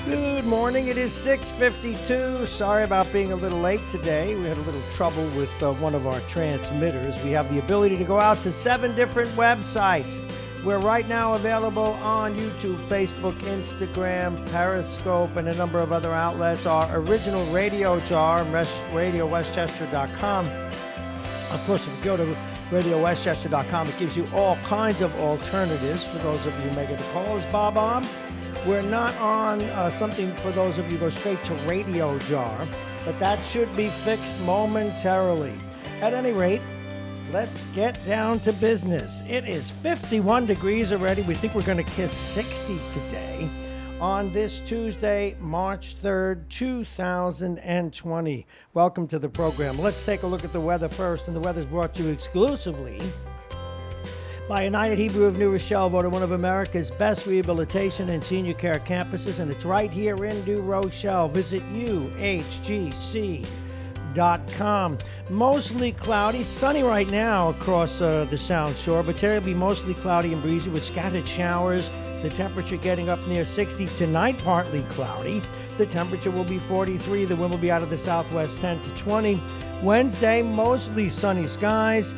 Good morning. It is 6:52. Sorry about being a little late today. We had a little trouble with one of our transmitters. We have the ability to go out to 7 different websites. We're right now available on YouTube, Facebook, Instagram, Periscope, and a number of other outlets. Our original radio jar, RadioWestchester.com. Of course, if you go to RadioWestchester.com, it gives you all kinds of alternatives for those of you making the calls. Bob on. We're not on something for those of you who go straight to Radio Jar, but that should be fixed momentarily. At any rate, let's get down to business. It is 51 degrees already. We think we're going to kiss 60 today on this Tuesday, March 3rd, 2020. Welcome to the program. Let's take a look at the weather first, and the weather's brought to you exclusively by United Hebrew of New Rochelle, voted one of America's best rehabilitation and senior care campuses, and it's right here in New Rochelle. Visit uhgc.com. Mostly cloudy. It's sunny right now across the Sound Shore, but today will be mostly cloudy and breezy with scattered showers. The temperature getting up near 60. Tonight, partly cloudy. The temperature will be 43. The wind will be out of the southwest 10 to 20. Wednesday, mostly sunny skies.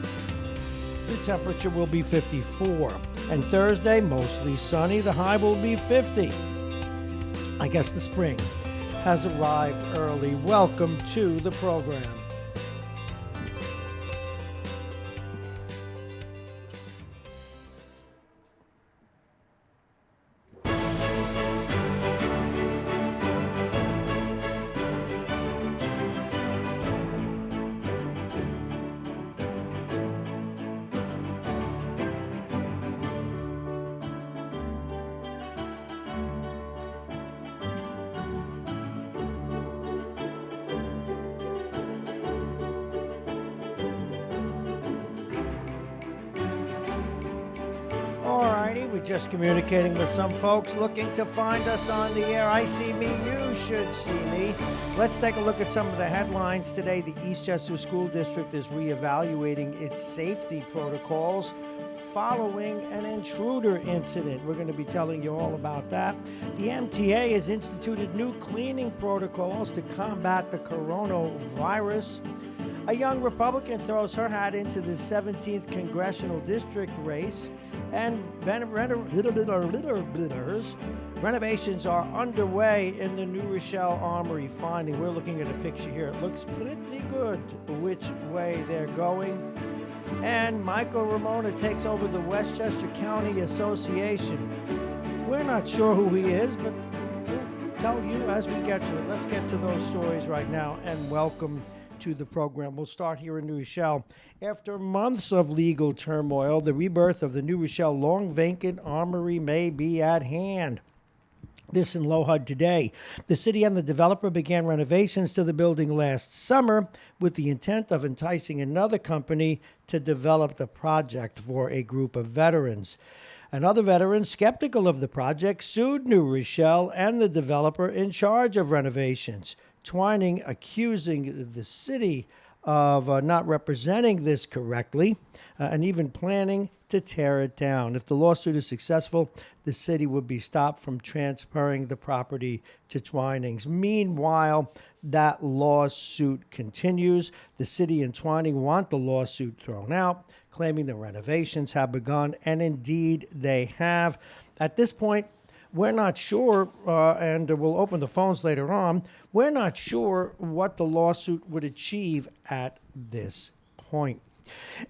The temperature will be 54. And Thursday, mostly sunny. The high will be 50. I guess the spring has arrived early. Welcome to the program. Just communicating with some folks looking to find us on the air. I see me, you should see me. Let's take a look at some of the headlines today. The Eastchester School District is reevaluating its safety protocols following an intruder incident. We're going to be telling you all about that. The MTA has instituted new cleaning protocols to combat the coronavirus. A young Republican throws her hat into the 17th Congressional District race, and renovations are underway in the New Rochelle Armory finding. We're looking at a picture here. It looks pretty good which way they're going. And Michael Marrone takes over the Westchester County Association. We're not sure who he is, but we'll tell you as we get to it. Let's get to those stories right now, and welcome to the program. We'll start here in New Rochelle. After months of legal turmoil, the rebirth of the New Rochelle long vacant armory may be at hand. This in LoHUD today. The city and the developer began renovations to the building last summer with the intent of enticing another company to develop the project for a group of veterans. Another veteran, skeptical of the project, sued New Rochelle and the developer in charge of renovations. Twining accusing the city of not representing this correctly and even planning to tear it down. If the lawsuit is successful, the city would be stopped from transferring the property to Twinings. Meanwhile, that lawsuit continues. The city and Twining want the lawsuit thrown out, claiming the renovations have begun, and indeed they have. At this point, we're not sure, and we'll open the phones later on, we're not sure what the lawsuit would achieve at this point.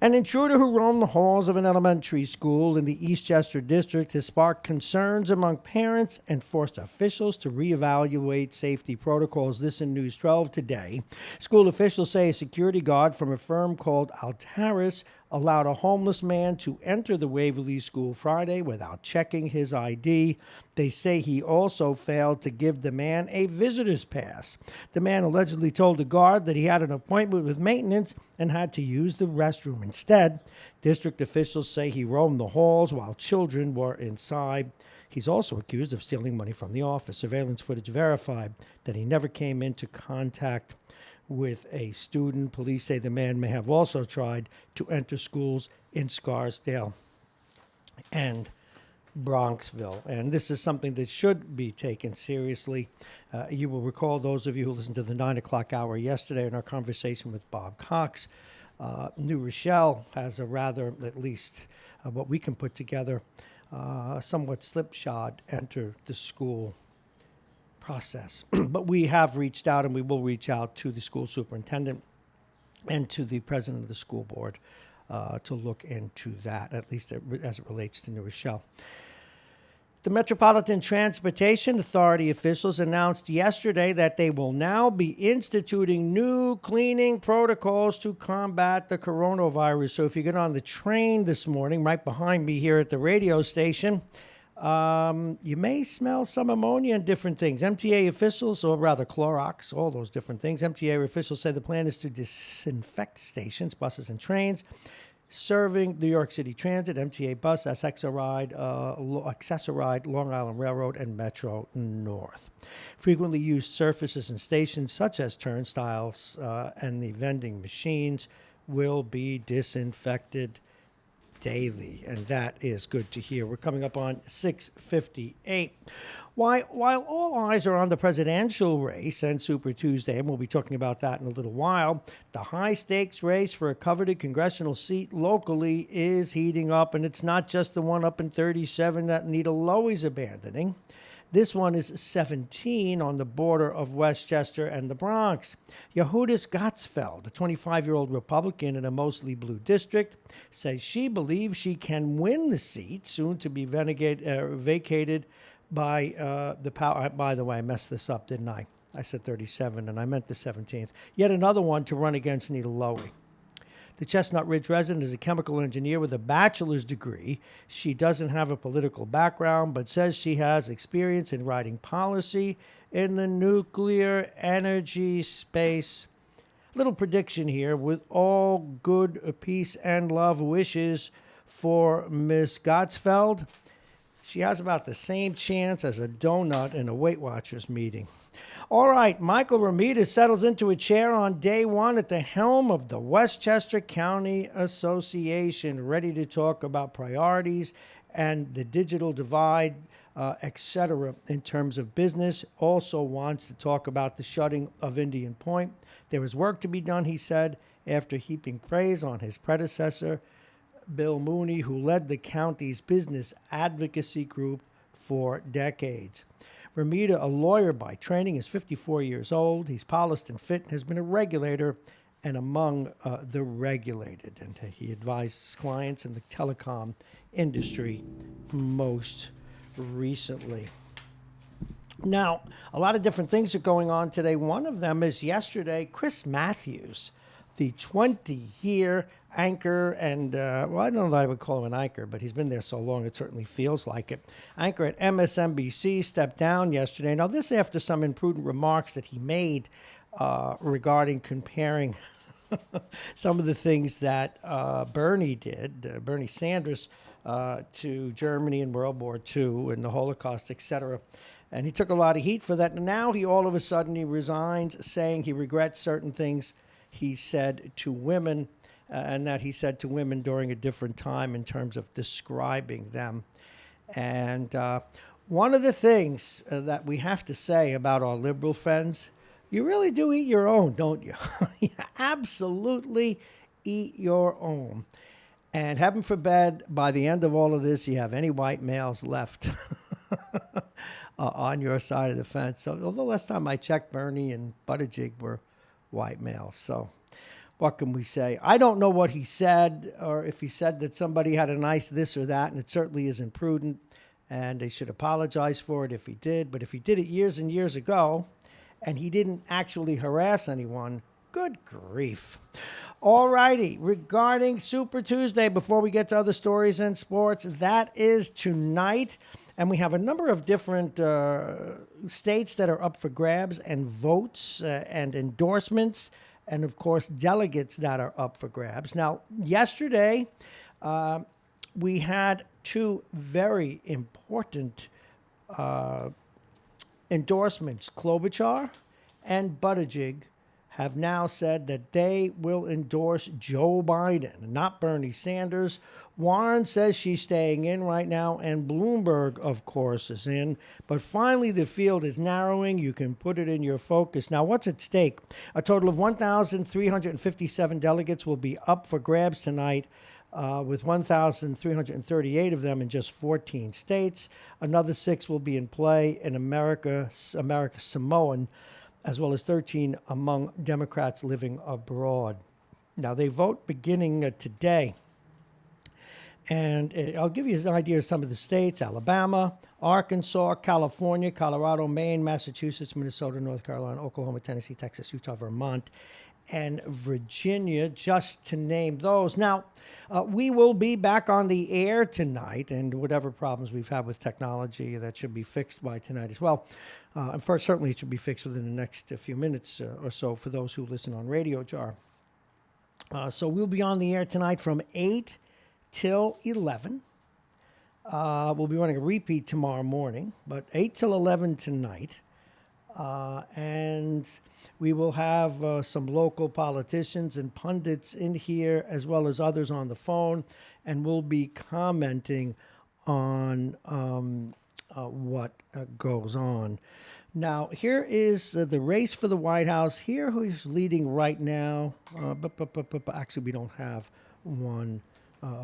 An intruder who roamed the halls of an elementary school in the Eastchester district has sparked concerns among parents and forced officials to reevaluate safety protocols. This in News 12 today. School officials say a security guard from a firm called Altaris allowed a homeless man to enter the Waverly School Friday without checking his ID. They say he also failed to give the man a visitor's pass. The man allegedly told the guard that he had an appointment with maintenance and had to use the restroom instead. District officials say he roamed the halls while children were inside. He's also accused of stealing money from the office. Surveillance footage verified that he never came into contact with a student. Police say the man may have also tried to enter schools in Scarsdale and Bronxville. And this is something that should be taken seriously. You will recall, those of you who listened to the 9 o'clock hour yesterday in our conversation with Bob Cox, New Rochelle has a rather, at least what we can put together, somewhat slipshod enter the school process. But we have reached out, and we will reach out to the school superintendent and to the president of the school board to look into that, at least as it relates to New Rochelle. The Metropolitan Transportation Authority officials announced yesterday that they will now be instituting new cleaning protocols to combat the coronavirus. So if you get on the train this morning, right behind me here at the radio station, you may smell some ammonia and different things. MTA officials, or rather Clorox, all those different things. MTA officials say the plan is to disinfect stations, buses, and trains serving New York City Transit, MTA Bus, Accessoride, Long Island Railroad, and Metro North. Frequently used surfaces and stations such as turnstiles and the vending machines will be disinfected daily, and that is good to hear. We're coming up on 6:58. While all eyes are on the presidential race and Super Tuesday, and we'll be talking about that in a little while, the high-stakes race for a coveted congressional seat locally is heating up, and it's not just the one up in 37 that Nita Lowey's abandoning. This one is 17 on the border of Westchester and the Bronx. Yehudis Gottsfeld, a 25-year-old Republican in a mostly blue district, says she believes she can win the seat, soon to be vacated by the power. By the way, I messed this up, didn't I? I said 37, and I meant the 17th. Yet another one to run against Nita Lowey. The Chestnut Ridge resident is a chemical engineer with a bachelor's degree. She doesn't have a political background, but says she has experience in writing policy in the nuclear energy space. Little prediction here: with all good peace and love wishes for Miss Gottsfeld, she has about the same chance as a donut in a Weight Watchers meeting. All right, Michael Romita settles into a chair on day one at the helm of the Westchester County Association, ready to talk about priorities and the digital divide, etc. in terms of business. Also wants to talk about the shutting of Indian Point. There is work to be done, he said, after heaping praise on his predecessor, Bill Mooney, who led the county's business advocacy group for decades. Romita, a lawyer by training, is 54 years old. He's polished and fit and has been a regulator and among the regulated. And he advises clients in the telecom industry most recently. Now, a lot of different things are going on today. One of them is yesterday, Chris Matthews, the 20-year anchor and, well, I don't know that I would call him an anchor, but he's been there so long it certainly feels like it. Anchor at MSNBC stepped down yesterday. Now, this after some imprudent remarks that he made regarding comparing some of the things that Bernie did, Bernie Sanders, to Germany in World War II and the Holocaust, etc. And he took a lot of heat for that. And now he all of a sudden he resigns, saying he regrets certain things he said to women, and that he said to women during a different time in terms of describing them. And one of the things that we have to say about our liberal friends, you really do eat your own, don't you? You absolutely eat your own. And heaven forbid, by the end of all of this, you have any white males left on your side of the fence. So, although last time I checked, Bernie and Buttigieg were white males. So what can we say? I don't know what he said, or if he said that somebody had a nice this or that, and it certainly isn't prudent, and they should apologize for it if he did. But if he did it years and years ago, and he didn't actually harass anyone, good grief. All righty, regarding Super Tuesday, before we get to other stories and sports, that is tonight. And we have a number of different states that are up for grabs, and votes and endorsements, and of course, delegates that are up for grabs. Now, yesterday, we had two very important endorsements, Klobuchar and Buttigieg, have now said that they will endorse Joe Biden, not Bernie Sanders. Warren says she's staying in right now, and Bloomberg, of course, is in. But finally, the field is narrowing. You can put it in your focus. Now, what's at stake? A total of 1,357 delegates will be up for grabs tonight, with 1,338 of them in just 14 states. Another 6 will be in play in America Samoan, as well as 13 among Democrats living abroad. Now, they vote beginning today. And I'll give you an idea of some of the states: Alabama, Arkansas, California, Colorado, Maine, Massachusetts, Minnesota, North Carolina, Oklahoma, Tennessee, Texas, Utah, Vermont, and Virginia, just to name those. Now, we will be back on the air tonight, and whatever problems we've had with technology, that should be fixed by tonight as well. And first, certainly it should be fixed within the next few minutes or so for those who listen on Radio Jar. So we'll be on the air tonight from 8 till 11. We'll be running a repeat tomorrow morning, but 8 till 11 tonight. And we will have some local politicians and pundits in here, as well as others on the phone, and we'll be commenting on what goes on. Now, here is the race for the White House. Here who's leading right now. Actually, we don't have one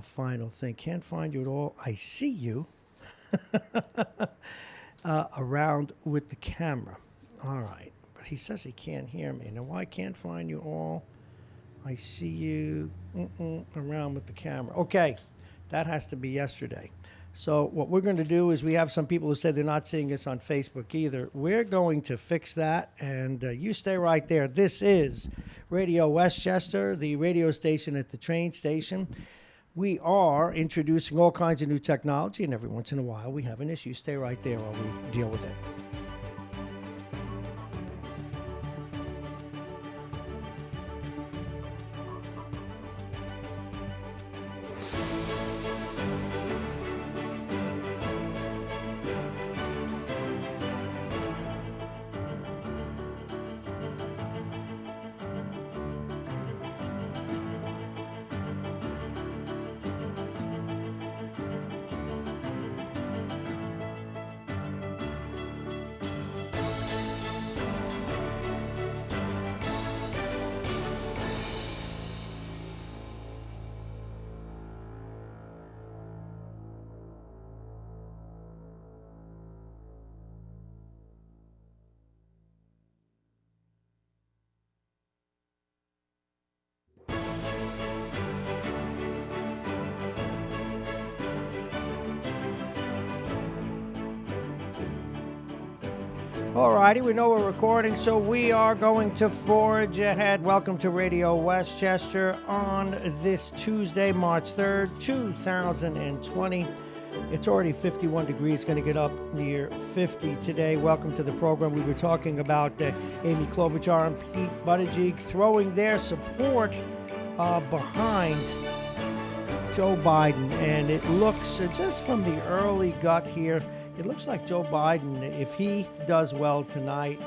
final thing. Can't find you at all. I see you around with the camera. All right. But he says he can't hear me. Now, why can't find you all? I see you around with the camera. Okay. That has to be yesterday. So what we're going to do is, we have some people who say they're not seeing us on Facebook either. We're going to fix that, and you stay right there. This is Radio Westchester, the radio station at the train station. We are introducing all kinds of new technology, and every once in a while we have an issue. Stay right there while we deal with it. All righty, we know we're recording, so we are going to forge ahead. Welcome to Radio Westchester on this Tuesday, March 3rd, 2020. It's already 51 degrees, going to get up near 50 today. Welcome to the program. We were talking about Amy Klobuchar and Pete Buttigieg throwing their support behind Joe Biden. And it looks, just from the early gut here, it looks like Joe Biden, if he does well tonight,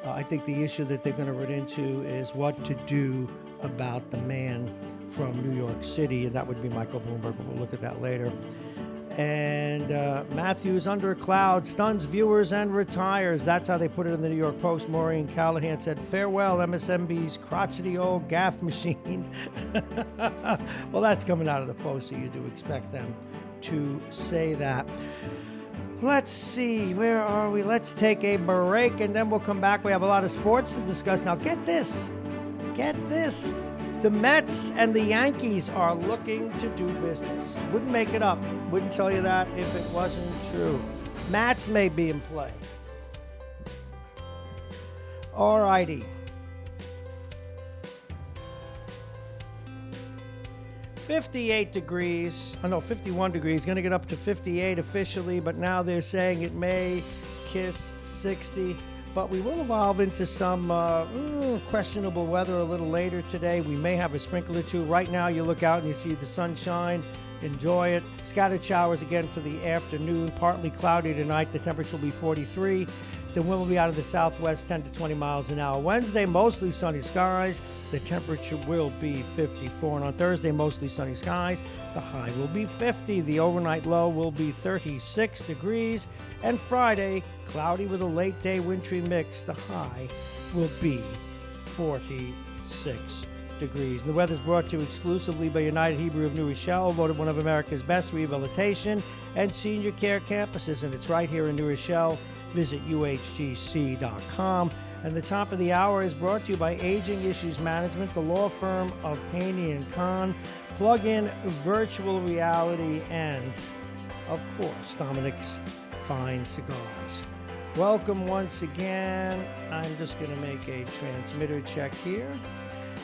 I think the issue that they're going to run into is what to do about the man from New York City, and that would be Michael Bloomberg, but we'll look at that later. And Matthews under a cloud, stuns viewers and retires. That's how they put it in the New York Post. Maureen Callahan said, farewell, MSNBC's crotchety old gaffe machine. Well, that's coming out of the Post, so you do expect them to say that. Let's see, where are we? Let's take a break, and then we'll come back. We have a lot of sports to discuss. Now, get this. The Mets and the Yankees are looking to do business. Wouldn't make it up. Wouldn't tell you that if it wasn't true. Mats may be in play. All righty. 51 degrees. Going to get up to 58 officially, but now they're saying it may kiss 60. But we will evolve into some questionable weather a little later today. We may have a sprinkle or two. Right now, you look out and you see the sunshine Enjoy it. Scattered showers again for the afternoon. Partly cloudy tonight. The temperature will be 43. The wind will be out of the southwest, 10 to 20 miles an hour. Wednesday, mostly sunny skies. The temperature will be 54. And on Thursday, mostly sunny skies. The high will be 50. The overnight low will be 36 degrees. And Friday, cloudy with a late day wintry mix. The high will be 46 degrees. The weather is brought to you exclusively by United Hebrew of New Rochelle, voted one of America's best rehabilitation and senior care campuses, and it's right here in New Rochelle. Visit uhgc.com. And the top of the hour is brought to you by Aging Issues Management, the law firm of Haney and Kahn, plug-in virtual reality, and, of course, Dominic's Fine Cigars. Welcome once again. I'm just going to make a transmitter check here.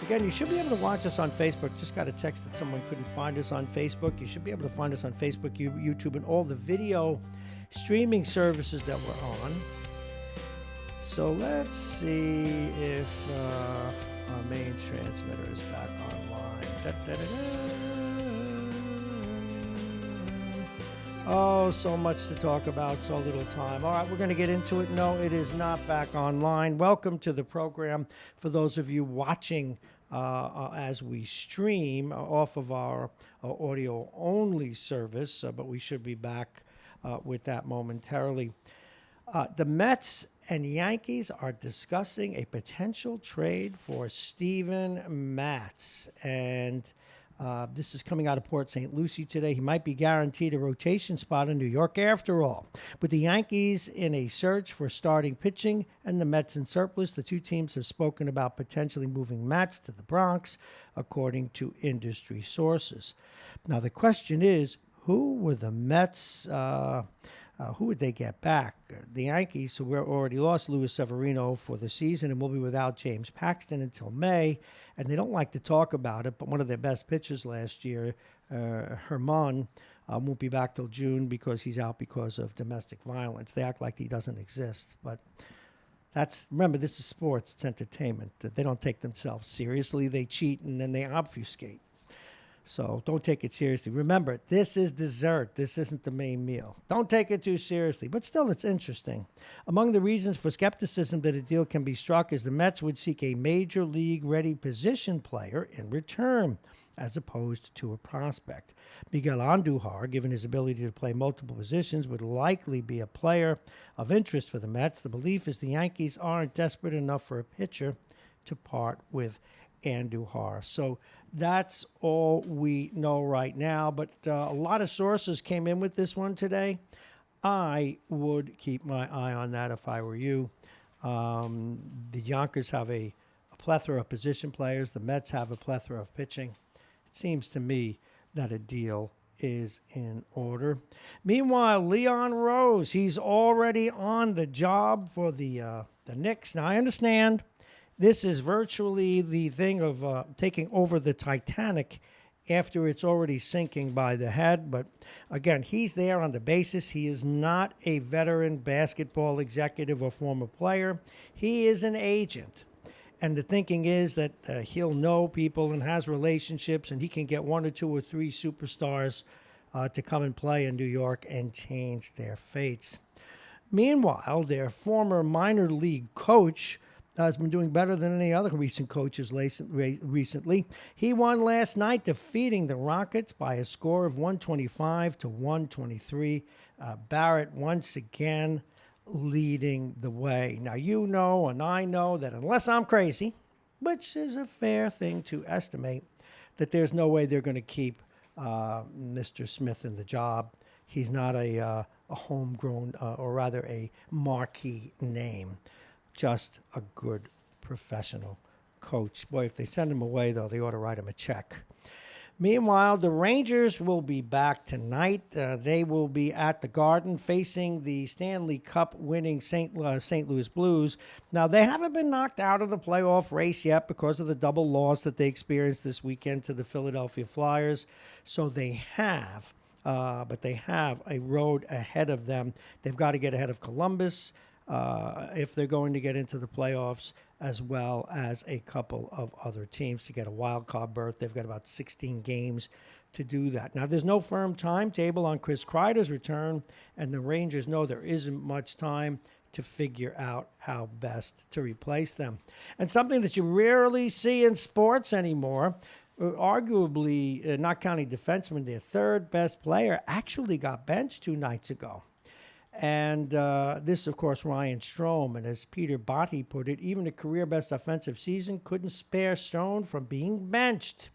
Again, you should be able to watch us on Facebook. Just got a text that someone couldn't find us on Facebook. You should be able to find us on Facebook, YouTube, and all the video streaming services that we're on. So let's see if our main transmitter is back online. Oh, so much to talk about, so little time. All right, we're going to get into it. No, it is not back online. Welcome to the program. For those of you watching as we stream off of our audio-only service, but we should be back with that momentarily. The Mets and Yankees are discussing a potential trade for Steven Matz, and this is coming out of Port St. Lucie today. He might be guaranteed a rotation spot in New York after all. With the Yankees in a search for starting pitching and the Mets in surplus, the two teams have spoken about potentially moving Matz to the Bronx, according to industry sources. Now, the question is, who were the Mets? Who would they get back? The Yankees, who already lost Luis Severino for the season and will be without James Paxton until May, and they don't like to talk about it, but one of their best pitchers last year, Marrone, won't be back till June because he's out because of domestic violence. They act like he doesn't exist, but remember, this is sports, it's entertainment. They don't take themselves seriously. They cheat and then they obfuscate. So don't take it seriously. Remember, this is dessert. This isn't the main meal. Don't take it too seriously. But still, it's interesting. Among the reasons for skepticism that a deal can be struck is the Mets would seek a major league-ready position player in return, as opposed to a prospect. Miguel Andujar, given his ability to play multiple positions, would likely be a player of interest for the Mets. The belief is the Yankees aren't desperate enough for a pitcher to part with Andujar. So that's all we know right now, but a lot of sources came in with this one today. I would keep my eye on that if I were you. The Yonkers have a plethora of position players. The Mets have a plethora of pitching. It seems to me that a deal is in order. Meanwhile, Leon Rose, he's already on the job for the Knicks. Now, I understand this is virtually the thing of taking over the Titanic after it's already sinking by the head. But again, he's there on the basis he is not a veteran basketball executive or former player. He is an agent. And the thinking is that he'll know people and has relationships, and he can get one or two or three superstars to come and play in New York and change their fates. Meanwhile, their former minor league coach has been doing better than any other recent coaches recently. He won last night, defeating the Rockets by a score of 125 to 123. Barrett once again leading the way. Now, you know and I know that unless I'm crazy, which is a fair thing to estimate, that there's no way they're going to keep Mr. Smith in the job. He's not a homegrown, or rather a marquee name. Just a good professional coach. Boy, if they send him away, though, they ought to write him a check. Meanwhile, the Rangers will be back tonight. They will be at the Garden facing the Stanley Cup winning St. Louis Blues. Now, they haven't been knocked out of the playoff race yet because of the double loss that they experienced this weekend to the Philadelphia Flyers. So they have, but they have a road ahead of them. They've got to get ahead of Columbus. if they're going to get into the playoffs, as well as a couple of other teams to get a wild card berth. They've got about 16 games to do that. Now, there's no firm timetable on Chris Kreider's return, and the Rangers know there isn't much time to figure out how best to replace them. And something that you rarely see in sports anymore, arguably, not counting defenseman, their third best player actually got benched 2 nights ago. And this, of course, Ryan Strome. And as Peter Botti put it, even a career-best offensive season couldn't spare Strome from being benched.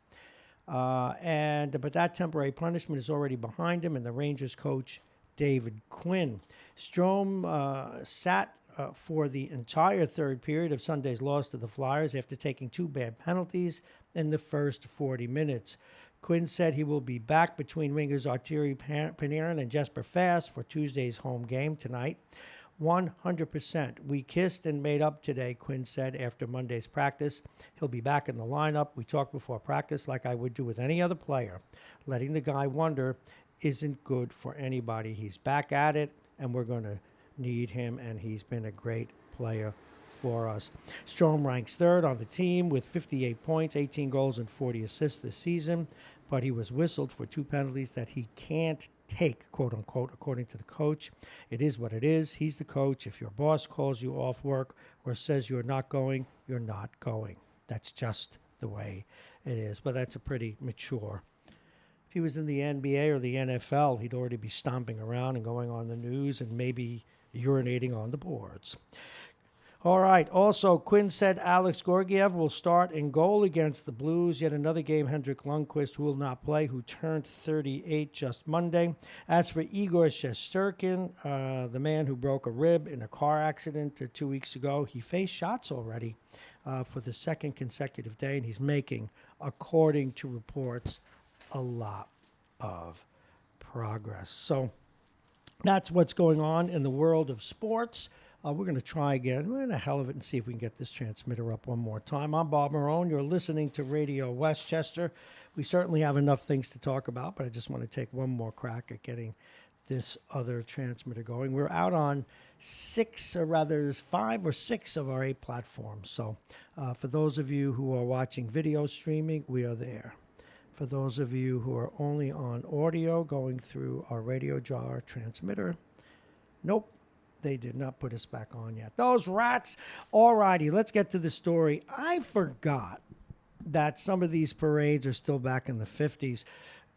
But that temporary punishment is already behind him, and the Rangers coach, David Quinn. Strome sat for the entire third period of Sunday's loss to the Flyers after taking 2 bad penalties in the first 40 minutes. Quinn said he will be back between wingers Arturi Panarin and Jesper Fast for Tuesday's home game tonight. 100%. We kissed and made up today, Quinn said after Monday's practice. He'll be back in the lineup. We talked before practice like I would do with any other player. Letting the guy wonder isn't good for anybody. He's back at it, and we're going to need him, and he's been a great player for us. Strome ranks third on the team with 58 points, 18 goals, and 40 assists this season, but he was whistled for 2 penalties that he can't take, quote unquote, according to the coach. It is what it is. He's the coach. If your boss calls you off work or says you're not going, you're not going. That's just the way it is. But that's a pretty mature. If he was in the NBA or the NFL, he'd already be stomping around and going on the news and maybe urinating on the boards. All right. Also, Quinn said Alex Georgiev will start in goal against the Blues. Yet another game, Hendrik Lundqvist, who will not play, who turned 38 just Monday. As for Igor Shesterkin, the man who broke a rib in a car accident 2 weeks ago, he faced shots already for the second consecutive day, and he's making, according to reports, a lot of progress. So that's what's going on in the world of sports. We're going to try again. We're in a hell of it and see if we can get this transmitter up one more time. I'm Bob Marrone. You're listening to Radio Westchester. We certainly have enough things to talk about, but I just want to take one more crack at getting this other transmitter going. We're out on 5 or 6 of our 8 platforms. So for those of you who are watching video streaming, we are there. For those of you who are only on audio going through our radio jar transmitter, nope. They did not put us back on yet. Those rats. All righty, let's get to the story. I forgot that some of these parades are still back in the 50s.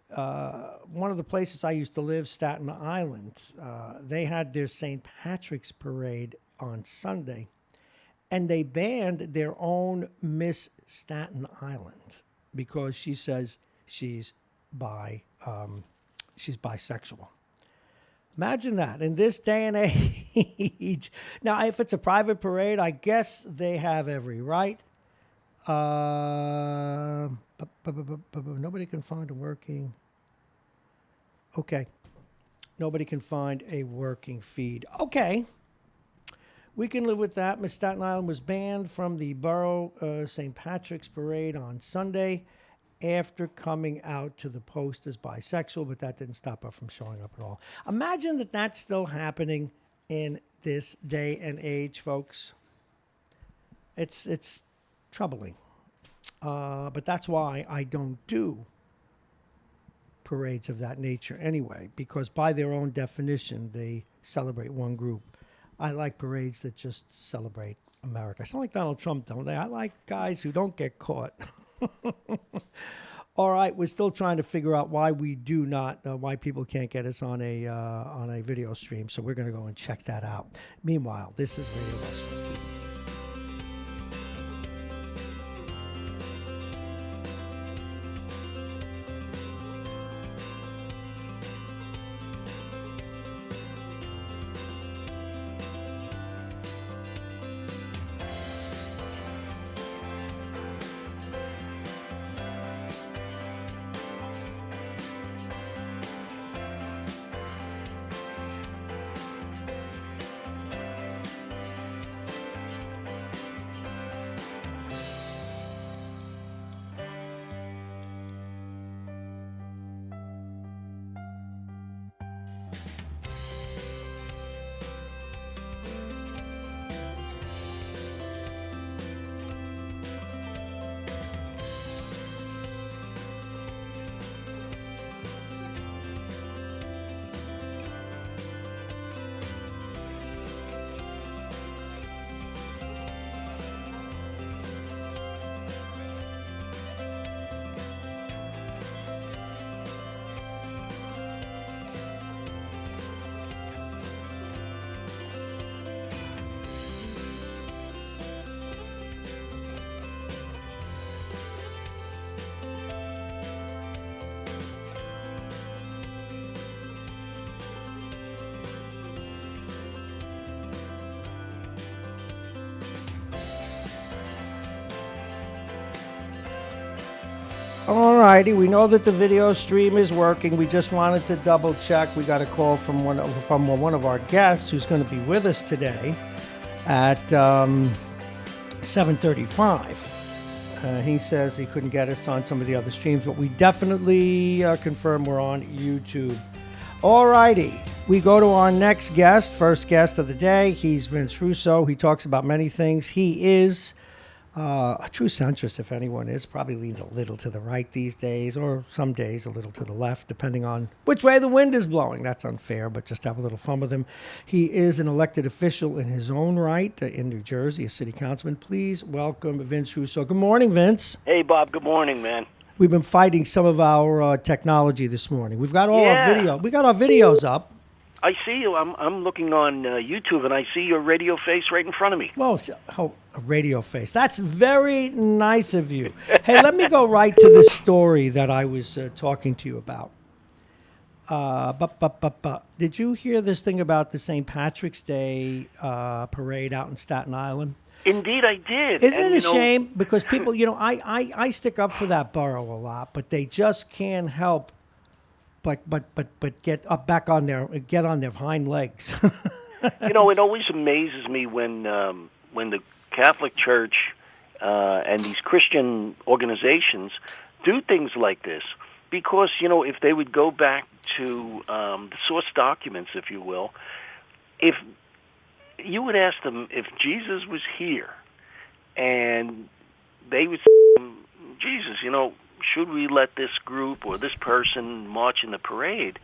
One of the places I used to live, Staten Island, they had their St. Patrick's Parade on Sunday, and they banned their own Miss Staten Island because she says she's bisexual. Imagine that in this day and age. Now, if it's a private parade, I guess they have every right. Nobody can find a working. Okay. Nobody can find a working feed. Okay. We can live with that. Miss Staten Island was banned from the Borough St. Patrick's Parade on Sunday after coming out to the post as bisexual, but that didn't stop her from showing up at all. Imagine that that's still happening in this day and age, folks. It's troubling. But that's why I don't do parades of that nature anyway, because by their own definition, they celebrate one group. I like parades that just celebrate America. I sound like Donald Trump, don't they? I like guys who don't get caught. All right, we're still trying to figure out why we do not, why people can't get us on a video stream. So we're going to go and check that out. Meanwhile, this is Radio Westchester. All righty, we know that the video stream is working. We just wanted to double check. We got a call from one of our guests who's going to be with us today at 7:35. He says he couldn't get us on some of the other streams, but we definitely confirm we're on YouTube. All righty, we go to our next guest, first guest of the day. He's Vince Russo. He talks about many things. He is a true centrist, if anyone is. Probably leans a little to the right these days, or some days a little to the left, depending on which way the wind is blowing. That's unfair, but just have a little fun with him. He is an elected official in his own right in New Jersey, a city councilman. Please welcome Vince Russo. Good morning, Vince. Hey, Bob. Good morning, man. We've been fighting some of our technology this morning. We've got all our video. We got our videos up. I see you. I'm looking on YouTube, and I see your radio face right in front of me. Well, a radio face. That's very nice of you. Hey, let me go right to the story that I was talking to you about. Did you hear this thing about the St. Patrick's Day parade out in Staten Island? Indeed, I did. Isn't it a shame? Because people, I stick up for that borough a lot, but they just can't help but get up get on their hind legs. It always amazes me when the Catholic Church and these Christian organizations do things like this, because if they would go back to the source documents, if you will, if you would ask them if Jesus was here, and they would say, Jesus, should we let this group or this person march in the parade?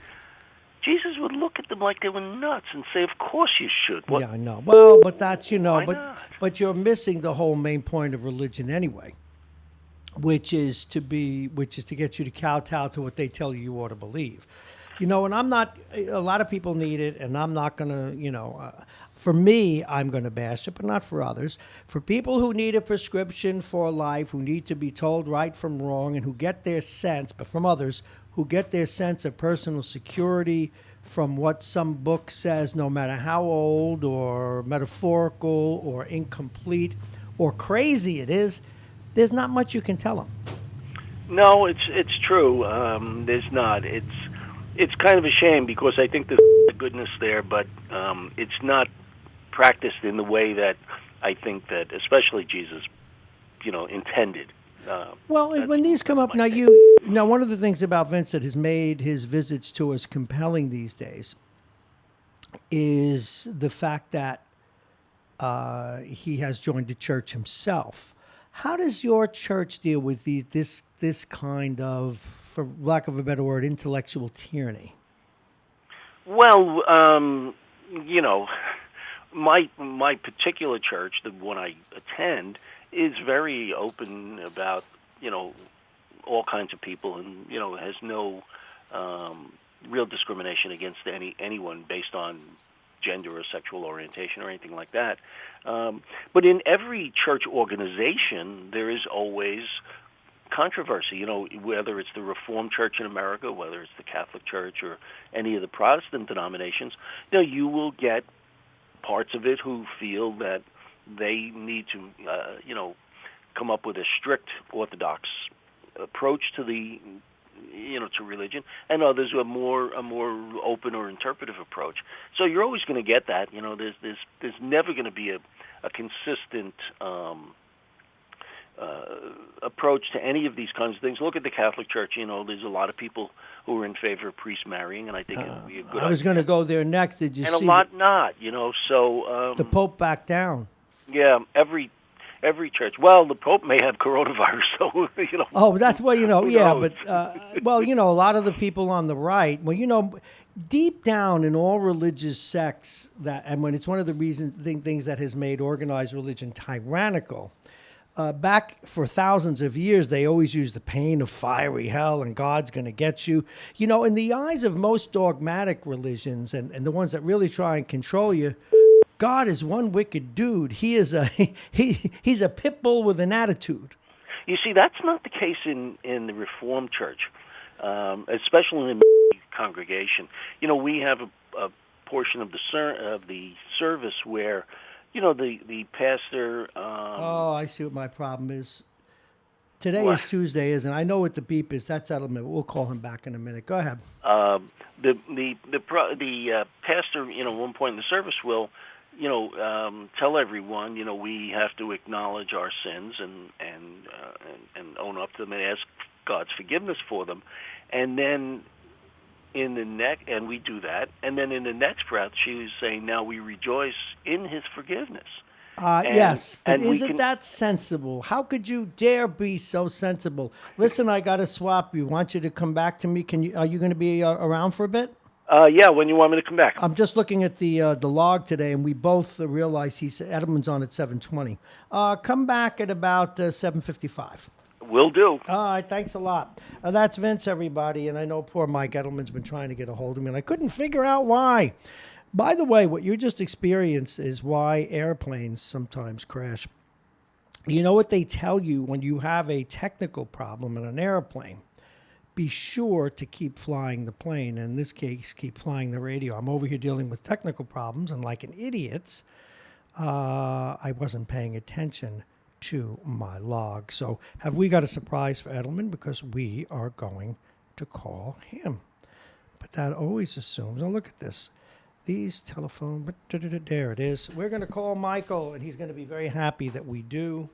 Jesus would look at them like they were nuts and say, "Of course you should." Yeah, I know. Well, but that's Why not? but you're missing the whole main point of religion anyway, which is to get you to kowtow to what they tell you ought to believe. And I'm not. A lot of people need it, and I'm not gonna. For me, I'm going to bash it, but not for others. For people who need a prescription for life, who need to be told right from wrong, and who get their sense, but from others, who get their sense of personal security from what some book says, no matter how old or metaphorical or incomplete or crazy it is, there's not much you can tell them. No, it's true. There's not. It's kind of a shame, because I think there's goodness there, but it's not practiced in the way that I think that especially Jesus, intended. Well, when these come up now, one of the things about Vince that has made his visits to us compelling these days is the fact that he has joined the church himself. How does your church deal with this kind of, for lack of a better word, intellectual tyranny? Well, my particular church, the one I attend, is very open about all kinds of people, and has no real discrimination against anyone based on gender or sexual orientation or anything like that. But in every church organization, there is always controversy, whether it's the Reformed Church in America, whether it's the Catholic Church or any of the Protestant denominations. You will get parts of it who feel that they need to, come up with a strict Orthodox approach to to religion, and others who have a more open or interpretive approach. So you're always going to get that. There's never going to be a consistent approach to any of these kinds of things. Look at the Catholic Church. There's a lot of people who are in favor of priests marrying, and I think it would be a good idea. I was going to go there next. Did you see? And a lot not. So the Pope backed down. Yeah, every church. Well, the Pope may have coronavirus, so Oh, that's well, yeah, knows? but a lot of the people on the right. Well, deep down in all religious sects, and when it's one of the things that has made organized religion tyrannical. Back for thousands of years, they always use the pain of fiery hell and God's going to get you. In the eyes of most dogmatic religions and the ones that really try and control you, God is one wicked dude. He is he's a pit bull with an attitude. You see, that's not the case in the Reformed Church, especially in the congregation. We have a portion of the service where the pastor. I see what my problem is. Today What? is Tuesday, isn't it? I know what the beep is. That's Edelman. We'll call him back in a minute. Go ahead. The pastor, at one point in the service will, tell everyone, we have to acknowledge our sins and own up to them and ask God's forgiveness for them, and then and we do that, and then in the next breath, she was saying, now we rejoice in His forgiveness. Yes, but isn't that sensible? How could you dare be so sensible? Listen, I got to swap you. Want you to come back to me? Are you going to be around for a bit? Yeah, when you want me to come back. I'm just looking at the log today, and we both realized Edelman's on at 7:20. Come back at about 7:55. Will do. All right, thanks a lot. That's Vince, everybody, and I know poor Mike Edelman's been trying to get a hold of me, and I couldn't figure out why. By the way, what you just experienced is why airplanes sometimes crash. You know what they tell you when you have a technical problem in an airplane? Be sure to keep flying the plane. In this case, keep flying the radio. I'm over here dealing with technical problems, and like an idiot, I wasn't paying attention to my log. So have we got a surprise for Edelman? Because we are going to call him. But that always assumes, oh, look at this. These telephone, there it is. We're going to call Michael, and he's going to be very happy that we do.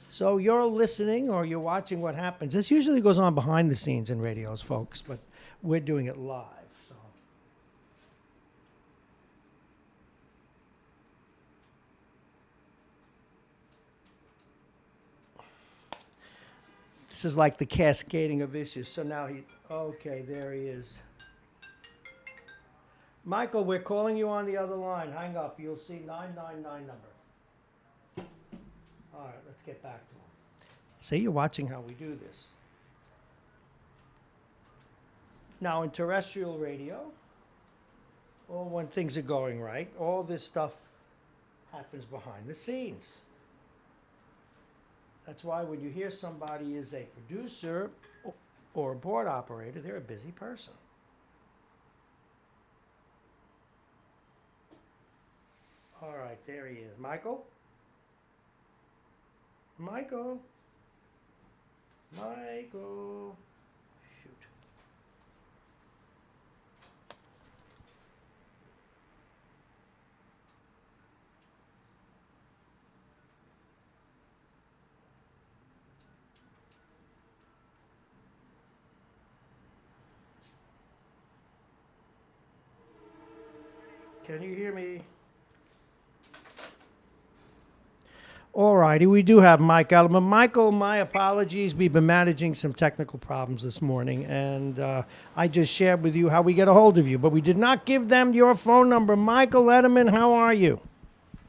So you're listening or you're watching what happens. This usually goes on behind the scenes in radios, folks, but we're doing it live. So. This is like the cascading of issues. So now okay, there he is. Michael, we're calling you on the other line. Hang up. You'll see 999 number. All right, let's get back to him. See, you're watching how we do this. Now, in terrestrial radio, or when things are going right, all this stuff happens behind the scenes. That's why when you hear somebody is a producer or a board operator, they're a busy person. All right, there he is. Michael? Michael? Shoot. Can you hear me? All righty, we do have Mike Edelman. Michael, my apologies. We've been managing some technical problems this morning, and I just shared with you how we get a hold of you, but we did not give them your phone number. Michael Edelman, how are you?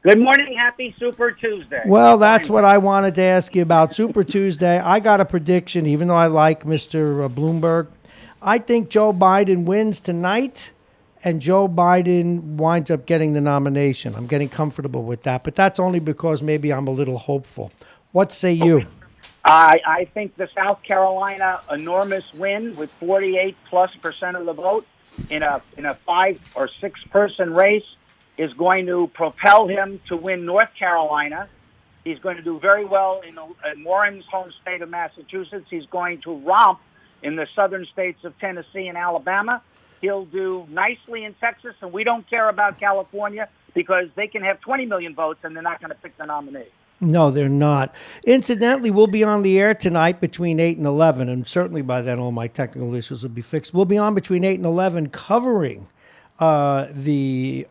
Good morning. Happy Super Tuesday. Well, that's what I wanted to ask you about, Super Tuesday. I got a prediction, even though I like Mr. Bloomberg. I think Joe Biden wins tonight, and Joe Biden winds up getting the nomination. I'm getting comfortable with that, but that's only because maybe I'm a little hopeful. What say you? I think the South Carolina enormous win with 48+% of the vote in a 5 or 6 person race is going to propel him to win North Carolina. He's going to do very well in Warren's home state of Massachusetts. He's going to romp in the southern states of Tennessee and Alabama. He'll do nicely in Texas, and we don't care about California because they can have 20 million votes, and they're not going to pick the nominee. No, they're not. Incidentally, we'll be on the air tonight between 8 and 11, and certainly by then all my technical issues will be fixed. We'll be on between 8 and 11 covering the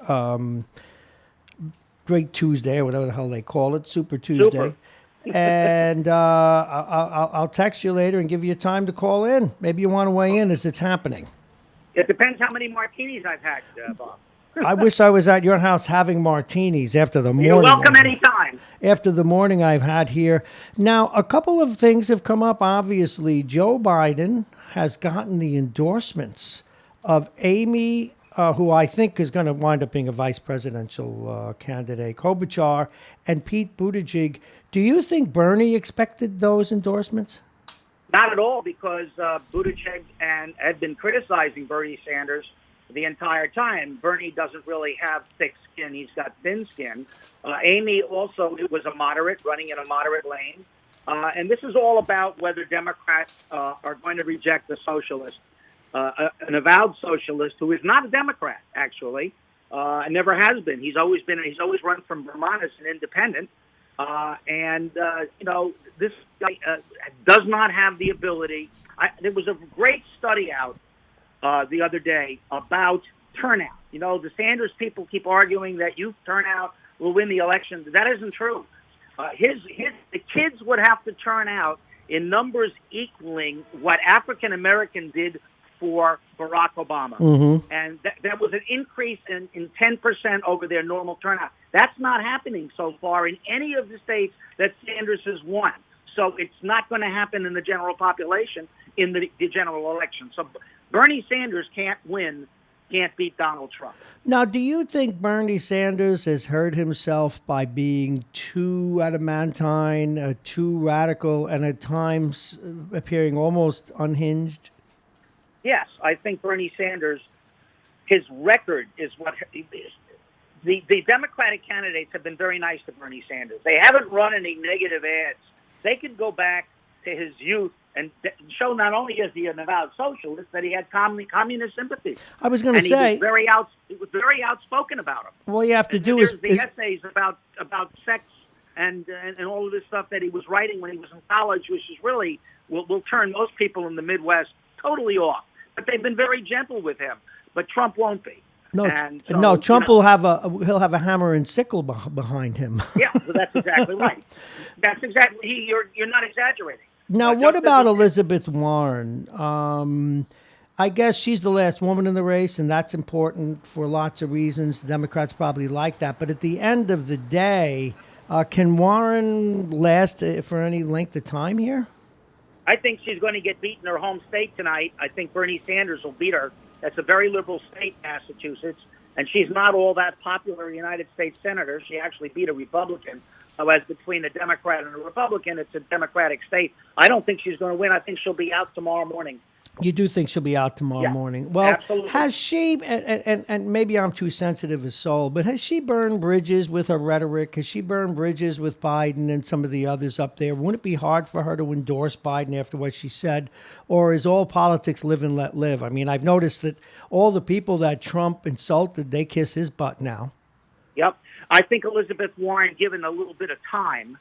Great Tuesday, or whatever the hell they call it, Super Tuesday. And I'll text you later and give you time to call in. Maybe you want to weigh in as it's happening. It depends how many martinis I've had, Bob. I wish I was at your house having martinis after the morning. You're welcome anytime. After the morning I've had here. Now, a couple of things have come up, obviously. Joe Biden has gotten the endorsements of Amy, who I think is going to wind up being a vice presidential candidate, Klobuchar, and Pete Buttigieg. Do you think Bernie expected those endorsements? Not at all, because Buttigieg had been criticizing Bernie Sanders the entire time. Bernie doesn't really have thick skin. He's got thin skin. Amy also was a moderate, running in a moderate lane. And this is all about whether Democrats are going to reject the socialist, an avowed socialist who is not a Democrat, actually, and never has been. He's always run from Vermont as an independent. This guy does not have the ability. There was a great study out the other day about turnout. The Sanders people keep arguing that youth turnout will win the election. That isn't true. The kids would have to turn out in numbers equaling what African Americans did for Barack Obama. Mm-hmm. And that was an increase in 10% over their normal turnout. That's not happening so far in any of the states that Sanders has won. So it's not going to happen in the general population in the general election. So Bernie Sanders can't beat Donald Trump. Now, do you think Bernie Sanders has hurt himself by being too adamantine, too radical, and at times appearing almost unhinged? Yes, I think Bernie Sanders, his record is what the Democratic candidates have been very nice to Bernie Sanders. They haven't run any negative ads. They could go back to his youth and show not only is he an avowed socialist, that he had communist sympathy. I was going to say he was very outspoken about him. All you have to do is the essays about sex and all of this stuff that he was writing when he was in college, which is really will turn most people in the Midwest totally off. But they've been very gentle with him. But Trump won't be. No, Trump will have a hammer and sickle behind him. Yeah, so that's exactly right. That's exactly you're not exaggerating. Now, what about Elizabeth Warren? I guess she's the last woman in the race, and that's important for lots of reasons. The Democrats probably like that. But at the end of the day, can Warren last for any length of time here? I think she's going to get beat in her home state tonight. I think Bernie Sanders will beat her. That's a very liberal state, Massachusetts, and she's not all that popular United States senator. She actually beat a Republican. Whereas between a Democrat and a Republican, it's a Democratic state. I don't think she's going to win. I think she'll be out tomorrow morning. You do think she'll be out tomorrow morning? Well, absolutely. Has she, and maybe I'm too sensitive a soul, but has she burned bridges with her rhetoric? Has she burned bridges with Biden and some of the others up there? Wouldn't it be hard for her to endorse Biden after what she said? Or is all politics live and let live? I mean, I've noticed that all the people that Trump insulted, they kiss his butt now. Yep. I think Elizabeth Warren, given a little bit of time,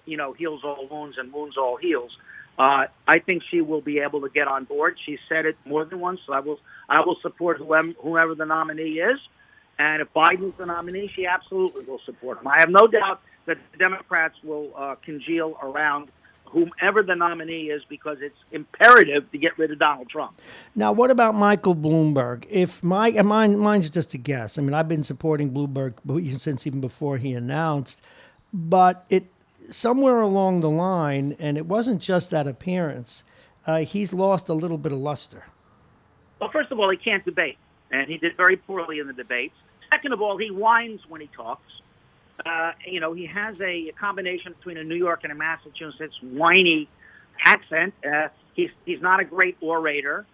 heals all wounds and wounds all heals. I think she will be able to get on board. She said it more than once. So I will support whoever the nominee is. And if Biden's the nominee, she absolutely will support him. I have no doubt that the Democrats will congeal around whomever the nominee is because it's imperative to get rid of Donald Trump. Now, what about Michael Bloomberg? Mine's just a guess. I mean, I've been supporting Bloomberg since even before he announced, but somewhere along the line, and it wasn't just that appearance, he's lost a little bit of luster. Well, first of all, he can't debate, and he did very poorly in the debates. Second of all, he whines when he talks. He has a combination between a New York and a Massachusetts whiny accent. He's not a great orator.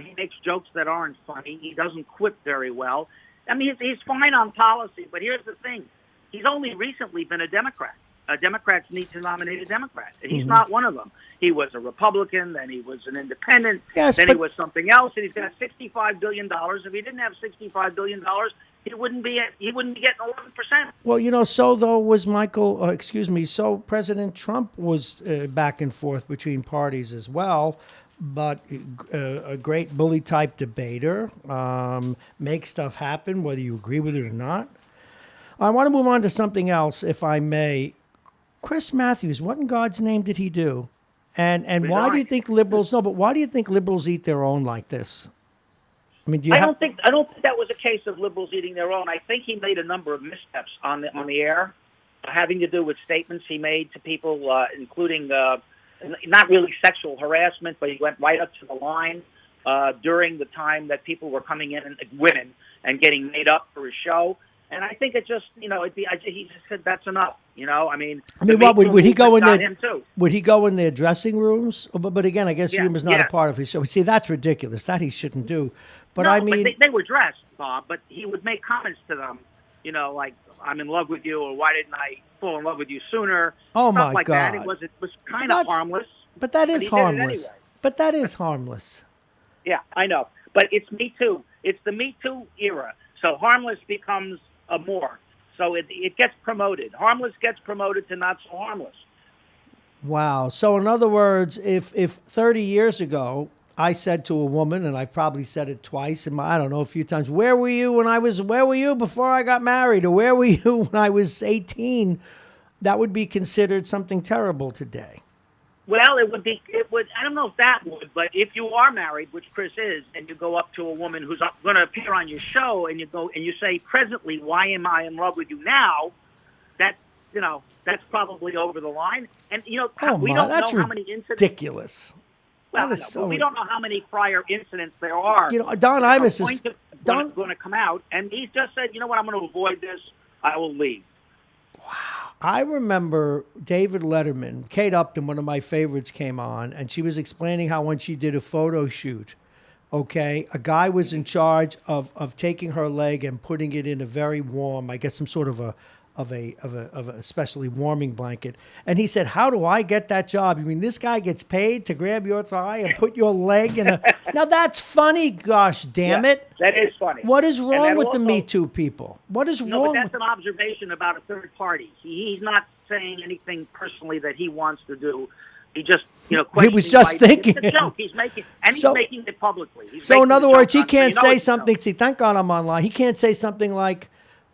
He makes jokes that aren't funny. He doesn't quip very well. I mean, he's fine on policy, but here's the thing. He's only recently been a Democrat. Democrats need to nominate a Democrat, and he's not one of them. He was a Republican, then he was an independent, then he was something else, and he's got $65 billion. If he didn't have $65 billion, he wouldn't be getting 11%. Well, so though was so President Trump was back and forth between parties as well, but a great bully-type debater, make stuff happen, whether you agree with it or not. I want to move on to something else, if I may. Chris Matthews, what in God's name did he do? And why do you think liberals? No, but why do you think liberals eat their own like this? I mean, I don't think that was a case of liberals eating their own. I think he made a number of missteps on the air, having to do with statements he made to people, including not really sexual harassment, but he went right up to the line during the time that people were coming in, and women, and getting made up for his show. And I think it just, he just said that's enough. I mean, what would he go in there? Would he go in their dressing rooms? But again, I guess humor's not a part of his show. See, that's ridiculous. That he shouldn't do. But no, I mean, but they were dressed, Bob. But he would make comments to them, like "I'm in love with you," or "Why didn't I fall in love with you sooner. Oh, stuff my like God. that. It was kind of harmless. But that is he did it harmless. anyway. But that is harmless. Yeah, I know. But it's Me Too. It's the Me Too era. So harmless becomes a more. So it gets promoted. Harmless gets promoted to not so harmless. Wow. So in other words, if 30 years ago I said to a woman, and I've probably said it twice, and I don't know, a few times, where were you before I got married? Or where were you when I was 18? That would be considered something terrible today. Well, it would. I don't know if that would, but if you are married, which Chris is, and you go up to a woman who's going to appear on your show, and you say, presently, why am I in love with you now? That's probably over the line. And we don't know how many incidents. Ridiculous. Well, we don't know how many prior incidents there are. Don Imus is going to come out, and he's just said, you know what, I'm going to avoid this. I will leave. Wow. I remember David Letterman, Kate Upton, one of my favorites, came on, and she was explaining how when she did a photo shoot, a guy was in charge of taking her leg and putting it in a very warm, I guess some sort of a especially warming blanket. And he said, how do I get that job? You mean this guy gets paid to grab your thigh and put your leg in a... Now that's funny, gosh damn it. That is funny. What is wrong with the Me Too people? What is wrong? No, but that's an observation about a third party. He's not saying anything personally that he wants to do. He just, he was just thinking. It's a joke. He's making it publicly. So in other words, he can't say something. See, thank God I'm online. He can't say something like,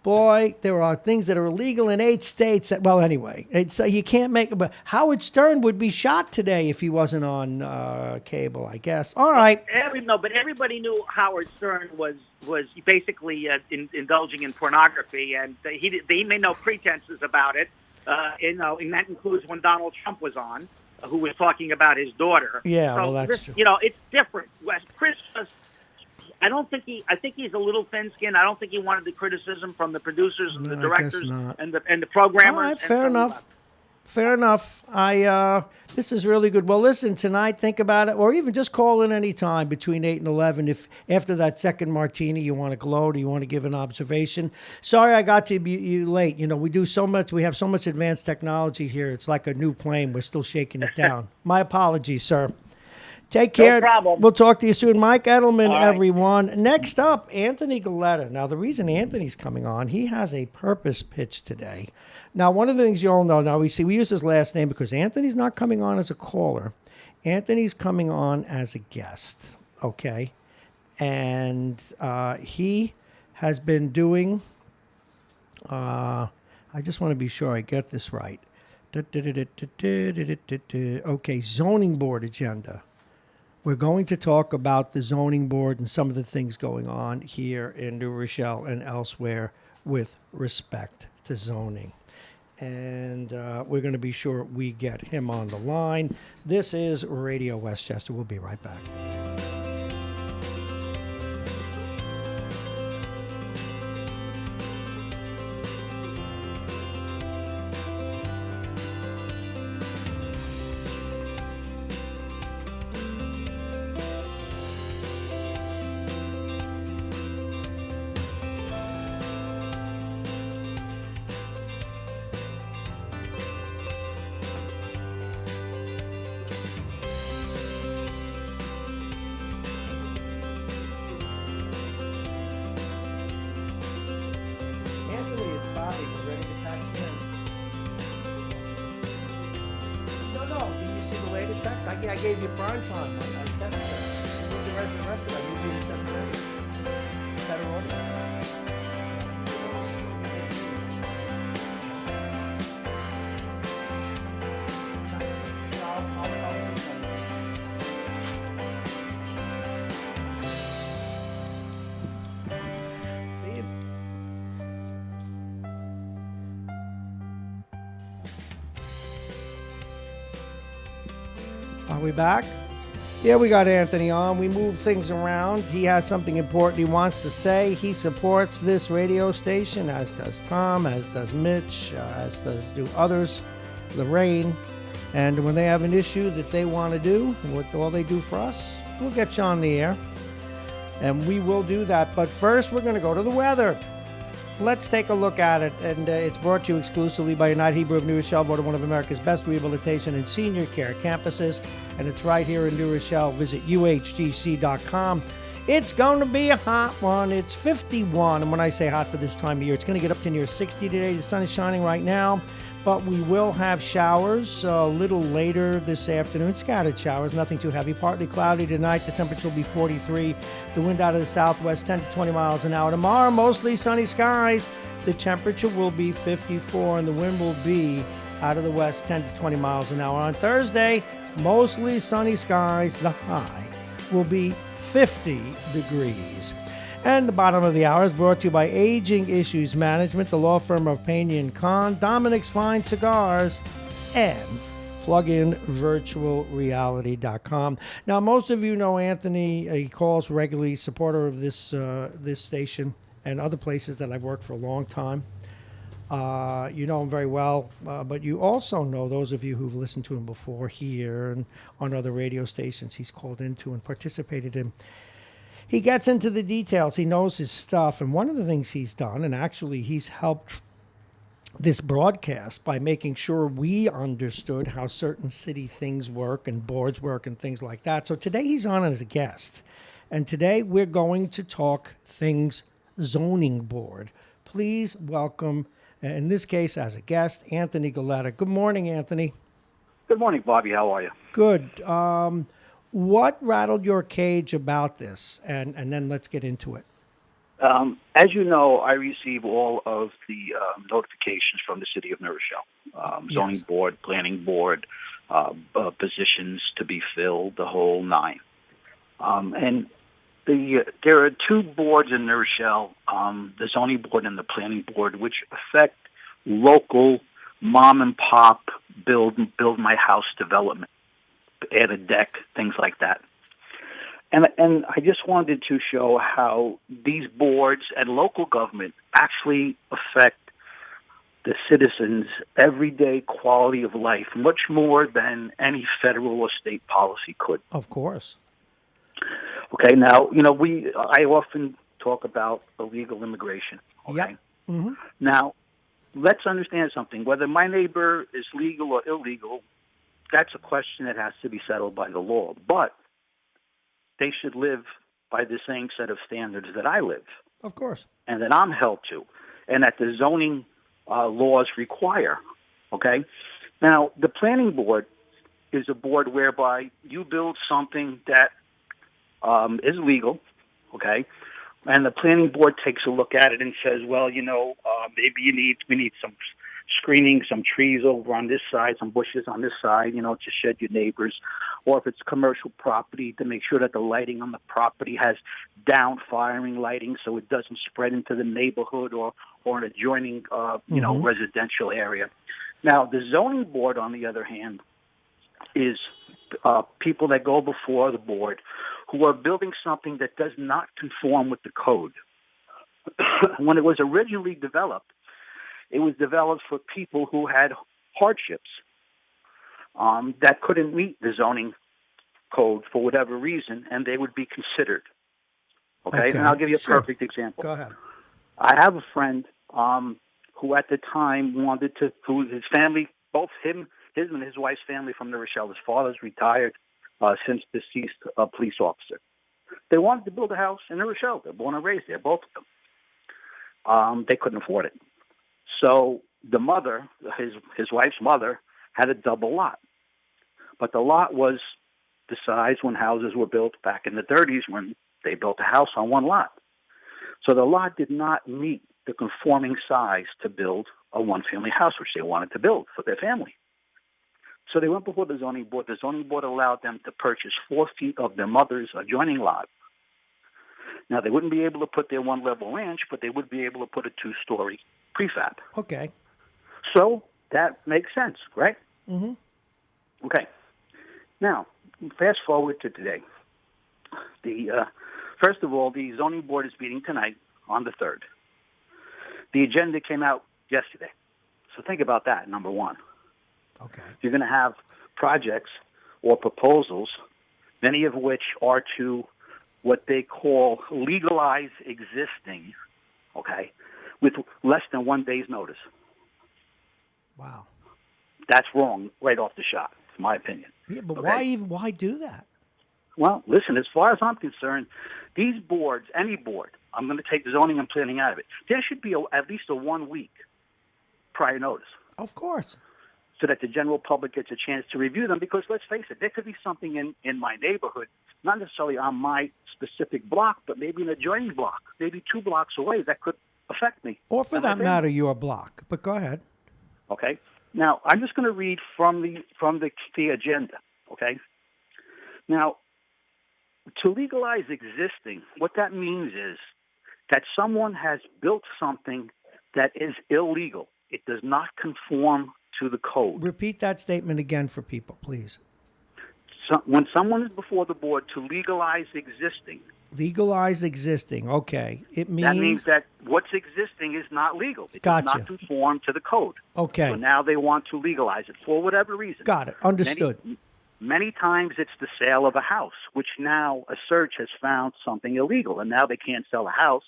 boy, there are things that are illegal in 8 states. Anyway, so you can't make it. But Howard Stern would be shot today if he wasn't on cable, I guess. All right. But everybody knew Howard Stern was basically indulging in pornography, and he made no pretenses about it. And that includes when Donald Trump was on, who was talking about his daughter. Yeah, well, that's true. It's different. Chris I think he's a little thin-skinned. I don't think he wanted the criticism from the producers and the directors and the programmers. All right, fair enough. Fair enough. This is really good. Well, listen, tonight, think about it, or even just call in any time between 8 and 11 if after that second martini you want to gloat or you want to give an observation. Sorry I got to you late. We do so much. We have so much advanced technology here. It's like a new plane. We're still shaking it down. My apologies, sir. Take care. No problem. We'll talk to you soon. Mike Edelman, right. Everyone. Next up, Anthony Galetta. Now, the reason Anthony's coming on, he has a purpose pitch today. Now, one of the things you all know, we use his last name because Anthony's not coming on as a caller. Anthony's coming on as a guest, okay? And he has been doing, I just want to be sure I get this right. Okay, zoning board agenda. We're going to talk about the zoning board and some of the things going on here in New Rochelle and elsewhere with respect to zoning. And we're going to be sure we get him on the line. This is Radio Westchester. We'll be right back. I gave you prime time. I said it. The rest of it, I gave you 7:30. Better audience. See you. Are we back? Yeah, we got Anthony on. We moved things around. He has something important he wants to say. He supports this radio station, as does Tom, as does Mitch, as do others, Lorraine. And when they have an issue that they want to do, what all they do for us, we'll get you on the air. And we will do that. But first, we're going to go to the weather. let's take a look at it. And it's brought to you exclusively by United Hebrew of New Rochelle, voted one of America's best rehabilitation and senior care campuses. And it's right here in New Rochelle. Visit uhtc.com. It's going to be a hot one. It's 51. And when I say hot for this time of year, it's going to get up to near 60 today. The sun is shining right now. But we will have showers a little later this afternoon. Scattered showers, nothing too heavy. Partly cloudy tonight. The temperature will be 43. The wind out of the southwest, 10 to 20 miles an hour. Tomorrow, mostly sunny skies. The temperature will be 54, and the wind will be out of the west, 10 to 20 miles an hour. On Thursday, mostly sunny skies. The high will be 50 degrees. And the bottom of the hour is brought to you by Aging Issues Management, the law firm of Payne & Kahn, Dominic's Fine Cigars, and pluginvirtualreality.com. Now, most of you know Anthony. He calls regularly, supporter of this station and other places that I've worked for a long time. You know him very well, but you also know those of you who've listened to him before here and on other radio stations he's called into and participated in. He gets into the details. He knows his stuff. And one of the things he's done, and actually he's helped this broadcast by making sure we understood how certain city things work and boards work and things like that. So today he's on as a guest. And today we're going to talk things zoning board. Please welcome, in this case as a guest, Anthony Galetta. Good morning, Anthony. Good morning, Bobby. How are you? Good. What rattled your cage about this? And then let's get into it. As you know, I receive all of the notifications from the city of New Rochelle. Zoning Yes. board, planning board, positions to be filled, the whole nine. And there are two boards in New Rochelle, the zoning board and the planning board, which affect local mom and pop build my house development. Add a deck, things like that. And I just wanted to show how these boards and local government actually affect the citizens' everyday quality of life much more than any federal or state policy could. Of course. Okay, now, I often talk about illegal immigration. Okay? Yep. Mm-hmm. Now, let's understand something. Whether my neighbor is legal or illegal, that's a question that has to be settled by the law. But they should live by the same set of standards that I live. Of course. And that I'm held to. And that the zoning laws require. Okay? Now, the planning board is a board whereby you build something that is legal. Okay? And the planning board takes a look at it and says, well, maybe we need some screening, some trees over on this side, some bushes on this side, to shed your neighbors. Or if it's commercial property, to make sure that the lighting on the property has down-firing lighting so it doesn't spread into the neighborhood or an adjoining, residential area. Now, the zoning board, on the other hand, is people that go before the board who are building something that does not conform with the code. When it was originally developed, it was developed for people who had hardships that couldn't meet the zoning code for whatever reason, and they would be considered. Okay? And I'll give you a perfect example. Go ahead. I have a friend who at the time who his family, both his and his wife's family from New Rochelle. His father's retired since deceased police officer. They wanted to build a house in New Rochelle. They're born and raised there, both of them. They couldn't afford it. So the mother, his wife's mother, had a double lot. But the lot was the size when houses were built back in the 30s when they built a house on one lot. So the lot did not meet the conforming size to build a one-family house, which they wanted to build for their family. So they went before the zoning board. The zoning board allowed them to purchase 4 feet of their mother's adjoining lot. Now, they wouldn't be able to put their one-level ranch, but they would be able to put a 2-story prefab. Okay. So that makes sense, right? Mm-hmm. Okay. Now, fast forward to today. First of all, the zoning board is meeting tonight on the 3rd. The agenda came out yesterday. So think about that, number one. Okay. You're going to have projects or proposals, many of which are to what they call legalize existing, okay, with less than 1 day's notice. Wow. That's wrong right off the shot, in my opinion. Yeah, but Okay? why do that? Well, listen, as far as I'm concerned, these boards, any board, I'm going to take zoning and planning out of it, there should be at least a 1 week prior notice Of course. so that the general public gets a chance to review them, because let's face it, there could be something in my neighborhood, not necessarily on my specific block, but maybe an adjoining block, maybe 2 blocks away, that could affect me. Or for and my that family. matter, your block. But go ahead. Okay. Now, I'm just going to read from the agenda, okay? Now, to legalize existing, what that means is that someone has built something that is illegal. It does not conform to the code. Repeat that statement again for people, please. So, when someone is before the board to legalize existing, Legalize existing. Okay. That means that what's existing is not legal. It Gotcha. does not conform to the code. Okay. So now they want to legalize it for whatever reason. Got it. Understood. Many times it's the sale of a house, which now a search has found something illegal, and now they can't sell a house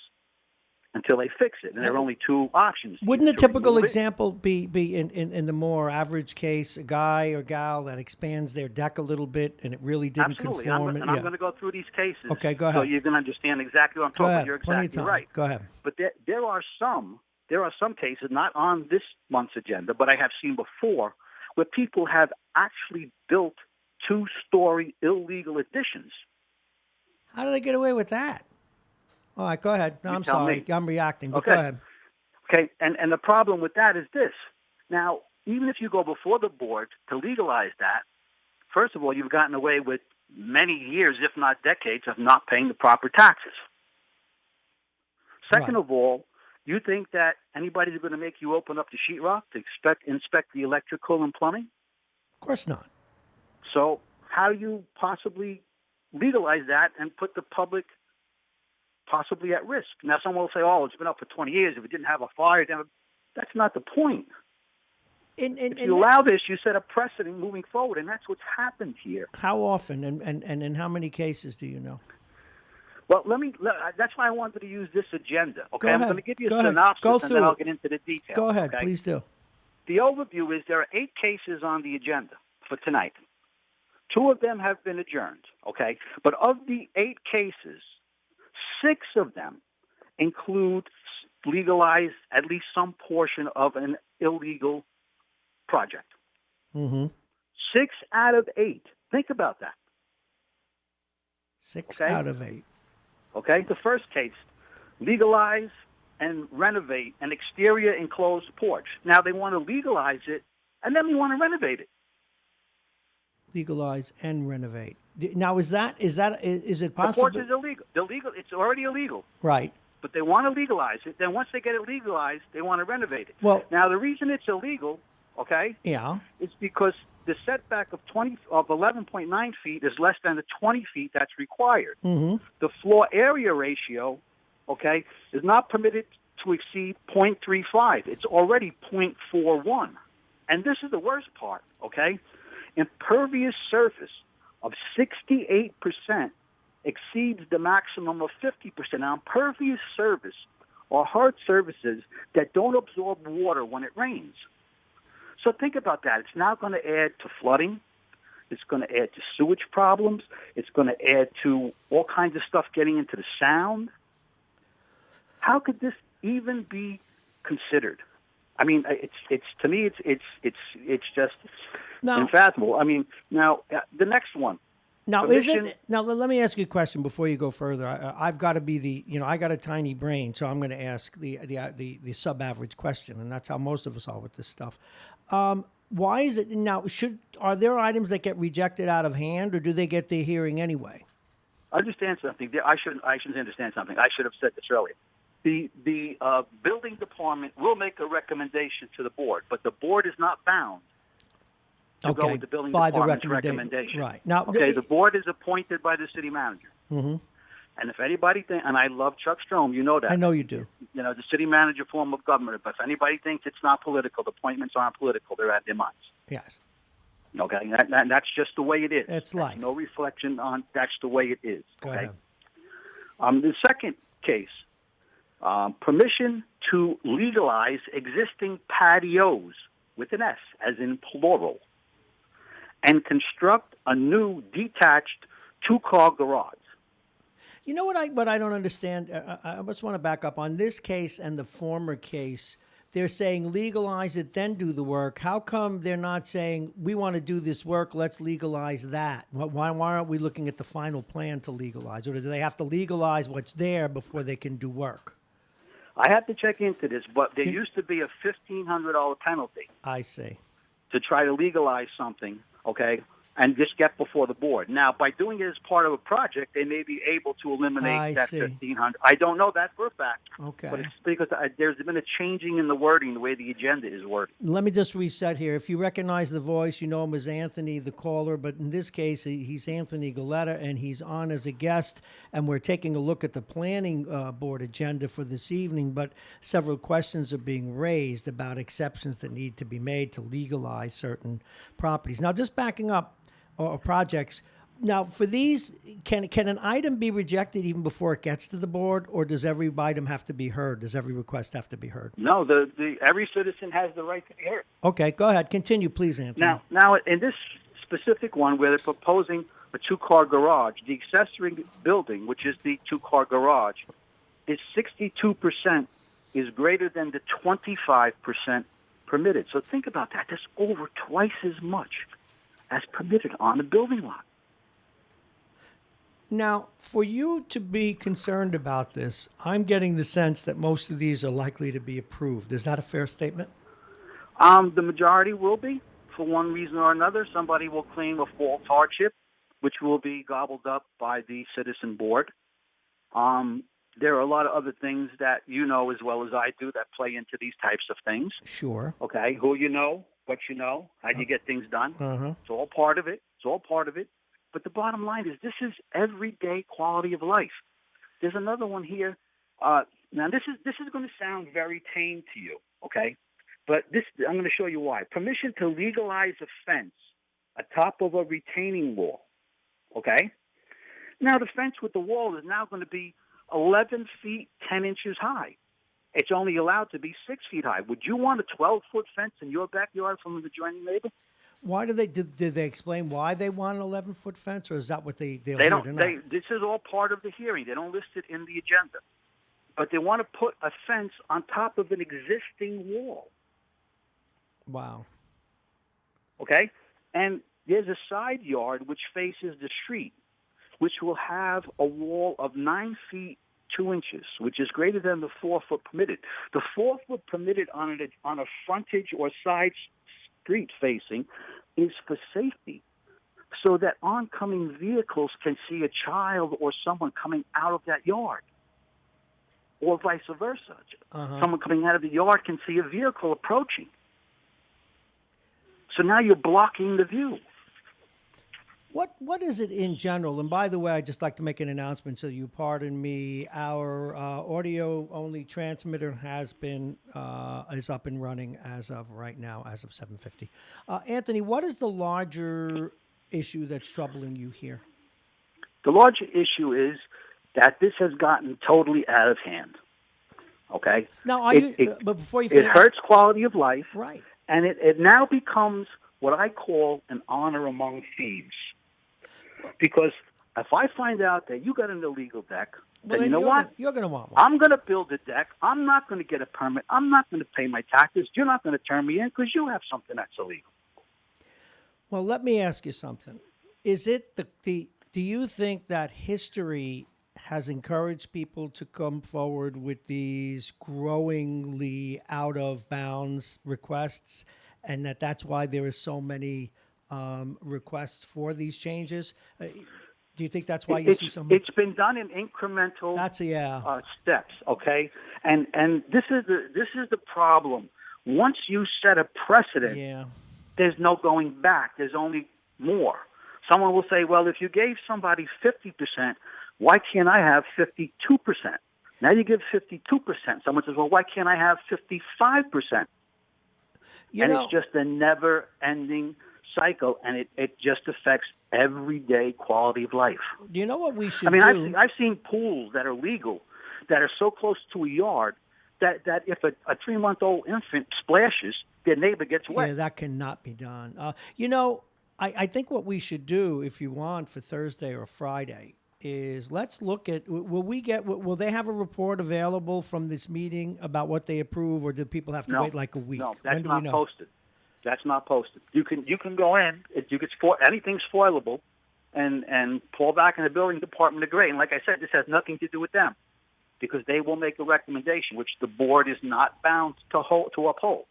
until they fix it. And there are only 2 options. Wouldn't a To typical remove it. example be in the more average case, a guy or gal that expands their deck a little bit and it really didn't Absolutely. conform? I'm going to go through these cases. Okay, go So ahead. you can understand exactly what I'm Go talking ahead. about. You're Plenty of exactly time. right. Go ahead. But there are some cases, not on this month's agenda, but I have seen before, where people have actually built 2-story illegal additions. How do they get away with that? All right, go ahead. No, You I'm tell sorry. me. I'm reacting, but Okay. go ahead. Okay, and the problem with that is this. Now, even if you go before the board to legalize that, first of all, you've gotten away with many years, if not decades, of not paying the proper taxes. Second Right. of all, you think that anybody's going to make you open up the sheetrock to inspect the electrical and plumbing? Of course not. So how do you possibly legalize that and put the public possibly at risk? Now, someone will say, oh, it's been up for 20 years. If it didn't have a fire, that's not the point. If you allow this, you set a precedent moving forward, and that's what's happened here. How often and in how many cases do you know? Well, that's why I wanted to use this agenda. Okay, Go I'm ahead. going to give you Go a ahead. synopsis, Go and through then I'll it. get into the details. Go ahead, okay? please do. The overview is there are 8 cases on the agenda for tonight. 2 of them have been adjourned, okay? But of the 8 cases, 6 of them include legalize at least some portion of an illegal project. Mm-hmm. 6 out of 8. Think about that. 6 Okay. out of 8. Okay? The first case, legalize and renovate an exterior enclosed porch. Now they want to legalize it, and then they want to renovate it. Legalize and renovate. Now, is it The possible? porch is illegal. It's already illegal. Right. But they want to legalize it. Then once they get it legalized, they want to renovate it. Well- now the reason it's illegal, okay, Yeah. is because the setback of 11.9 feet is less than the 20 feet that's required. Mm-hmm. The floor area ratio, okay, is not permitted to exceed 0.35. It's already 0.41. And this is the worst part, okay? Impervious surface of 68% exceeds the maximum of 50%. Now, impervious surface are hard surfaces that don't absorb water when it rains. So think about that. It's now going to add to flooding. It's going to add to sewage problems. It's going to add to all kinds of stuff getting into the sound. How could this even be considered? I mean, it's to me, it's just Now- unfathomable. I mean, now the next one. Now, Permission- now let me ask you a question before you go further. I've got to be I got a tiny brain, so I'm going to ask the sub-average question, and that's how most of us are with this stuff. Why is it now? Are there items that get rejected out of hand, or do they get their hearing anyway? Understand something. I shouldn't understand something. I should have said this earlier. The building department will make a recommendation to the board, but the board is not bound to go with the building by the department's recommendation. recommendation. Right. Now, okay, the board is appointed by the city manager. Mm-hmm. And if anybody and I love Chuck Strom, you know that. I know you do. You know, the city manager form of government. But if anybody thinks it's not political, the appointments aren't political, they're at their minds. Yes. Okay, that's just the way it is. It's life. No reflection on. That's the way it is. Go okay. ahead. The second case, permission to legalize existing patios with an S, as in plural, and construct a new detached two-car garage. You know what I don't understand? I just want to back up. On this case and the former case, they're saying legalize it, then do the work. How come they're not saying, we want to do this work, let's legalize that? Why aren't we looking at the final plan to legalize? Or do they have to legalize what's there before they can do work? I have to check into this, but there used to be a $1,500 penalty. I see. To try to legalize something, okay, and just get before the board. Now, by doing it as part of a project, they may be able to eliminate that $1,500. I don't know that for a fact. Okay. But it's because there's been a changing in the wording, the way the agenda is worded. Let me just reset here. If you recognize the voice, you know him as Anthony, the caller, but in this case, he's Anthony Galetta, and he's on as a guest, and we're taking a look at the planning board agenda for this evening, but several questions are being raised about exceptions that need to be made to legalize certain properties. Now, just backing up, or projects. Now, for these, can an item be rejected even before it gets to the board, or does every item have to be heard? Does every request have to be heard? No, every citizen has the right to be heard. Okay, go ahead. Continue, please, Anthony. Now, in this specific one, where they're proposing a two-car garage, the accessory building, which is the two-car garage, is 62% is greater than the 25% permitted. So think about that. That's over twice as much as permitted on the building lot. Now, for you to be concerned about this, I'm getting the sense that most of these are likely to be approved. Is that a fair statement? The majority will be, for one reason or another. Somebody will claim a false hardship, which will be gobbled up by the citizen board. There are a lot of other things that you know as well as I do that play into these types of things. Sure. Okay, who you know, what you know, how do you get things done. It's all part of it. It's all part of it. But the bottom line is this is everyday quality of life. There's another one here. Now, this is going to sound very tame to you, okay? But I'm going to show you why. Permission to legalize a fence atop of a retaining wall, okay? Now, the fence with the wall is now going to be 11 feet, 10 inches high. It's only allowed to be 6 feet high. Would you want a 12-foot fence in your backyard from an adjoining neighbor? Why did they explain why they want an 11-foot fence, or is that what they don't? This is all part of the hearing. They don't list it in the agenda, but they want to put a fence on top of an existing wall. Wow. Okay, and there's a side yard which faces the street, which will have a wall of 9 feet 2 inches, which is greater than the 4 foot permitted. The 4 foot permitted on a frontage or side street facing is for safety, so that oncoming vehicles can see a child or someone coming out of that yard, or vice versa. Someone coming out of the yard can see a vehicle approaching. So now you're blocking the view. What is it in general? And by the way, I'd just like to make an announcement, so you pardon me. Our audio-only transmitter is up and running as of right now, as of 7:50. Anthony, what is the larger issue that's troubling you here? The larger issue is that this has gotten totally out of hand. Okay? Now, but before you finish, it hurts quality of life, right? And it now becomes what I call an honor among thieves. Because if I find out that you got an illegal deck, then you know what? You're going to want one. I'm going to build a deck. I'm not going to get a permit. I'm not going to pay my taxes. You're not going to turn me in because you have something that's illegal. Well, let me ask you something. Is it do you think that history has encouraged people to come forward with these growingly out of bounds requests, and that's why there are so many requests for these changes? Do you think that's why you see some? It's been done in incremental steps, okay? And this is the problem. Once you set a precedent, there's no going back. There's only more. Someone will say, well, if you gave somebody 50%, why can't I have 52%? Now you give 52%. Someone says, well, why can't I have 55%? It's just a never-ending cycle, and it just affects everyday quality of life. Do you know what we should do? I mean, I've seen pools that are legal that are so close to a yard that if a 3-month-old infant splashes, their neighbor gets wet. Yeah, that cannot be done. I think what we should do, if you want, for Thursday or Friday, is let's look at, will they have a report available from this meeting about what they approve, or do people have to wait like a week? No, When that's do we not know? posted. That's not posted. You can go in. Anything's foilable, and fall back in the building department agree. And like I said, this has nothing to do with them, because they will make a recommendation, which the board is not bound to uphold.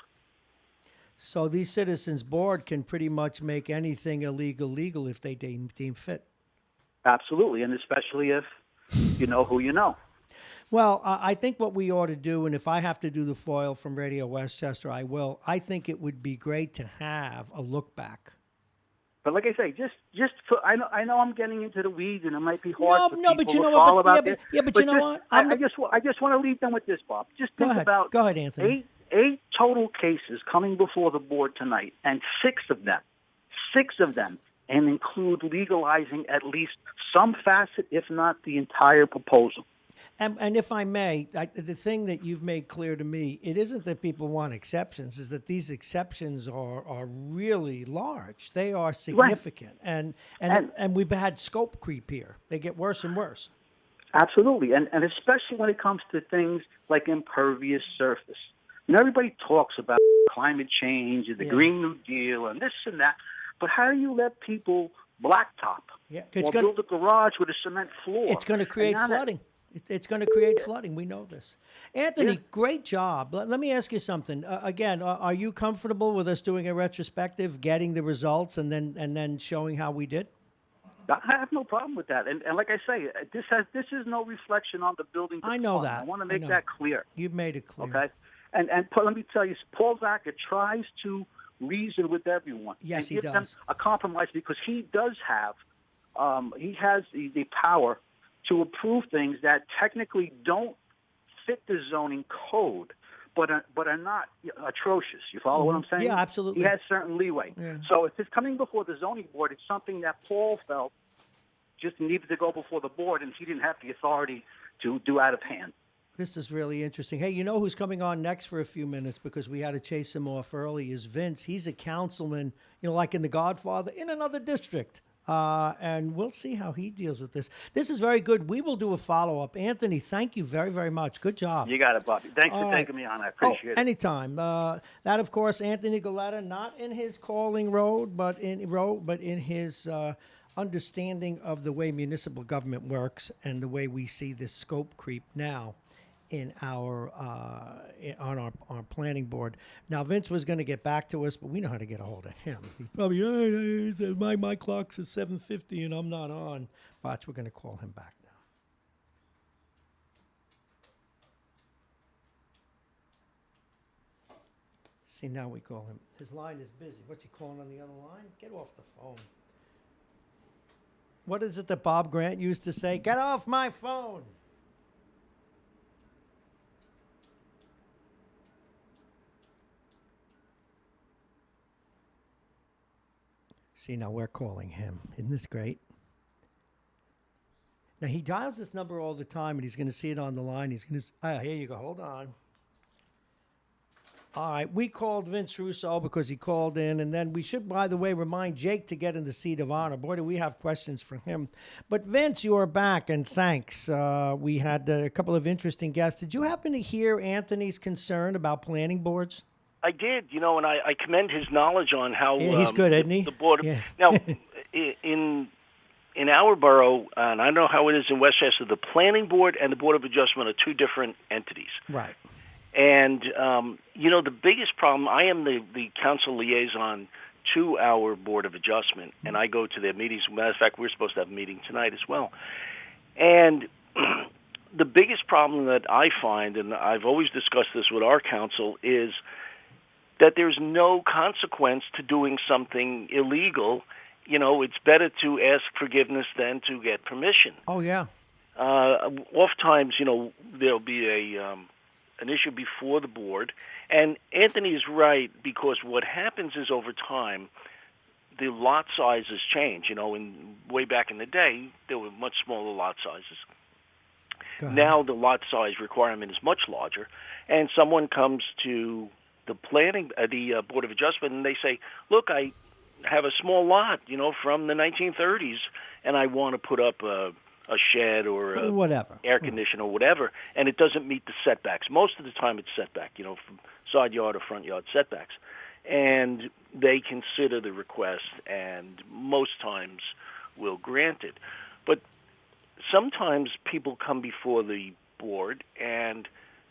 So these citizens board can pretty much make anything illegal legal if they deem fit. Absolutely, and especially if you know who you know. Well, I think what we ought to do, and if I have to do the foil from Radio Westchester, I will. I think it would be great to have a look back. But like I say, I know I'm getting into the weeds, and it might be hard for people but you to know follow what? about this. But you know what? I just want to leave them with this, Bob. Just think about Go ahead, Anthony. eight total cases coming before the board tonight, and six of them, and include legalizing at least some facet, if not the entire proposal. And if I may, the thing that you've made clear to me, it isn't that people want exceptions, is that these exceptions are really large. They are significant. Right. And we've had scope creep here. They get worse and worse. Absolutely. And especially when it comes to things like impervious surface. And everybody talks about climate change and the Green New Deal and this and that. But how do you let people blacktop or build a garage with a cement floor? It's going to create flooding. It's going to create flooding. We know this. Anthony, great job. Let me ask you something. Again, are you comfortable with us doing a retrospective, getting the results, and then showing how we did? I have no problem with that. And like I say, this is no reflection on the building department. I know that. I want to make that clear. You've made it clear. Okay? And let me tell you, Paul Zacher tries to reason with everyone. Yes, and give does. them a compromise, because he does have, he has the power to approve things that technically don't fit the zoning code, but are not atrocious. You follow what I'm saying? Yeah, absolutely. He has certain leeway. Yeah. So if it's coming before the zoning board, it's something that Paul felt just needed to go before the board, and he didn't have the authority to do out of hand. This is really interesting. Hey, you know who's coming on next for a few minutes, because we had to chase him off early, is Vince. He's a councilman, like in The Godfather, in another district. And we'll see how he deals with this. This is very good. We will do a follow-up. Anthony, thank you very, very much. Good job. You got it, Bobby. Thanks for taking me on. I appreciate it. Anytime. That, of course, Anthony Galetta, not in his calling road, but in his understanding of the way municipal government works and the way we see this scope creep now in our planning board. Now, Vince was going to get back to us, but we know how to get a hold of him. He probably, he said, my clock's at 7:50 and I'm not on. Watch, we're going to call him back now. See, now we call him. His line is busy. What's he calling on the other line? Get off the phone. What is it that Bob Grant used to say? Get off my phone. See, now we're calling him. Isn't this great? Now, he dials this number all the time, and he's going to see it on the line. He's going to here you go. Hold on. All right, we called Vince Russo because he called in, and then we should, by the way, remind Jake to get in the seat of honor. Boy, do we have questions for him. But, Vince, you are back, and thanks. We had a couple of interesting guests. Did you happen to hear Anthony's concern about planning boards? I did, and I commend his knowledge on how he's good, isn't he? The board. Yeah. Now, in our borough, and I don't know how it is in Westchester, the planning board and the board of adjustment are two different entities. Right. And the biggest problem, I am the council liaison to our board of adjustment, and I go to their meetings. Matter of fact, we're supposed to have a meeting tonight as well. And the biggest problem that I find, and I've always discussed this with our council, is that there's no consequence to doing something illegal. It's better to ask forgiveness than to get permission. Oh, yeah. Oftentimes, there'll be an issue before the board. And Anthony is right, because what happens is over time, the lot sizes change. Way back in the day, there were much smaller lot sizes. Now the lot size requirement is much larger, and someone comes to the Board of Adjustment, and they say, "Look, I have a small lot, from the 1930s, and I want to put up a shed or a whatever air conditioner or whatever, and it doesn't meet the setbacks." Most of the time, it's setback, from side yard or front yard setbacks, and they consider the request, and most times will grant it. But sometimes people come before the board, and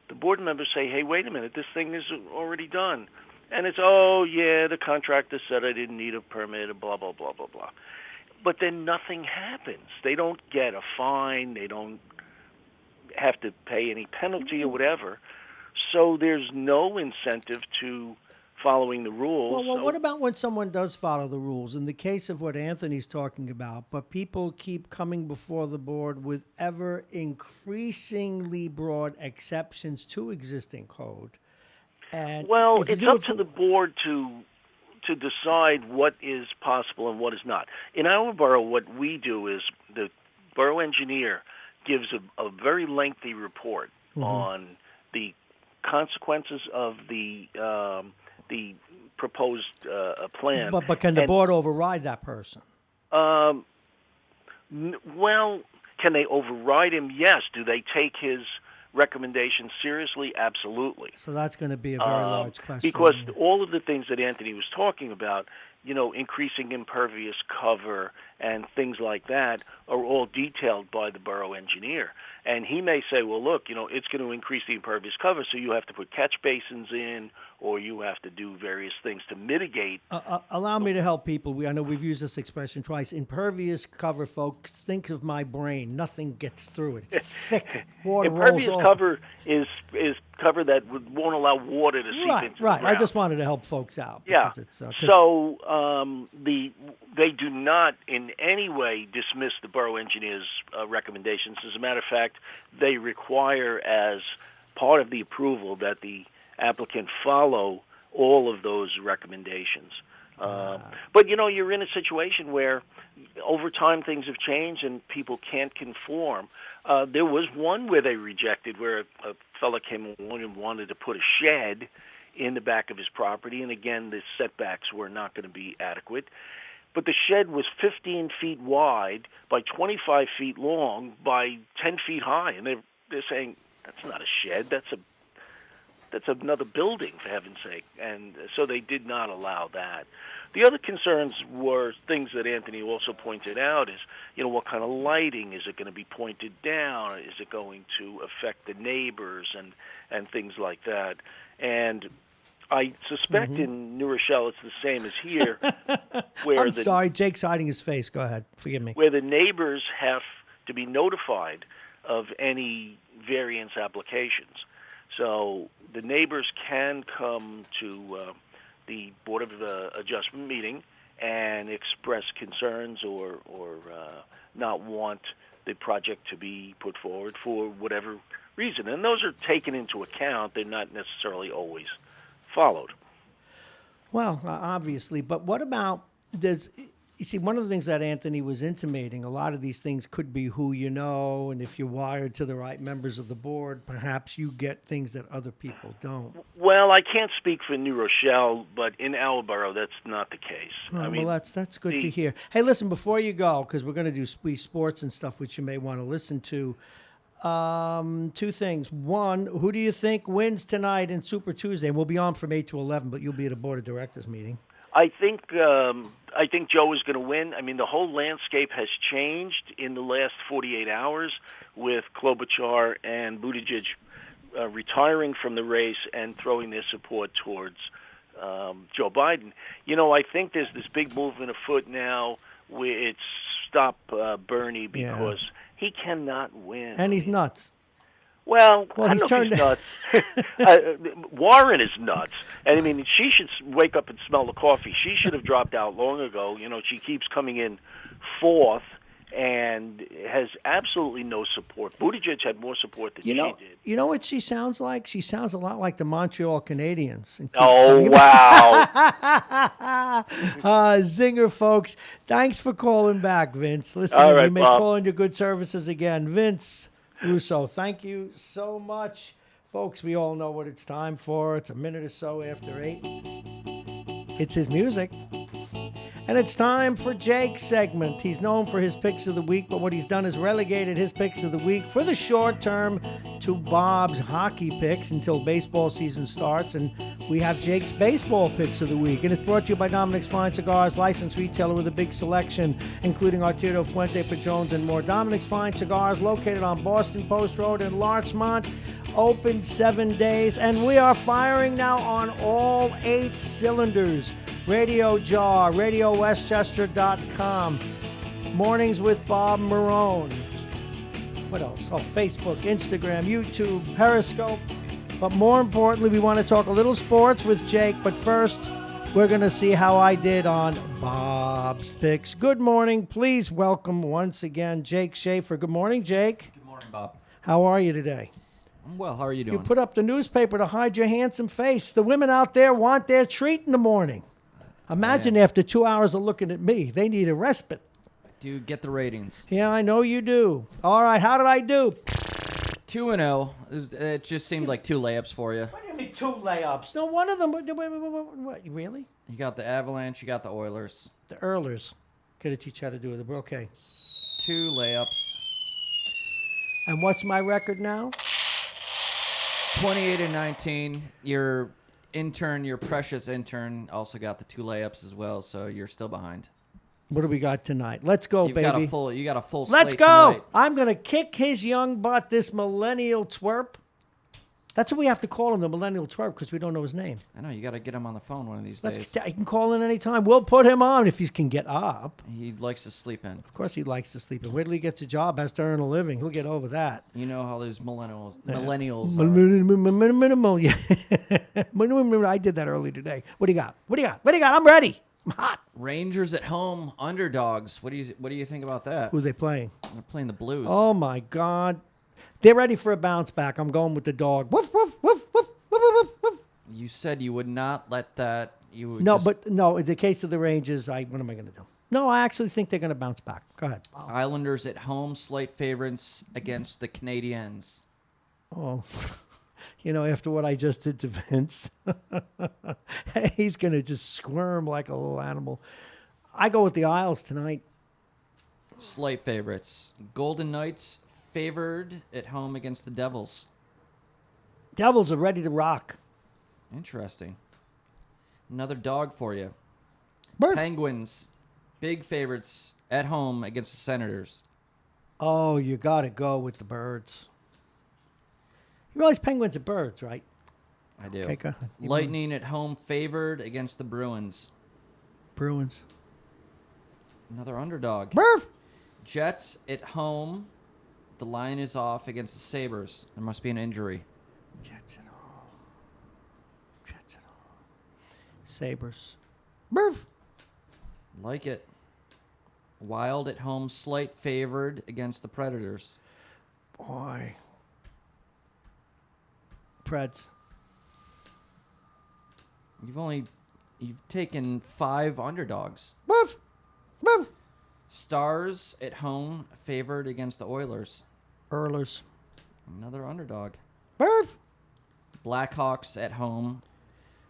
the board members say, "Hey, wait a minute, this thing is already done." And it's, "Oh, yeah, the contractor said I didn't need a permit," and blah, blah, blah, blah, blah. But then nothing happens. They don't get a fine. They don't have to pay any penalty or whatever. So there's no incentive to following the rules. Well, what about when someone does follow the rules? In the case of what Anthony's talking about, but people keep coming before the board with ever increasingly broad exceptions to existing code. And well, it's up to the board to decide what is possible and what is not. In our borough, what we do is the borough engineer gives a very lengthy report on the consequences of the proposed plan. But can the board override that person? Well, can they override him? Yes. Do they take his recommendations seriously? Absolutely. So that's going to be a very large question. Because all of the things that Anthony was talking about, increasing impervious cover and things like that are all detailed by the borough engineer. And he may say, well, look, it's going to increase the impervious cover, so you have to put catch basins in, or you have to do various things to mitigate. Allow me to help people. I know we've used this expression twice. Impervious cover, folks, think of my brain. Nothing gets through it. It's thick. Water impervious rolls cover is cover that won't allow water to seep into the ground. I just wanted to help folks out. Yeah. They do not in any way dismiss the borough engineer's recommendations. As a matter of fact, they require as part of the approval that the applicant follow all of those recommendations. But, you're in a situation where over time things have changed and people can't conform. There was one where they rejected, where a fella came along and wanted to put a shed in the back of his property, and again, the setbacks were not going to be adequate. But the shed was 15 feet wide by 25 feet long by 10 feet high, and they're saying, that's not a shed, that's another building, for heaven's sake. And so they did not allow that. The other concerns were things that Anthony also pointed out is, what kind of lighting? Is it going to be pointed down? Is it going to affect the neighbors and things like that? And I suspect in New Rochelle it's the same as here. I'm sorry, Jake's hiding his face. Go ahead. Forgive me. Where the neighbors have to be notified of any variance applications. So the neighbors can come to the Board of Adjustment meeting and express concerns or not want the project to be put forward for whatever reason. And those are taken into account. They're not necessarily always followed. Well, obviously. But what about, you see, one of the things that Anthony was intimating, a lot of these things could be who you know, and if you're wired to the right members of the board, perhaps you get things that other people don't. Well, I can't speak for New Rochelle, but in our borough, that's not the case. Well, that's good to hear. Hey, listen, before you go, because we're going to do sports and stuff, which you may want to listen to, two things. One, who do you think wins tonight in Super Tuesday? And we'll be on from 8 to 11, but you'll be at a board of directors meeting. I think Joe is going to win. I mean, the whole landscape has changed in the last 48 hours with Klobuchar and Buttigieg retiring from the race and throwing their support towards Joe Biden. I think there's this big movement afoot now where it's stop Bernie because he cannot win. And he's nuts. Well, I don't know if he's nuts. Warren is nuts. And, I mean, she should wake up and smell the coffee. She should have dropped out long ago. She keeps coming in fourth and has absolutely no support. Buttigieg had more support than she did. You know what she sounds like? She sounds a lot like the Montreal Canadiens. Oh, wow. Zinger, folks. Thanks for calling back, Vince. Listen, all right, you may Bob. call in your good services again. Vince. Russo, thank you so much. Folks, we all know what it's time for. It's a minute or so after 8. It's his music. And it's time for Jake's segment. He's known for his picks of the week, but what he's done is relegated his picks of the week for the short term to Bob's hockey picks until baseball season starts. And we have Jake's baseball picks of the week. And it's brought to you by Dominic's Fine Cigars, licensed retailer with a big selection, including Arturo Fuente, Padrones, and more. Dominic's Fine Cigars, located on Boston Post Road in Larchmont, open 7 days. And we are firing now on all 8 cylinders. Radio Jar, RadioWestchester.com. Mornings with Bob Marrone. What else? Oh, Facebook, Instagram, YouTube, Periscope. But more importantly, we want to talk a little sports with Jake. But first, we're going to see how I did on Bob's Picks. Good morning. Please welcome once again Jake Schaefer. Good morning, Jake. Good morning, Bob. How are you today? I'm well. How are you doing? You put up the newspaper to hide your handsome face. The women out there want their treat in the morning. Imagine after 2 hours of looking at me. They need a respite. Do get the ratings. Yeah, I know you do. All right, how did I do? 2-0. It just seemed like 2 layups for you. What do you mean 2 layups? No, one of them. What, really? You got the Avalanche. You got the Oilers. The Earlers. Gotta teach you how to do it. Okay. 2 layups. And what's my record now? 28-19. Your precious intern, also got the 2 layups as well, so you're still behind. What do we got tonight? Let's go, baby. You got a full Let's slate go. tonight. I'm going to kick his young butt, this millennial twerp. That's what we have to call him, the millennial twerp, because we don't know his name. I know. You got to get him on the phone one of these days. He can call in anytime. We'll put him on if he can get up. He likes to sleep in. Of course he likes to sleep in. Wait till he gets a job, has to earn a living. He'll get over that. You know how those millennials are. I did that early today. What do you got? I'm ready. I'm hot. Rangers at home, underdogs. What do you think about that? Who are they playing? They're playing the Blues. Oh, my God. They're ready for a bounce back. I'm going with the dog. Woof, woof, woof, woof, woof, woof, woof. You said you would not let that. In the case of the Rangers, what am I going to do? No, I actually think they're going to bounce back. Go ahead. Islanders at home, slight favorites against the Canadiens. Oh, after what I just did to Vince, he's going to just squirm like a little animal. I go with the Isles tonight. Slight favorites. Golden Knights favored at home against the Devils. Devils are ready to rock. Interesting. Another dog for you. Burf. Penguins, big favorites at home against the Senators. Oh, you got to go with the Birds. You realize Penguins are birds, right? I do. Okay, go ahead. Lightning at home favored against the Bruins. Bruins. Another underdog. Burf. Jets at home. The line is off against the Sabres. There must be an injury. Jets at home. Sabres. Burf. Like it. Wild at home, slight favored against the Predators. Boy. Preds. You've taken 5 underdogs. Burf. Burf. Stars at home, favored against the Oilers. Earlers. Another underdog. Burf. Blackhawks at home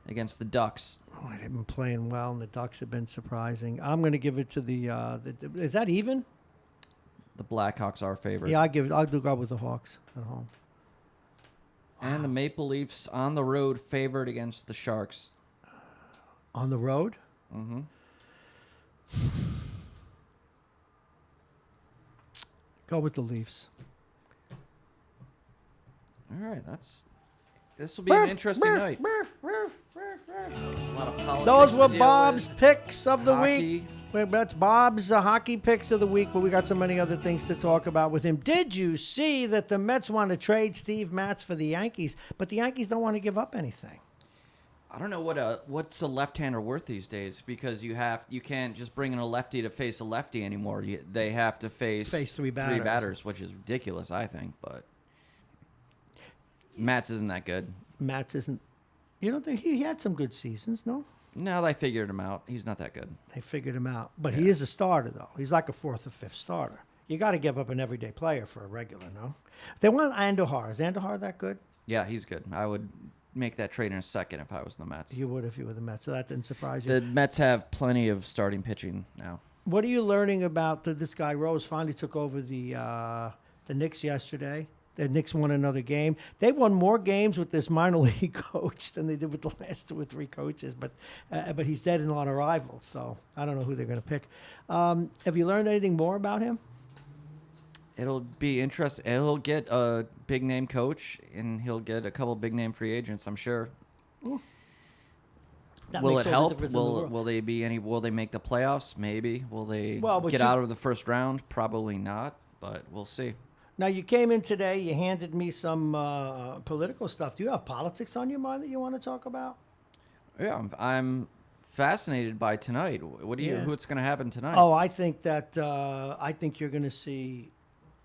against the Ducks. Oh, they've been playing well, and the Ducks have been surprising. I'm going to give it to is that even? The Blackhawks are favored. Yeah, I'll go with the Hawks at home. And the Maple Leafs on the road, favored against the Sharks. On the road? Mm-hmm. Go with the Leafs. All right, this will be an interesting night. A lot of politics. Those were to deal Bob's with. picks of the Hockey. week. Well, that's Bob's hockey picks of the week, but we got so many other things to talk about with him. Did you see that the Mets want to trade Steve Matz for the Yankees, but the Yankees don't want to give up anything? I don't know what's a left-hander worth these days, because you can't just bring in a lefty to face a lefty anymore. They have to face 3 batters. Which is ridiculous, I think. But Matz isn't that good. Matz isn't. You don't think he had some good seasons? No. No, they figured him out. He's not that good. They figured him out, but he is a starter though. He's like a 4th or 5th starter. You got to give up an everyday player for a regular, no? They want Andujar. Is Andujar that good? Yeah, he's good. I would make that trade in a second if I was the Mets. You would if you were the Mets, so that didn't surprise you. The Mets have plenty of starting pitching now. What are you learning about this guy Rose finally took over the Knicks yesterday? The Knicks won another game. They won more games with this minor league coach than they did with the last 2 or 3 coaches. But he's dead in on arrival, so I don't know who they're going to pick. Have you learned anything more about him? It'll be interesting. He'll get a big name coach, and he'll get a couple big name free agents, I'm sure. That Will makes it all the help? difference in the world. Will they make the playoffs? Maybe. Will they But get out of the first round? Probably not, but we'll see. Now, you came in today, you handed me some political stuff. Do you have politics on your mind that you want to talk about? Yeah, I'm fascinated by tonight. What's going to happen tonight? Oh, I think you're going to see.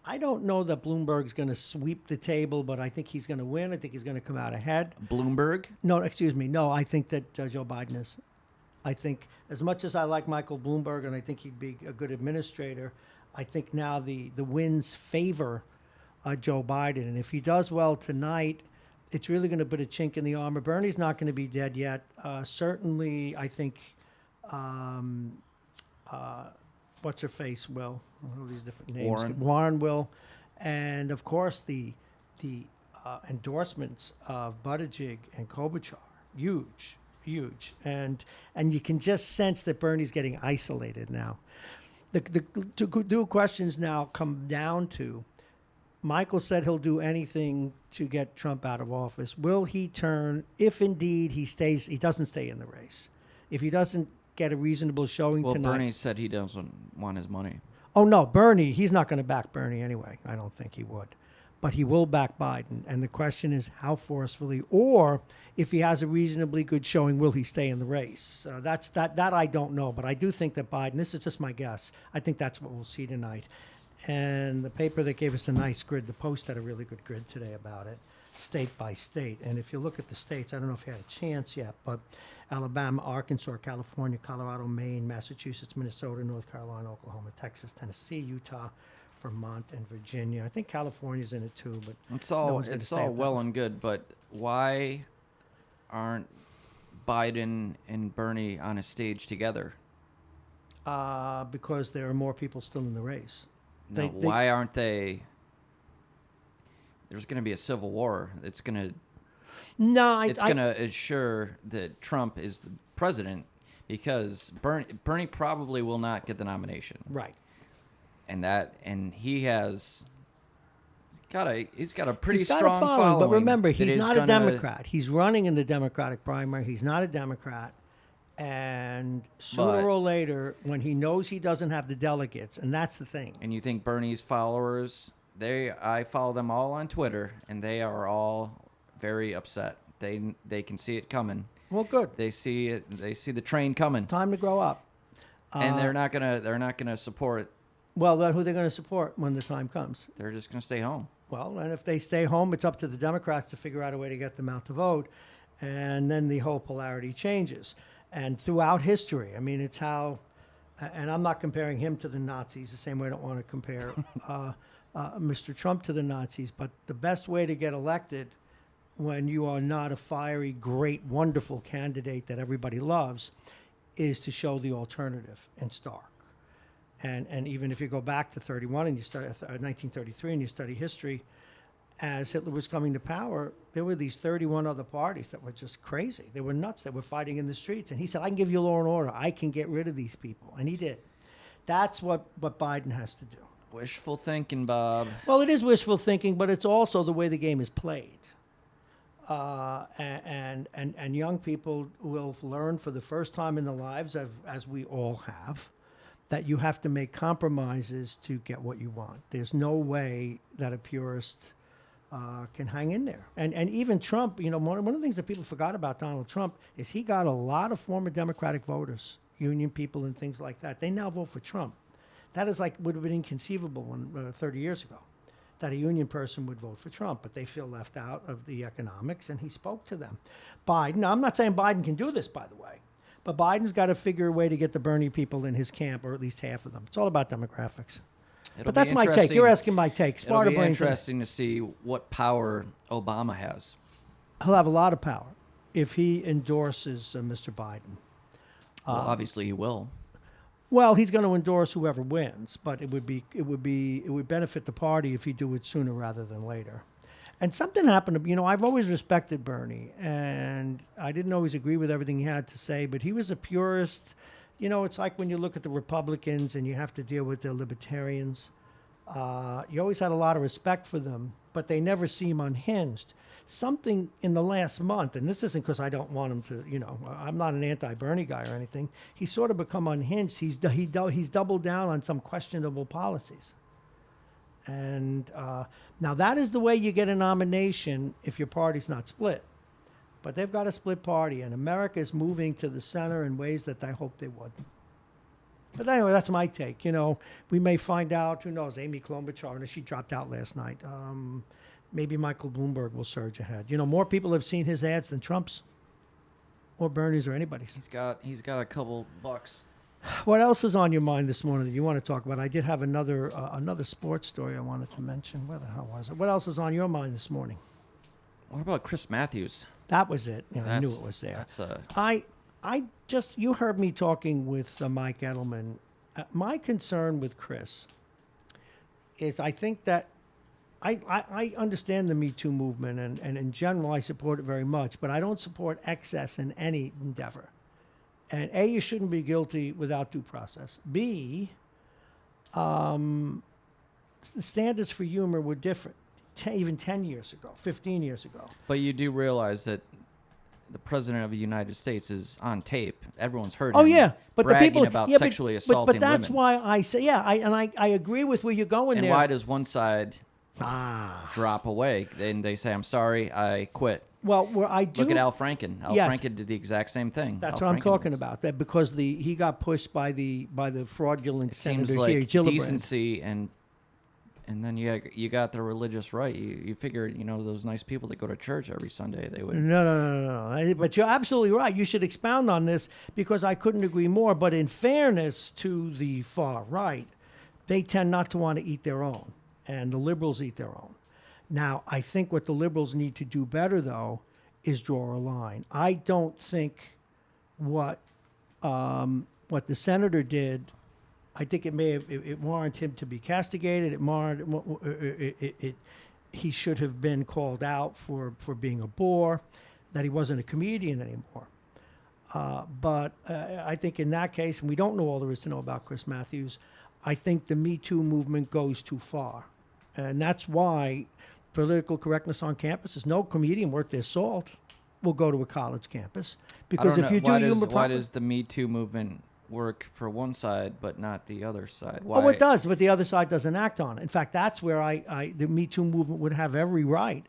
I don't know that Bloomberg's going to sweep the table, but I think he's going to win. I think he's going to come out ahead. Bloomberg? No, excuse me. No, I think that Joe Biden is. I think as much as I like Michael Bloomberg and I think he'd be a good administrator, I think now the winds favor Joe Biden. And if he does well tonight, it's really going to put a chink in the armor. Bernie's not going to be dead yet. Certainly, I think, what's her face will. All these different names. Warren will. And, of course, the endorsements of Buttigieg and Klobuchar, huge. And you can just sense that Bernie's getting isolated now. The two questions now come down to, Michael said he'll do anything to get Trump out of office. Will he turn, if indeed he doesn't stay in the race? If he doesn't get a reasonable showing tonight. Well, Bernie said he doesn't want his money. Oh, no, Bernie, he's not going to back Bernie anyway. I don't think he would. But he will back Biden. And the question is how forcefully, or if he has a reasonably good showing, will he stay in the race? That I don't know. But I do think that Biden, this is just my guess, I think that's what we'll see tonight. And the paper that gave us a nice grid, the Post had a really good grid today about it, state by state. And if you look at the states, I don't know if you had a chance yet, but Alabama, Arkansas, California, Colorado, Maine, Massachusetts, Minnesota, North Carolina, Oklahoma, Texas, Tennessee, Utah, Vermont, and Virginia. I think California's in it too, but it's all well and good. But why aren't Biden and Bernie on a stage together? Because there are more people still in the race. No, why aren't they? There's going to be a civil war. It's going to. No, it's going to ensure that Trump is the president because Bernie probably will not get the nomination. Right. And he's got a pretty strong following. But remember, he's not a Democrat. He's running in the Democratic primary. He's not a Democrat. And sooner or later, when he knows he doesn't have the delegates, and that's the thing. And you think Bernie's followers, I follow them all on Twitter, and they are all very upset. They can see it coming. Well, good. They see it. They see the train coming. Time to grow up. And they're not gonna support. Well, then who are they going to support when the time comes? They're just gonna stay home. Well, and if they stay home, it's up to the Democrats to figure out a way to get them out to vote, and then the whole polarity changes. And throughout history, I mean, it's how, and I'm not comparing him to the Nazis the same way I don't want to compare Mr. Trump to the Nazis, but the best way to get elected when you are not a fiery, great, wonderful candidate that everybody loves is to show the alternative and stark. And even if you go back to 31 and you start 1933 and you study history, as Hitler was coming to power, there were these 31 other parties that were just crazy. They were nuts. They were fighting in the streets. And he said, I can give you law and order. I can get rid of these people. And he did. That's what Biden has to do. Wishful thinking, Bob. Well, it is wishful thinking, but it's also the way the game is played. And young people will learn for the first time in their lives, as we all have, that you have to make compromises to get what you want. There's no way that a purist can hang in there. And even Trump, one of the things that people forgot about Donald Trump is he got a lot of former Democratic voters, union people and things like that. They now vote for Trump. That is would have been inconceivable 30 years ago, that a union person would vote for Trump, but they feel left out of the economics, and he spoke to them. Biden, now I'm not saying Biden can do this, by the way, but Biden's got to figure a way to get the Bernie people in his camp, or at least half of them. It's all about demographics. But that's my take. You're asking my take. Smarter It'll be brains. interesting to see what power Obama has. He'll have a lot of power if he endorses Mr. Biden. Well, obviously he will. Well, he's going to endorse whoever wins, but it would benefit the party if he do it sooner rather than later. And something happened to, I've always respected Bernie, and I didn't always agree with everything he had to say, but he was a purist. It's like when you look at the Republicans and you have to deal with the libertarians. You always had a lot of respect for them, but they never seem unhinged. Something in the last month, and this isn't because I don't want him to, I'm not an anti-Bernie guy or anything. He's sort of become unhinged. He's doubled down on some questionable policies. And now that is the way you get a nomination if your party's not split. But they've got a split party, and America is moving to the center in ways that I hope they would. But anyway, that's my take. We may find out, who knows, Amy Klobuchar, she dropped out last night. Maybe Michael Bloomberg will surge ahead. More people have seen his ads than Trump's or Bernie's or anybody's. He's got a couple bucks. What else is on your mind this morning that you want to talk about? I did have another sports story I wanted to mention. Where the hell was it? What else is on your mind this morning? What about Chris Matthews? That was it. I knew it was there. You heard me talking with Mike Edelman. My concern with Chris is I think that I understand the Me Too movement, and in general I support it very much, but I don't support excess in any endeavor. And A, you shouldn't be guilty without due process. B, the standards for humor were different, even 10 years ago, 15 years ago. But you do realize that the president of the United States is on tape. Everyone's heard Oh, him yeah. But bragging the people, about yeah, sexually but assaulting that's women. why I say, I agree with where you're going And there. why does one side drop away? Then they say, I'm sorry, I quit. Well, where I do Look at Al Franken. Al Yes. Franken did the exact same thing. That's Al what I'm Franken talking was- about. That because he got pushed by the fraudulent It seems senator like here, Gillibrand. decency and then you got the religious right. You figure, those nice people that go to church every Sunday, they would. No. But you're absolutely right. You should expound on this because I couldn't agree more. But in fairness to the far right, they tend not to want to eat their own, and the liberals eat their own. Now, I think what the liberals need to do better, though, is draw a line. I don't think what the senator did. I think it warranted him to be castigated. He should have been called out for being a bore, that he wasn't a comedian anymore. But I think in that case, and we don't know all there is to know about Chris Matthews, I think the Me Too movement goes too far. And that's why political correctness on campuses, no comedian worth their salt will go to a college campus. Because if you do humor why does the Me Too movement work for one side but not the other side? Why? Oh, it does, but the other side doesn't act on it. In fact, that's where the Me Too movement would have every right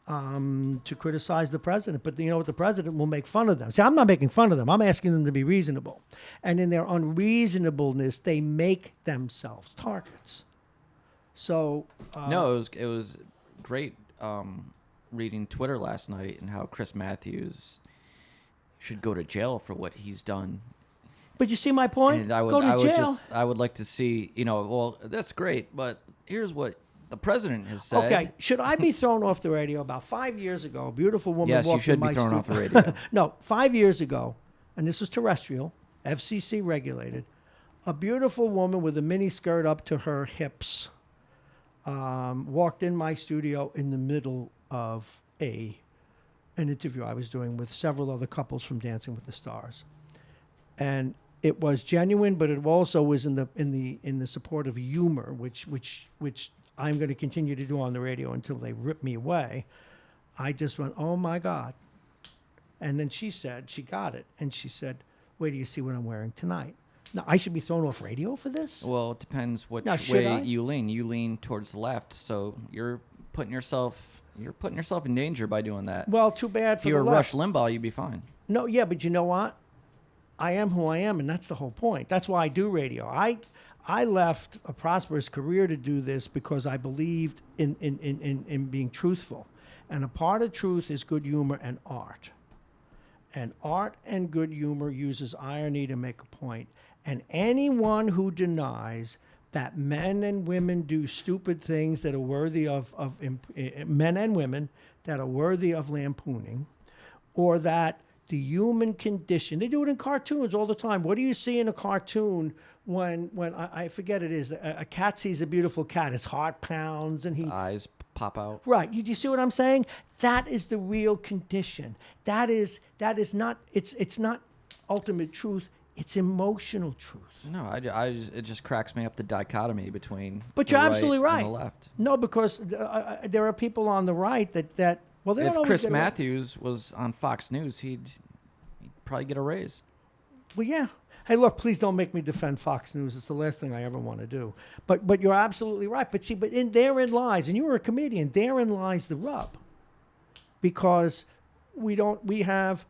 to criticize the president. But the president will make fun of them. See, I'm not making fun of them. I'm asking them to be reasonable. And in their unreasonableness, they make themselves targets. So No, it was great reading Twitter last night and how Chris Matthews should go to jail for what he's done. But you see my point? And Go to jail. I would like to see, well, that's great, but here's what the president has said. Okay, should I be thrown off the radio? About 5 years ago, a beautiful woman Yes, you walked should in be my thrown off studio. the radio. No, 5 years ago, and this is terrestrial, FCC regulated, a beautiful woman with a mini skirt up to her hips walked in my studio in the middle of an interview I was doing with several other couples from Dancing with the Stars, and it was genuine, but it also was in the support of humor, which I'm going to continue to do on the radio until they rip me away. I just went, oh my God. And then she said, she got it. And she said, wait till you see what I'm wearing tonight. Now, I should be thrown off radio for this? Well, it depends which Now, should I? way you lean. You lean towards the left, so you're putting yourself in danger by doing that. Well, too bad for if you the were left. Rush Limbaugh, you'd be fine. No, yeah, but you know what? I am who I am, and that's the whole point. That's why I do radio. I left a prosperous career to do this because I believed in being truthful. And a part of truth is good humor and art. And art and good humor uses irony to make a point. And anyone who denies that men and women do stupid things that are worthy of men and women that are worthy of lampooning, or that the human condition, they do it in cartoons all the time. What do you see in a cartoon when I forget it is, a cat sees a beautiful cat, his heart pounds and he... Eyes pop out. Right. You see what I'm saying? That is the real condition. That is not, it's not ultimate truth. It's emotional truth. No, it just cracks me up, the dichotomy between But the you're right absolutely right. and the left. No, because there are people on the right that well, they don't If always Chris get it right. Matthews was on Fox News, he'd probably get a raise. Well, yeah. Hey, look, please don't make me defend Fox News. It's the last thing I ever want to do. But you're absolutely right. But see, therein lies, and you were a comedian, therein lies the rub. Because we have,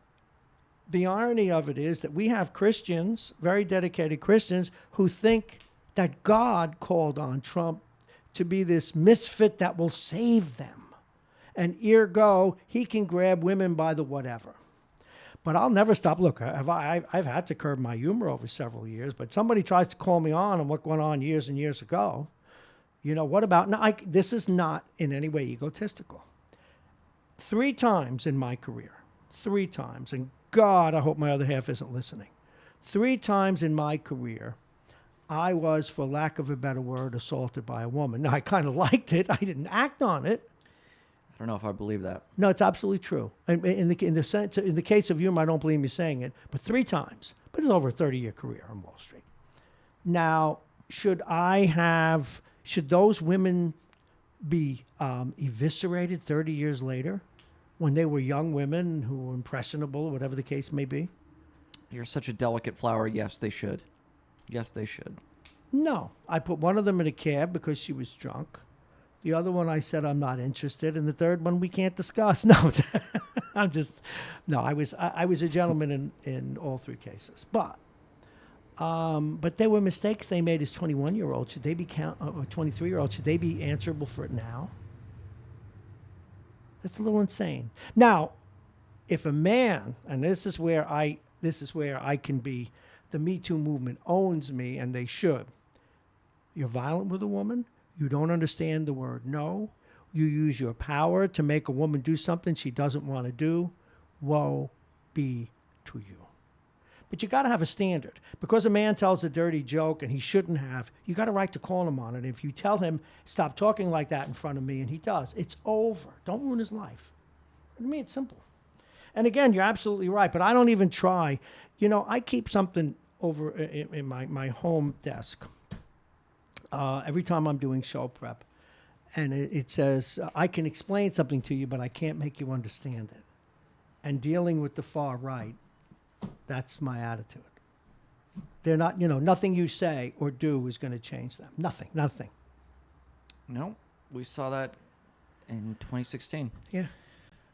the irony of it is that we have Christians, very dedicated Christians, who think that God called on Trump to be this misfit that will save them. And ergo, he can grab women by the whatever. But I'll never stop. Look, I've had to curb my humor over several years, but somebody tries to call me on what went on years and years ago. You know, what about, now, this is not in any way egotistical. 3 times in my career, 3 times, and God, I hope my other half isn't listening. 3 times in my career, I was, for lack of a better word, assaulted by a woman. Now, I kind of liked it. I didn't act on it. I don't know if I believe that. No, it's absolutely true. And in the case of humor, I don't believe me saying it, but 3 times. But it's over a 30-year career on Wall Street. Now, should those women be eviscerated 30 years later when they were young women who were impressionable, whatever the case may be? You're such a delicate flower. Yes, they should. Yes, they should. No. I put one of them in a cab because she was drunk. The other one, I said, I'm not interested. And the third one, we can't discuss. No, I was a gentleman in all 3 cases. But there were mistakes they made as 21-year-olds. Should they be or 23-year-olds? Should they be answerable for it now? That's a little insane. Now, if a man, and this is where I can be, the Me Too movement owns me, and they should. You're violent with a woman. You don't understand the word no. You use your power to make a woman do something she doesn't want to do. Woe be to you. But you got to have a standard. Because a man tells a dirty joke and he shouldn't have, you got a right to call him on it. If you tell him, stop talking like that in front of me, and he does, it's over. Don't ruin his life. To me, it's simple. And again, you're absolutely right, but I don't even try. You know, I keep something over in my home desk. Every time I'm doing show prep, and it says, I can explain something to you, but I can't make you understand it. And dealing with the far right, that's my attitude. They're not, nothing you say or do is going to change them. Nothing. No, we saw that in 2016. Yeah.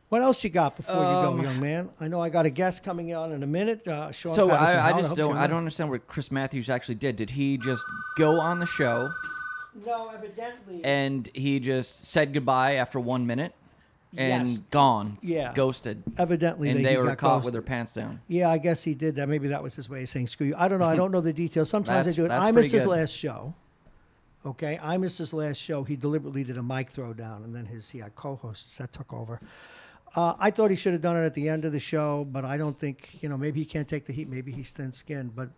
What else you got before you go, young man? I know I got a guest coming on in a minute. Sean So Patterson. I don't understand what Chris Matthews actually did. Did he just go on the show? No, evidently. And he just said goodbye after 1 minute and Yes. gone. Yeah. Ghosted. Evidently, And he they were got caught ghosted. with their pants down. Yeah, I guess he did that. Maybe that was his way of saying screw you. I don't know. I don't know the details. Sometimes I do it. That's I pretty missed his good. last show. Okay, I missed his last show. He deliberately did a mic throw down, and then he had co-hosts that took over. I thought he should have done it at the end of the show, but I don't think, maybe he can't take the heat. Maybe he's thin-skinned, but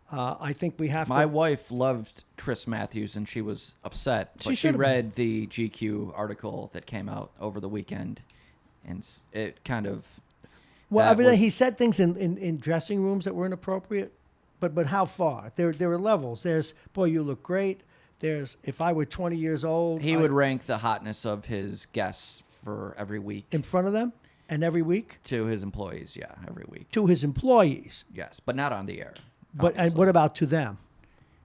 I think we have My to. wife loved Chris Matthews, and she was upset. But she should've read the GQ article that came out over the weekend, and it kind of... Well, that evidently he was- said things in dressing rooms that were inappropriate, but how far? There are levels. There's, boy, you look great. There's, if I were 20 years old. He would rank the hotness of his guests for every week in front of them, and every week? to his employees. Yeah, every week. To his employees. Yes, but not on the air. But and obviously. what about to them?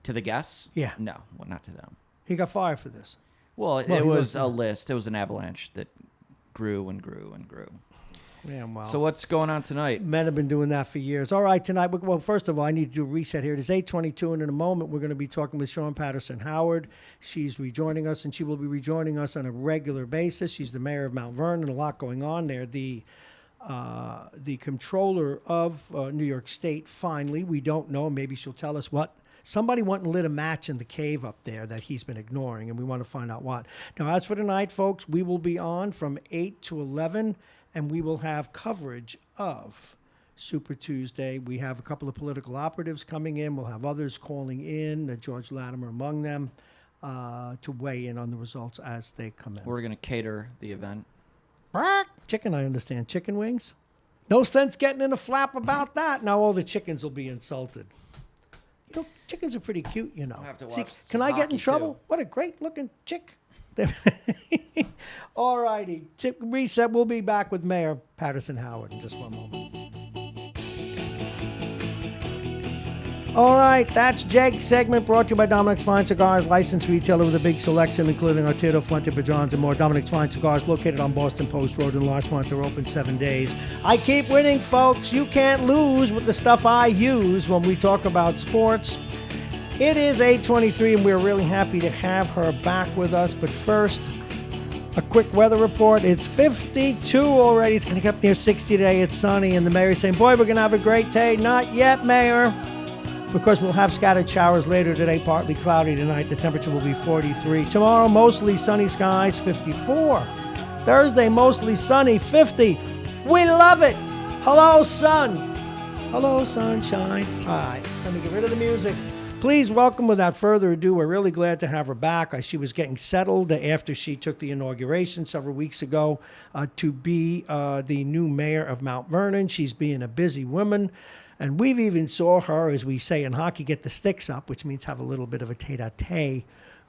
To the guests? Yeah. No, well, not to them. He got fired for this. Well, Well, it he was was- a list. It was an avalanche that grew and grew and grew. Yeah, well. So what's going on tonight? Men have been doing that for years. All right, tonight, well, first of all, I need to do a reset here. It is 8:22, and in a moment, we're going to be talking with Sean Patterson Howard. She's rejoining us, and she will be rejoining us on a regular basis. She's the mayor of Mount Vernon. A lot going on there. The comptroller of New York State, finally, we don't know. Maybe she'll tell us what Somebody went and lit a match in the cave up there that he's been ignoring, and we want to find out what. Now, as for tonight, folks, we will be on from 8 to 11, and we will have coverage of Super Tuesday. We have a couple of political operatives coming in. We'll have others calling in, George Latimer among them, to weigh in on the results as they come in. We're going to cater the event. Chicken, I understand. Chicken wings? No sense getting in a flap about that. Now all the chickens will be insulted. You know, chickens are pretty cute, you know. I have to See, watch can some I get in hockey, trouble? too. What a great-looking chick. All righty. Reset. We'll be back with Mayor Patterson Howard in just one moment. All right, that's Jake's segment brought to you by Dominic's Fine Cigars, licensed retailer with a big selection, including Arturo Fuente Padrons and more. Dominic's Fine Cigars, located on Boston Post Road in Larchmont. They're open 7 days. I keep winning, folks. You can't lose with the stuff I use when we talk about sports. It is 8:23, and we're really happy to have her back with us. But first, a quick weather report. It's 52 already. It's going to get up near 60 today. It's sunny, and the mayor's saying, boy, we're going to have a great day. Not yet, Mayor. Because we'll have scattered showers later today, partly cloudy tonight. The temperature will be 43. Tomorrow, mostly sunny skies, 54. Thursday, mostly sunny, 50. We love it. Hello, sun. Hello, sunshine. Hi. Let me get rid of the music. Please welcome, without further ado, we're really glad to have her back. She was getting settled after she took the inauguration several weeks ago to be the new mayor of Mount Vernon. She's being a busy woman. And we've even saw her, as we say in hockey, get the sticks up, which means have a little bit of a tete-a-tete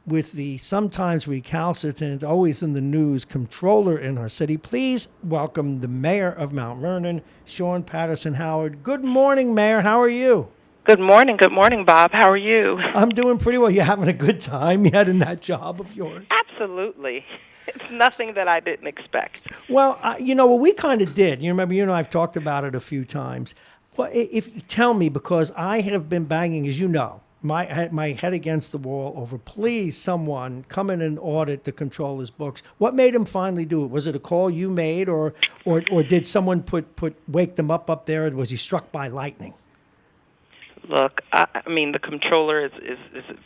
with the sometimes recalcitrant, always in the news, comptroller in our city. Please welcome the mayor of Mount Vernon, Sean Patterson Howard. Good morning, Mayor. How are you? Good morning, Bob. How are you? I'm doing pretty well. You having a good time yet in that job of yours? Absolutely. It's nothing that I didn't expect. Well, what we kind of did. You remember, I've talked about it a few times. Well, if you tell me, because I have been banging, as you know, my head against the wall over, please, someone come in and audit the controller's books. What made him finally do it? Was it a call you made, or did someone wake them up there? Was he struck by lightning? Look, I mean, the comptroller is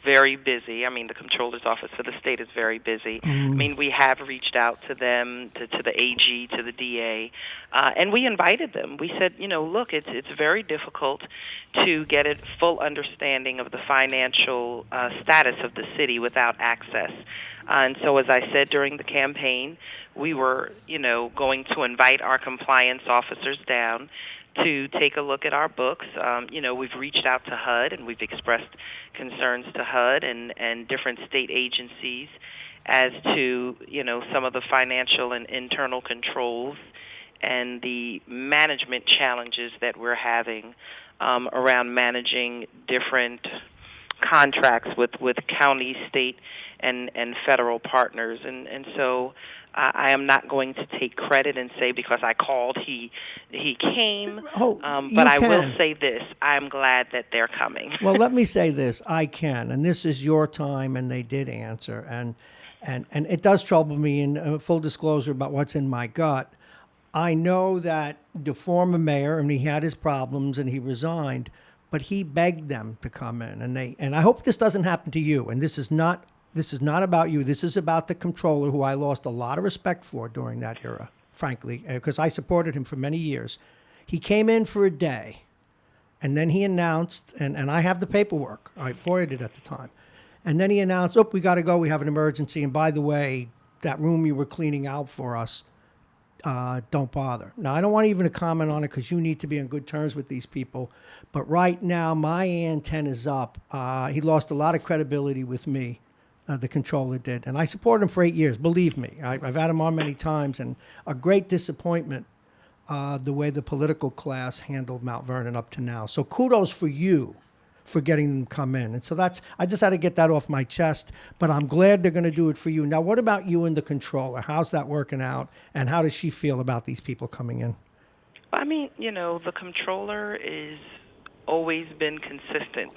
very busy. I mean, the comptroller's office for the state is very busy. I mean, we have reached out to them, to the AG, to the DA, and we invited them. We said, look, it's very difficult to get a full understanding of the financial status of the city without access. And so, as I said during the campaign, we were, going to invite our compliance officers down to take a look at our books. We've reached out to HUD, and we've expressed concerns to HUD and different state agencies as to, some of the financial and internal controls and the management challenges that we're having around managing different contracts with county, state, and federal partners. And so I am not going to take credit and say because I called he came, but I will say this: I'm glad that they're coming. Well, let me say this: I can, and this is your time, and they did answer, and it does trouble me. In full disclosure about what's in my gut, I know that the former mayor, and he had his problems, and he resigned, but he begged them to come in, and I hope this doesn't happen to you. And this is not about you. This is about the comptroller, who I lost a lot of respect for during that era, frankly, because I supported him for many years. He came in for a day, and then he announced, and I have the paperwork. I forwarded it at the time. And then he announced, we got to go. We have an emergency. And by the way, that room you were cleaning out for us, don't bother. Now, I don't want even to comment on it because you need to be on good terms with these people. But right now, my antenna's up. He lost a lot of credibility with me. The controller did. And I supported him for 8 years, believe me. I've had him on many times, and a great disappointment the way the political class handled Mount Vernon up to now. So kudos for you for getting them to come in. And so I just had to get that off my chest, but I'm glad they're going to do it for you. Now, what about you and the controller? How's that working out, and how does she feel about these people coming in? I mean, the controller is always been consistent.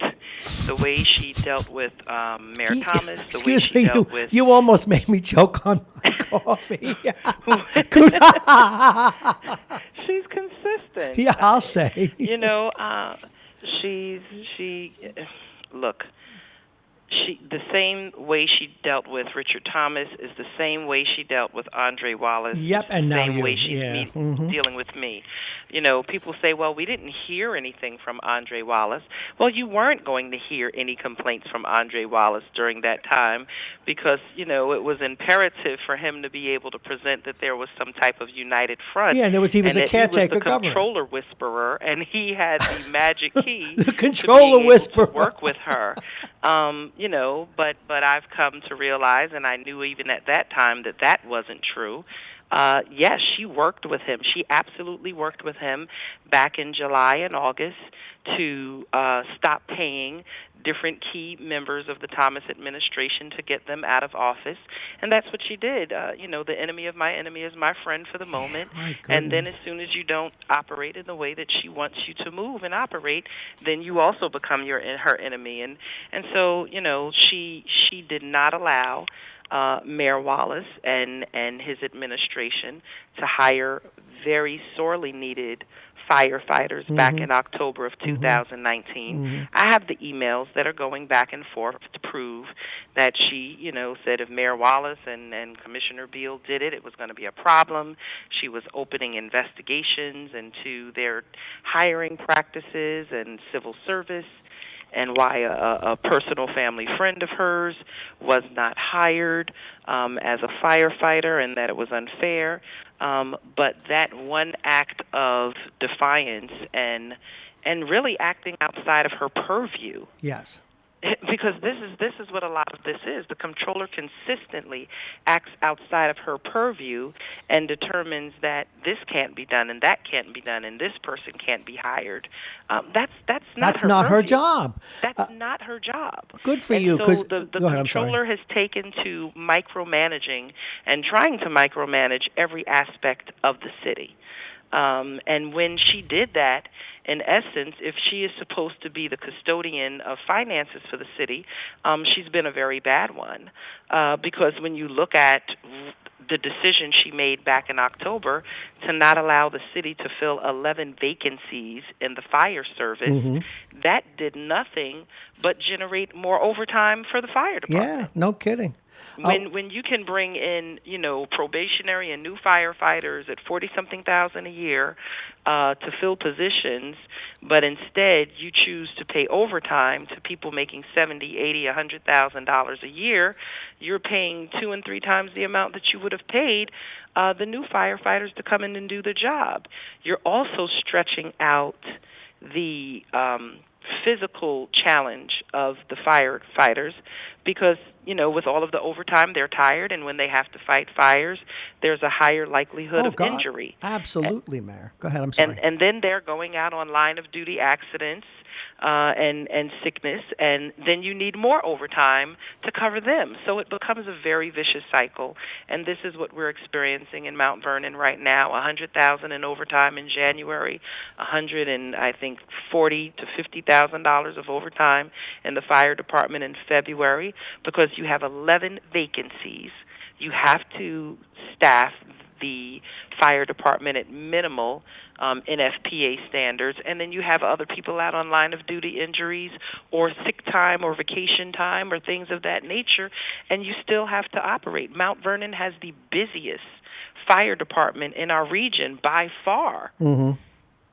The way she dealt with Mayor Thomas, the way she dealt with... You almost made me choke on my coffee. She's consistent. Yeah, I'll say. Look, the same way she dealt with Richard Thomas is the same way she dealt with Andre Wallace. Yep, and the now same you. way she's Yeah. dealing with me. You know, people say, well, we didn't hear anything from Andre Wallace. Well, you weren't going to hear any complaints from Andre Wallace during that time because, you know, it was imperative for him to be able to present that there was some type of united front. Yeah, and he was a caretaker He was the governor. controller whisperer, and he had the magic key The controller to be whisperer. able to work with her. You know, but I've come to realize, and I knew even at that time that wasn't true. Yes, she worked with him. She absolutely worked with him back in July and August to stop paying different key members of the Thomas administration to get them out of office. And that's what she did. You know, the enemy of my enemy is my friend for the moment. And then as soon as you don't operate in the way that she wants you to move and operate, then you also become her enemy. And so, you know, she did not allow Mayor Wallace and his administration to hire very sorely needed firefighters back in October of 2019. I have the emails that are going back and forth to prove that she, you know, said if Mayor Wallace and Commissioner Beale did it, it was going to be a problem. She was opening investigations into their hiring practices and civil service, and why a personal family friend of hers was not hired as a firefighter, and that it was unfair. But that one act of defiance and really acting outside of her purview. Yes. Because this is what a lot of this is. The controller consistently acts outside of her purview and determines that this can't be done and that can't be done and this person can't be hired. That's not her job. That's not her job. Good for and you. So the controller has taken to micromanaging and trying to micromanage every aspect of the city. And when she did that, in essence, if she is supposed to be the custodian of finances for the city, she's been a very bad one. Because when you look at the decision she made back in October to not allow the city to fill 11 vacancies in the fire service, that did nothing but generate more overtime for the fire department. Yeah, no kidding. When you can bring in, you know, probationary and new firefighters at $40-something thousand a year to fill positions, but instead you choose to pay overtime to people making $70,000, $80,000, $100,000 a year, you're paying 2 and 3 times the amount that you would have paid the new firefighters to come in and do the job. You're also stretching out the physical challenge of the firefighters because, you know, with all of the overtime, they're tired, and when they have to fight fires, there's a higher likelihood of injury. Absolutely, Mayor. Go ahead, I'm sorry. And then they're going out on line-of-duty accidents and sickness, and then you need more overtime to cover them. So it becomes a very vicious cycle, and this is what we're experiencing in Mount Vernon right now. $100,000 in overtime in January, $40,000 to $50,000 of overtime in the fire department in February because you have 11 vacancies. You have to staff the fire department at minimal NFPA standards, and then you have other people out on line-of-duty injuries or sick time or vacation time or things of that nature, and you still have to operate. Mount Vernon has the busiest fire department in our region by far.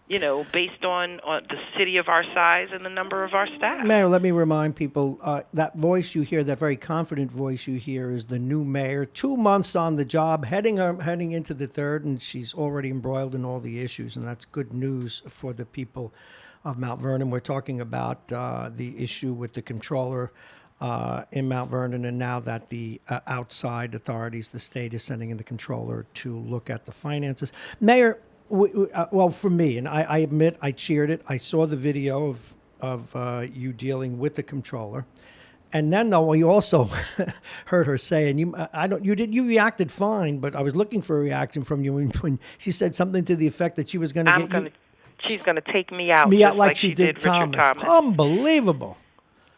You know, based on the city of our size and the number of our staff. Mayor, let me remind people, that voice you hear, that very confident voice you hear is the new mayor. 2 months on the job, heading into the third, and she's already embroiled in all the issues, and that's good news for the people of Mount Vernon. We're talking about the issue with the controller in Mount Vernon, and now that the outside authorities, the state is sending in the controller to look at the finances. Mayor, well, for me, and I admit I cheered it. I saw the video of you dealing with the controller, and then though you also heard her say, and you reacted fine, but I was looking for a reaction from you when she said something to the effect that she was going to she's going to take me out like she did Thomas. Unbelievable.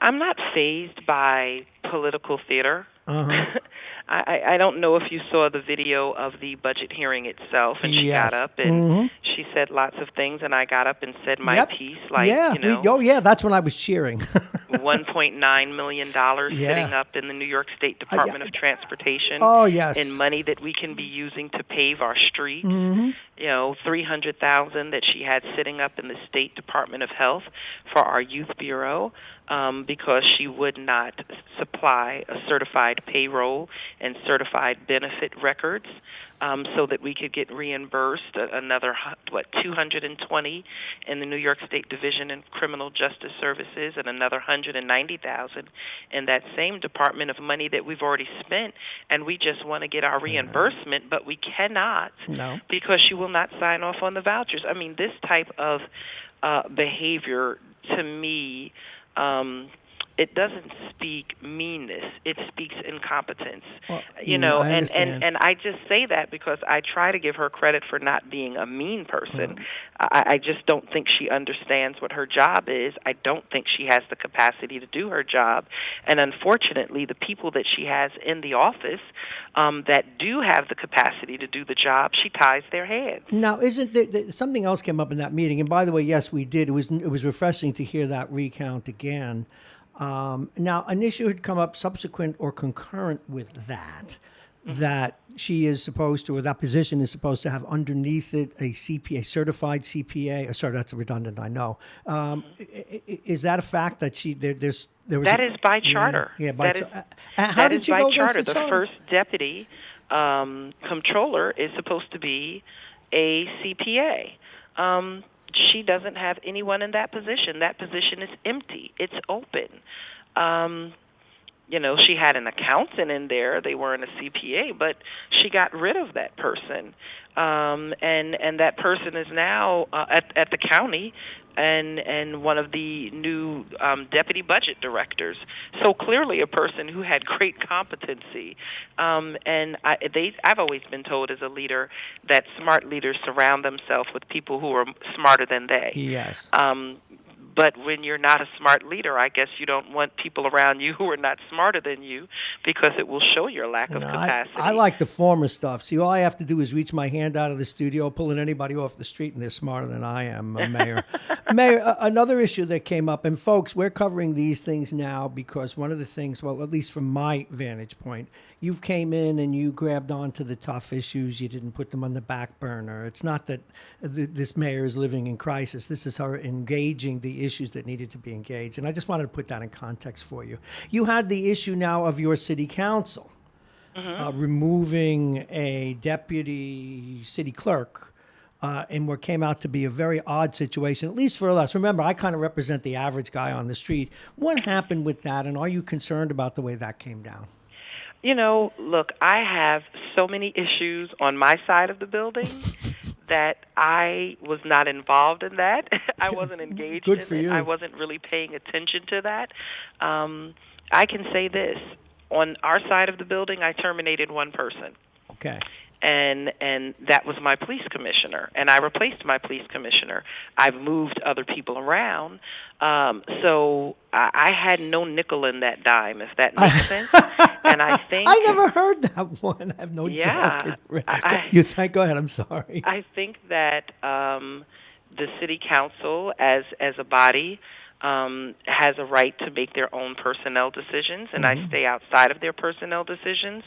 I'm not fazed by political theater. I don't know if you saw the video of the budget hearing itself, and she got up and she said lots of things, and I got up and said my piece, like, that's when I was cheering. $1.9 million sitting up in the New York State Department of Transportation. Oh, yes. In money that we can be using to pave our streets. $300,000 that she had sitting up in the State Department of Health for our youth bureau, because she would not supply a certified payroll and certified benefit records, so that we could get reimbursed another $220 in the New York State Division of Criminal Justice Services, and another $190,000 in that same department of money that we've already spent, and we just want to get our reimbursement, but we cannot because she will not sign off on the vouchers. I mean, this type of behavior, to me, it doesn't speak meanness. It speaks incompetence. Well, and I just say that because I try to give her credit for not being a mean person. I just don't think she understands what her job is. I don't think she has the capacity to do her job. And unfortunately, the people that she has in the office that do have the capacity to do the job, she ties their hands. Now, isn't there, something else came up in that meeting? And by the way, yes, we did. It was refreshing to hear that recount again. Now, an issue had come up subsequent or concurrent with that she is supposed to, or that position is supposed to have underneath it a CPA, certified CPA. Sorry, that's redundant, I know. Is that a fact that there was that is by charter. How did you go against charter? The charter? The first deputy comptroller is supposed to be a CPA. She doesn't have anyone in that position. That position is empty. It's open. She had an accountant in there. They weren't a CPA, but she got rid of that person. And that person is now at the county and one of the new deputy budget directors. So clearly a person who had great competency. I've always been told as a leader that smart leaders surround themselves with people who are smarter than they. Yes. But when you're not a smart leader, I guess you don't want people around you who are not smarter than you, because it will show your lack of capacity. I like the former stuff. See, all I have to do is reach my hand out of the studio, pulling anybody off the street, and they're smarter than I am, Mayor. Mayor, another issue that came up, and folks, we're covering these things now because one of the things, well, at least from my vantage point, you came in and you grabbed onto the tough issues. You didn't put them on the back burner. It's not that this mayor is living in crisis. This is her engaging the issues that needed to be engaged. And I just wanted to put that in context for you. You had the issue now of your city council removing a deputy city clerk in what came out to be a very odd situation, at least for us. Remember, I kind of represent the average guy on the street. What happened with that, and are you concerned about the way that came down? Look, I have so many issues on my side of the building that I was not involved in that. I wasn't engaged in it. I wasn't really paying attention to that. I can say this. On our side of the building, I terminated one person. Okay. And that was my police commissioner, and I replaced my police commissioner. I've moved other people around, so I had no nickel in that dime, if that makes sense. And I think I never heard that one. I have no joke. Go ahead. I'm sorry. I think that the city council, as a body, has a right to make their own personnel decisions, and I stay outside of their personnel decisions,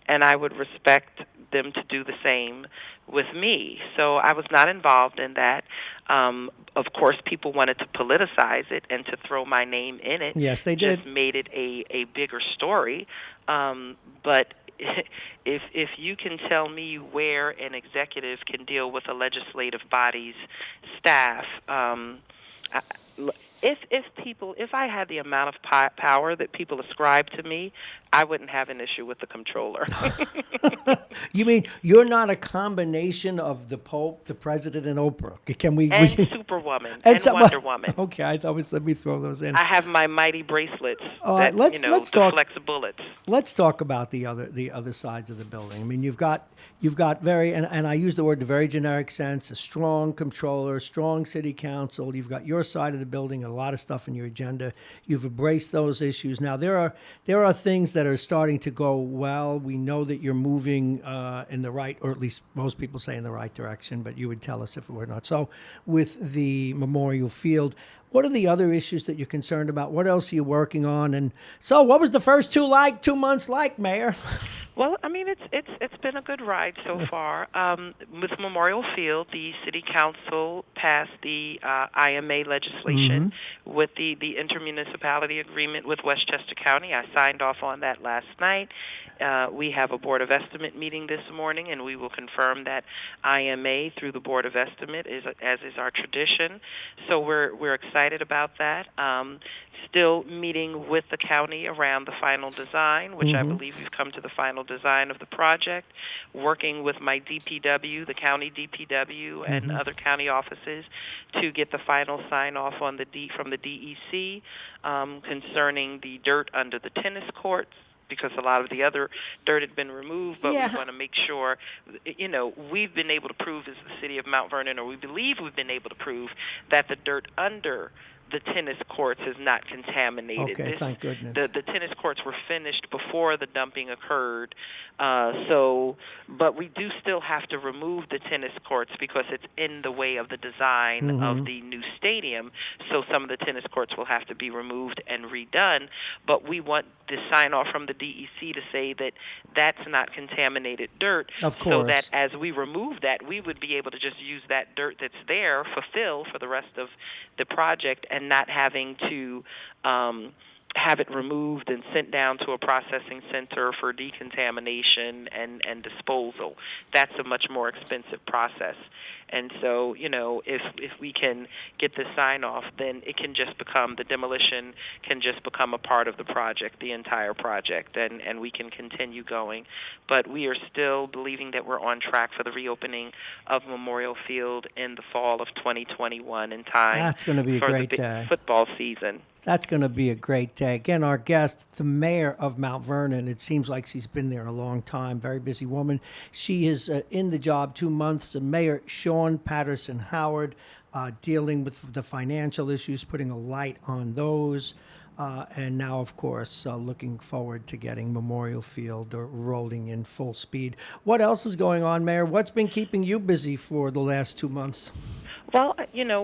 and I would respect them to do the same with me. So I was not involved in that. Of course, people wanted to politicize it and to throw my name in it. Yes, they did. Just made it a bigger story. But if you can tell me where an executive can deal with a legislative body's staff, if I had the amount of power that people ascribe to me, I wouldn't have an issue with the comptroller. You mean you're not a combination of the Pope, the President, and Oprah? Superwoman and Wonder Woman. Okay, let me throw those in. I have my mighty bracelets. Let's talk flex bullets. Let's talk about the other sides of the building. I mean, you've got You've got and I use the word in a very generic sense, a strong controller, strong city council. You've got your side of the building, a lot of stuff in your agenda. You've embraced those issues. Now, there are things that are starting to go well. We know that you're moving in the right, or at least most people say in the right direction, but you would tell us if it were not. So with the Memorial Field, what are the other issues that you're concerned about? What else are you working on? And so what was the first 2 months like, Mayor? Well, I mean, it's been a good ride so far. With Memorial Field, the City Council passed the IMA legislation with the intermunicipality agreement with Westchester County. I signed off on that last night. We have a Board of Estimate meeting this morning, and we will confirm that IMA through the Board of Estimate, as is our tradition. So we're excited about that. Still meeting with the county around the final design, which I believe we've come to the final design of the project, working with my DPW, the county DPW, and other county offices to get the final sign-off on from the DEC concerning the dirt under the tennis courts, because a lot of the other dirt had been removed, but we want to make sure, we've been able to prove as the city of Mount Vernon, or we believe we've been able to prove that the dirt under the tennis courts is not contaminated. Okay, thank goodness. The tennis courts were finished before the dumping occurred, but we do still have to remove the tennis courts because it's in the way of the design of the new stadium, so some of the tennis courts will have to be removed and redone, but we want the sign-off from the DEC to say that that's not contaminated dirt, of course, so that as we remove that, we would be able to just use that dirt that's there, fulfill for the rest of the project, and not having to have it removed and sent down to a processing center for decontamination and disposal. That's a much more expensive process. And so, if we can get this sign-off, then it can just become, the demolition can just become a part of the project, the entire project, and we can continue going. But we are still believing that we're on track for the reopening of Memorial Field in the fall of 2021 in time. That's going to be a great day. Football season. That's going to be a great day. Again, our guest, the mayor of Mount Vernon. It seems like she's been there a long time. Very busy woman. She is in the job 2 months. Mayor Sean Patterson Howard, dealing with the financial issues, putting a light on those. And now, of course, looking forward to getting Memorial Field rolling in full speed. What else is going on, Mayor? What's been keeping you busy for the last 2 months? Well,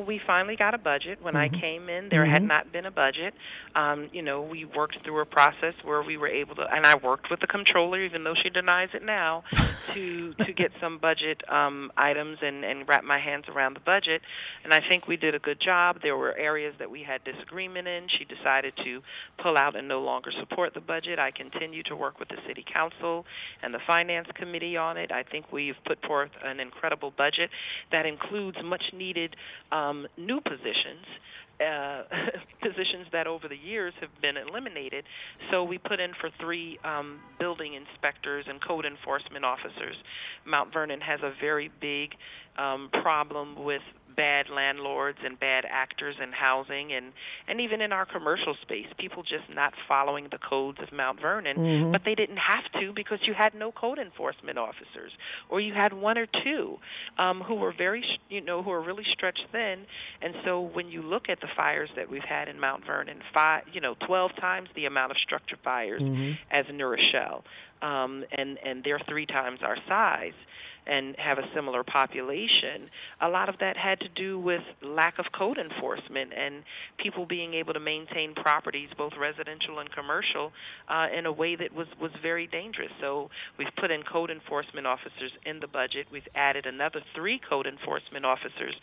we finally got a budget. When I came in, there had not been a budget. We worked through a process where we were able to, and I worked with the comptroller, even though she denies it now, to get some budget items and wrap my hands around the budget. And I think we did a good job. There were areas that we had disagreement in. She decided to pull out and no longer support the budget. I continue to work with the City Council and the Finance Committee on it. I think we've put forth an incredible budget that includes much-needed new positions, positions that over the years have been eliminated. So we put in for 3 building inspectors and code enforcement officers. Mount Vernon has a very big problem with bad landlords and bad actors in housing and even in our commercial space, people just not following the codes of Mount Vernon, but they didn't have to because you had no code enforcement officers, or you had 1 or 2 who were who are really stretched thin. And so when you look at the fires that we've had in Mount Vernon, 12 times the amount of structure fires as in Rochelle, and they're 3 times our size and have a similar population. A lot of that had to do with lack of code enforcement and people being able to maintain properties, both residential and commercial, in a way that was very dangerous. So we've put in code enforcement officers in the budget. We've added another 3 code enforcement officers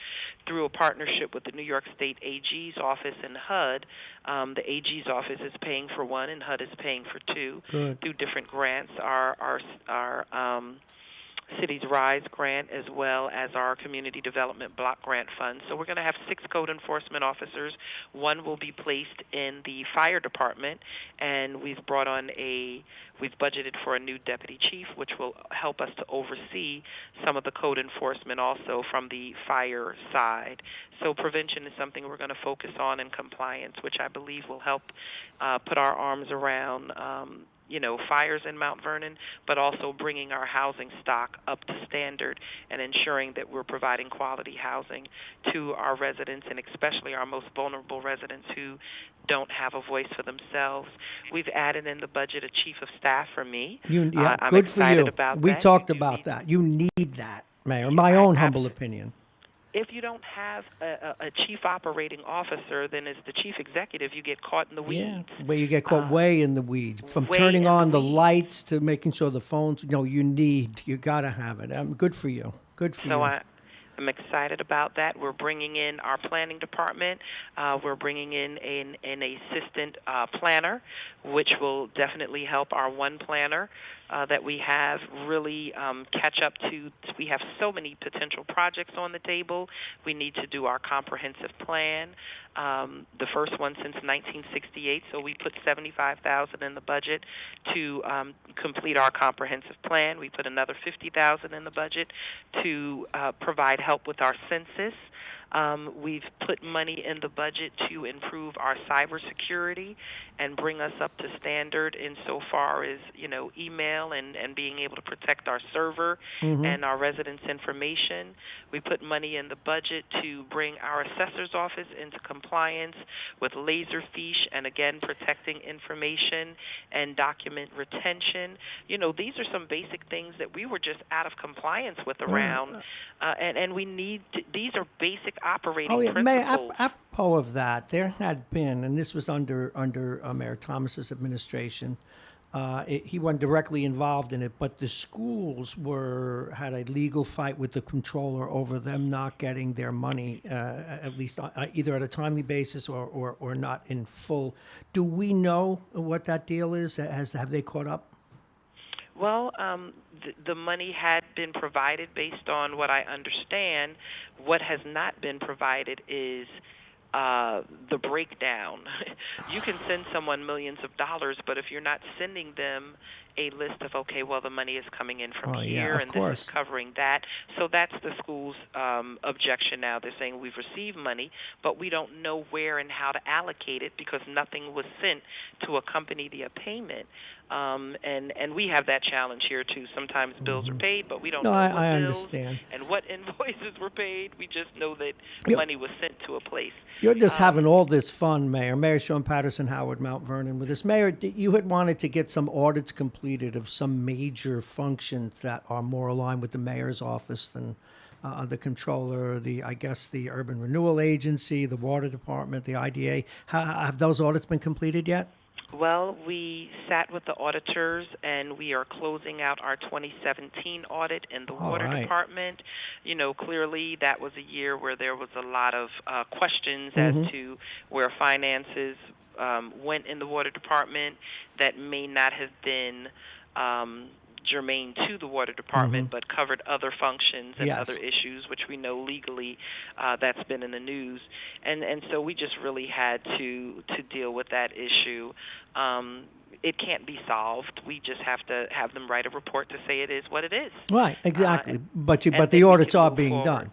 through a partnership with the New York State AG's office and HUD. The AG's office is paying for 1 and HUD is paying for 2 through different grants. Our Cities Rise grant, as well as our Community Development Block Grant Fund. So we're going to have 6 code enforcement officers. 1 will be placed in the fire department, and we've budgeted for a new deputy chief, which will help us to oversee some of the code enforcement also from the fire side. So prevention is something we're going to focus on, and compliance, which I believe will help put our arms around fires in Mount Vernon, but also bringing our housing stock up to standard and ensuring that we're providing quality housing to our residents, and especially our most vulnerable residents who don't have a voice for themselves. We've added in the budget a chief of staff for me. I'm good for excited you. about We that. talked about that. You need that, Mayor. My own humble opinion. If you don't have a chief operating officer, then as the chief executive, you get caught in the weeds. Yeah, where you get caught way in the weeds. From turning on the lights to making sure the phones, you got to have it. Good for you. Good for you. So I'm excited about that. We're bringing in our planning department. We're bringing in an assistant planner, which will definitely help our one planner that we have really catch up to. We have so many potential projects on the table. We need to do our comprehensive plan, the first one since 1968. So we put $75,000 in the budget to complete our comprehensive plan. We put another $50,000 in the budget to provide help with our census. We've put money in the budget to improve our cybersecurity and bring us up to standard insofar as, email and being able to protect our server and our residents' information. We put money in the budget to bring our assessor's office into compliance with Laserfiche and, again, protecting information and document retention. These are some basic things that we were just out of compliance with around, and we need to, these are basic operating principles. Mayor, apropos of that, there had been, and this was under Mayor Thomas's administration, he wasn't directly involved in it, but the schools had a legal fight with the controller over them not getting their money, at least either at a timely basis or not in full. Do we know what that deal is? Have they caught up? Well, the money had been provided based on what I understand. What has not been provided is the breakdown. You can send someone millions of dollars, but if you're not sending them a list of, okay, well, the money is coming in from here, and this is covering that. So that's the school's objection now. They're saying we've received money, but we don't know where and how to allocate it because nothing was sent to accompany the payment. And we have that challenge here, too. Sometimes bills are paid, but we don't know what I bills understand. and what invoices were paid. We just know that money was sent to a place. You're just having all this fun, Mayor. Mayor Sean Patterson, Howard, Mount Vernon with us. Mayor, you had wanted to get some audits completed of some major functions that are more aligned with the mayor's office than the controller, the Urban Renewal Agency, the Water Department, the IDA. Have those audits been completed yet? Well, we sat with the auditors, and we are closing out our 2017 audit in the Water Department. Clearly that was a year where there was a lot of questions as to where finances went in the Water Department that may not have been germane to the Water Department, but covered other functions and other issues, which we know legally that's been in the news. And so we just really had to deal with that issue. It can't be solved. We just have to have them write a report to say it is what it is. Right, exactly. But the audits are being done.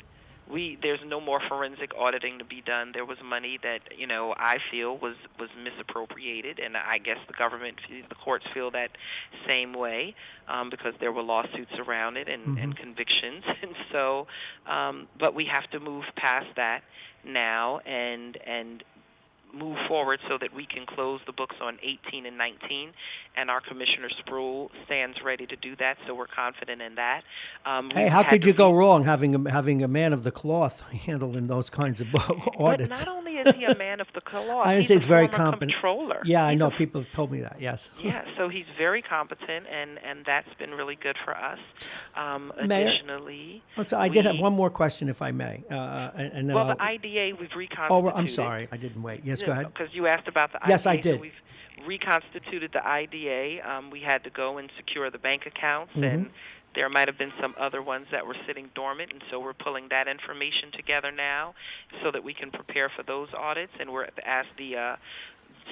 There's no more forensic auditing to be done. There was money that I feel was misappropriated, and I guess the courts feel that same way because there were lawsuits around it and convictions, and so but we have to move past that now and move forward so that we can close the books on 18 and 19, and our Commissioner Spruill stands ready to do that, so we're confident in that. Hey, how could you go wrong having a man of the cloth handling those kinds of audits? But not only is he a man of the cloth, he's a very former competent controller. Yeah, I know. People have told me that, yes. Yeah, so he's very competent, and that's been really good for us. Additionally... I did have one more question, if I may. And then the IDA, we've reconstituted. Oh, I'm sorry. I didn't wait. Yes, go ahead. Because you asked about the IDA. Yes, I did. So we've reconstituted the IDA. We had to go and secure the bank accounts, and there might have been some other ones that were sitting dormant, and so we're pulling that information together now so that we can prepare for those audits. And we're asked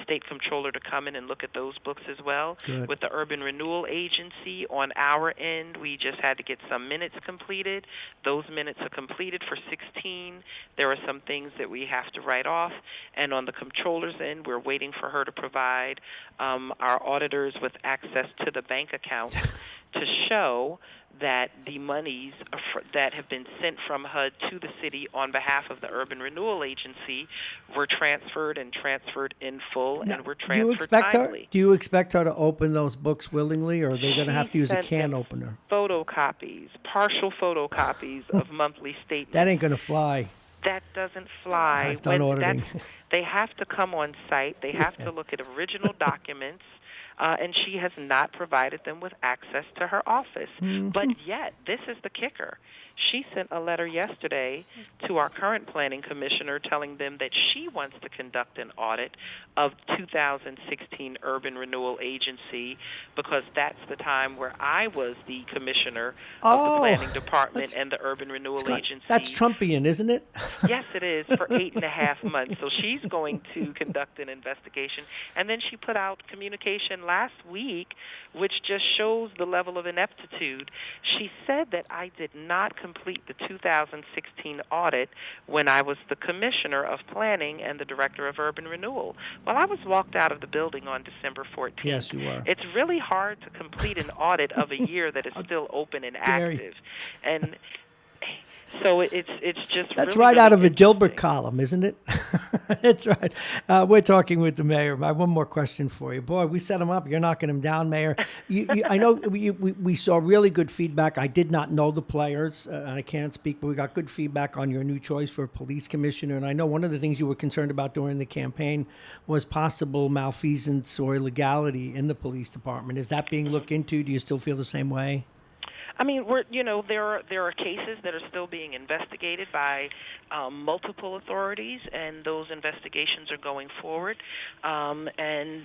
state comptroller to come in and look at those books as well. Good. With the Urban Renewal Agency, on our end, we just had to get some minutes completed. Those minutes are completed for 16. There are some things that we have to write off. And on the comptroller's end, we're waiting for her to provide our auditors with access to the bank accounts to show that the monies that have been sent from HUD to the city on behalf of the Urban Renewal Agency were transferred in full, and were transferred timely. Do you expect her to open those books willingly, or are they going to have to use a can opener? Photocopies, partial photocopies of monthly statements. That ain't going to fly. That doesn't fly. I've done auditing. They have to come on site. They have to look at original documents. And she has not provided them with access to her office. Mm-hmm. But yet, this is the kicker. She sent a letter yesterday to our current planning commissioner telling them that she wants to conduct an audit of 2016 Urban Renewal Agency, because that's the time where I was the commissioner of the planning department and the Urban Renewal Agency. That's Trumpian, isn't it? Yes, it is, for 8.5 months. So she's going to conduct an investigation. And then she put out communication last week, which just shows the level of ineptitude. She said that I did not complete the 2016 audit when I was the commissioner of planning and the director of urban renewal. Well, I was walked out of the building on December 14th. Yes, you were. It's really hard to complete an audit of a year that is still open and active. And so it's just that's really, right out really of a Dilbert column, isn't it? That's right. We're talking with the mayor. I have one more question for you. Boy, we set him up. You're knocking him down, Mayor. I know we saw really good feedback. I did not know the players, and I can't speak, but we got good feedback on your new choice for police commissioner. And I know one of the things you were concerned about during the campaign was possible malfeasance or illegality in the police department. Is that being looked into? Do you still feel the same way? I mean, there are cases that are still being investigated by multiple authorities, and those investigations are going forward. And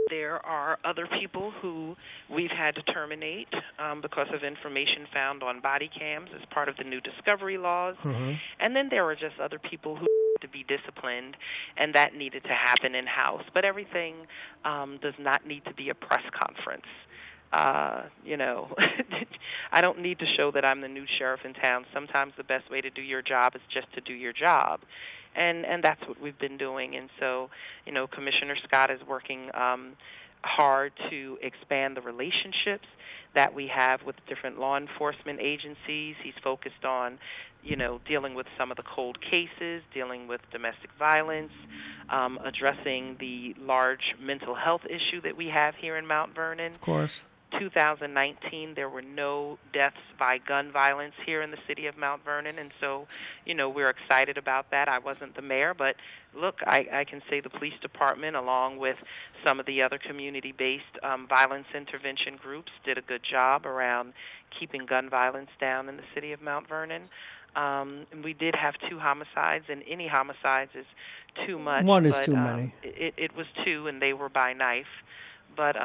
there are other people who we've had to terminate because of information found on body cams as part of the new discovery laws. Mm-hmm. And then there are just other people who to be disciplined, and that needed to happen in-house. But everything does not need to be a press conference. I don't need to show that I'm the new sheriff in town. Sometimes the best way to do your job is just to do your job. And that's what we've been doing. And so, Commissioner Scott is working hard to expand the relationships that we have with different law enforcement agencies. He's focused on, dealing with some of the cold cases, dealing with domestic violence, addressing the large mental health issue that we have here in Mount Vernon. Of course. 2019, there were no deaths by gun violence here in the city of Mount Vernon, and so, we're excited about that. I wasn't the mayor, but look, I can say the police department, along with some of the other community-based violence intervention groups, did a good job around keeping gun violence down in the city of Mount Vernon. And we did have 2 homicides, and any homicides is too much. One is too many. It was 2, and they were by knife. But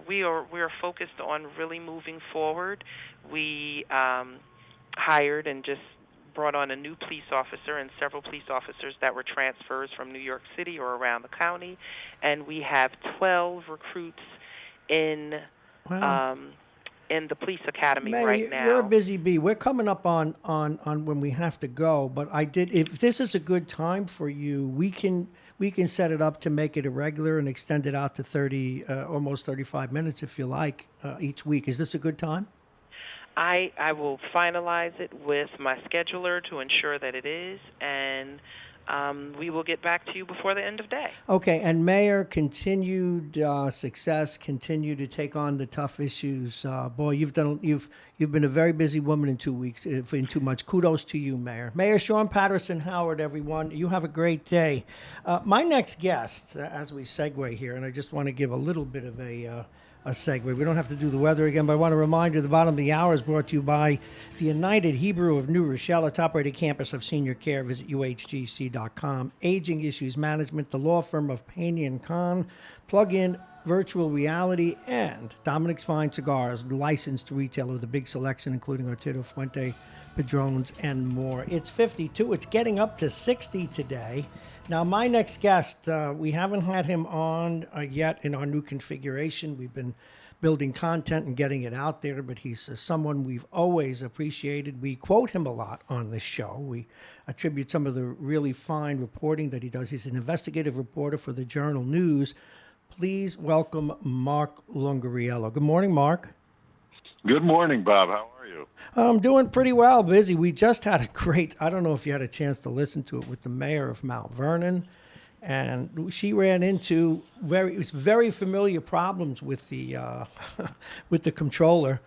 we are focused on really moving forward. We hired and just brought on a new police officer and several police officers that were transfers from New York City or around the county, and we have 12 recruits in the police academy right now. You're a busy bee. We're coming up on when we have to go, but if this is a good time for you, we can set it up to make it a regular and extend it out to 30, almost 35 minutes if you like, each week. Is this a good time? I will finalize it with my scheduler to ensure that it is, and we will get back to you before the end of day. Okay, and Mayor, continued success, continue to take on the tough issues. Boy, you've been a very busy woman in 2 weeks, in 2 months. Kudos to you, Mayor. Mayor Sean Patterson Howard, everyone. You have a great day. My next guest, as we segue here, and I just want to give a little bit of a segue. We don't have to do the weather again, but I want to remind you the bottom of the hour is brought to you by the United Hebrew of New Rochelle, a top-rated campus of senior care. Visit uhgc.com. Aging Issues Management, the law firm of Payne & Kahn, plug-in virtual reality, and Dominic's Fine Cigars, licensed retailer with a big selection, including Arturo Fuente, Padrones, and more. It's 52. It's getting up to 60 today. Now, my next guest, we haven't had him on yet in our new configuration. We've been building content and getting it out there, but he's someone we've always appreciated. We quote him a lot on this show. We attribute some of the really fine reporting that he does. He's an investigative reporter for the Journal News. Please welcome Mark Lungariello. Good morning, Mark. Good morning, Bob. How are you? I'm doing pretty well, busy. We just had a great, I don't know if you had a chance to listen to it, with the mayor of Mount Vernon. And she ran into very familiar problems with the with the comptroller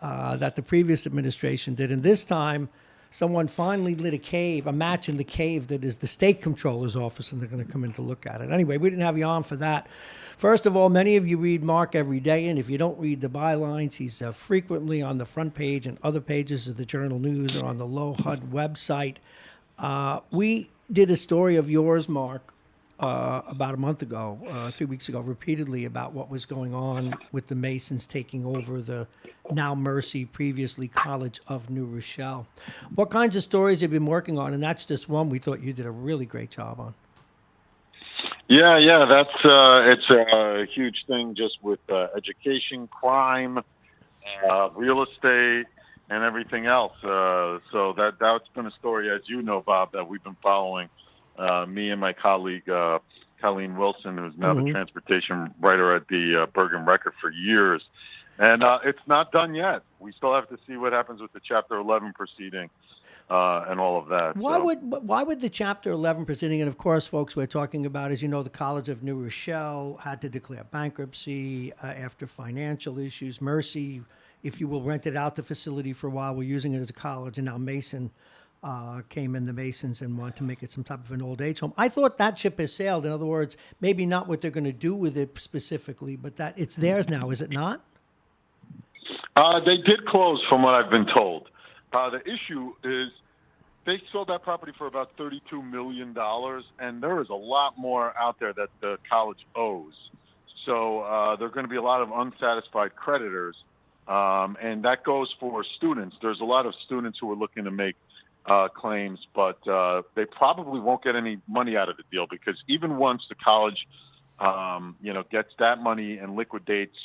that the previous administration did. And this time, someone finally lit a match in the cave that is the state comptroller's office, and they're going to come in to look at it. Anyway, we didn't have you on for that. First of all, many of you read Mark every day, and if you don't read the bylines, he's frequently on the front page and other pages of the Journal News or on the Low HUD website. We did a story of yours, Mark, about a month ago, 3 weeks ago, repeatedly about what was going on with the Masons taking over the now Mercy, previously College of New Rochelle. What kinds of stories have you been working on? And that's just one we thought you did a really great job on. Yeah, that's it's a huge thing just with education, crime, real estate, and everything else. So that's been a story, as you know, Bob, that we've been following. Me and my colleague Colleen Wilson, who's now the transportation writer at the Bergen Record for years, and it's not done yet. We still have to see what happens with the Chapter 11 proceeding. And all of that. Why would the Chapter 11 proceeding, and of course, folks, we're talking about, as you know, the College of New Rochelle had to declare bankruptcy after financial issues. Mercy, if you will, rented out the facility for a while. We're using it as a college, and now Mason came in, the Masons, and want to make it some type of an old age home. I thought that ship has sailed. In other words, maybe not what they're going to do with it specifically, but that it's theirs now, is it not? They did close, from what I've been told. The issue is they sold that property for about $32 million, and there is a lot more out there that the college owes. So there are going to be a lot of unsatisfied creditors, and that goes for students. There's a lot of students who are looking to make claims, but they probably won't get any money out of the deal, because even once the college, gets that money and liquidates,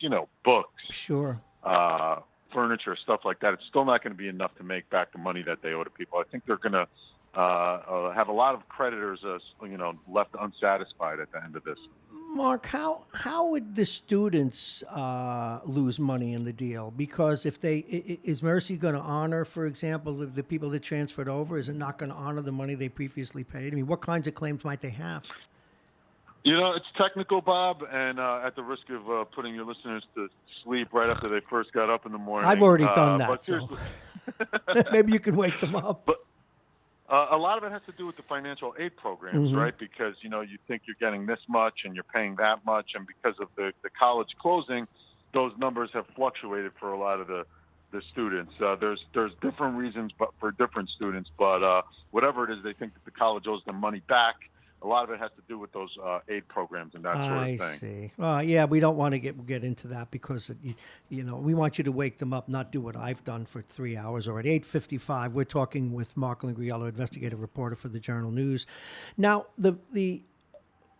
books. Sure. Furniture, stuff like that, it's still not going to be enough to make back the money that they owe to people. I think they're going to have a lot of creditors, left unsatisfied at the end of this. Mark, how would the students lose money in the deal? Because if is Mercy going to honor, for example, the people that transferred over? Is it not going to honor the money they previously paid? I mean, what kinds of claims might they have? It's technical, Bob, and at the risk of putting your listeners to sleep right after they first got up in the morning. I've already done that, so maybe you can wake them up. But a lot of it has to do with the financial aid programs, right? Because, you think you're getting this much and you're paying that much, and because of the college closing, those numbers have fluctuated for a lot of the students. There's different reasons but for different students, but whatever it is, they think that the college owes them money back. A lot of it has to do with those aid programs and that sort of thing. I see. Yeah, we don't want to get into that, because we want you to wake them up, not do what I've done for 3 hours already. 8:55. We're talking with Mark Lungariello, investigative reporter for the Journal News. Now,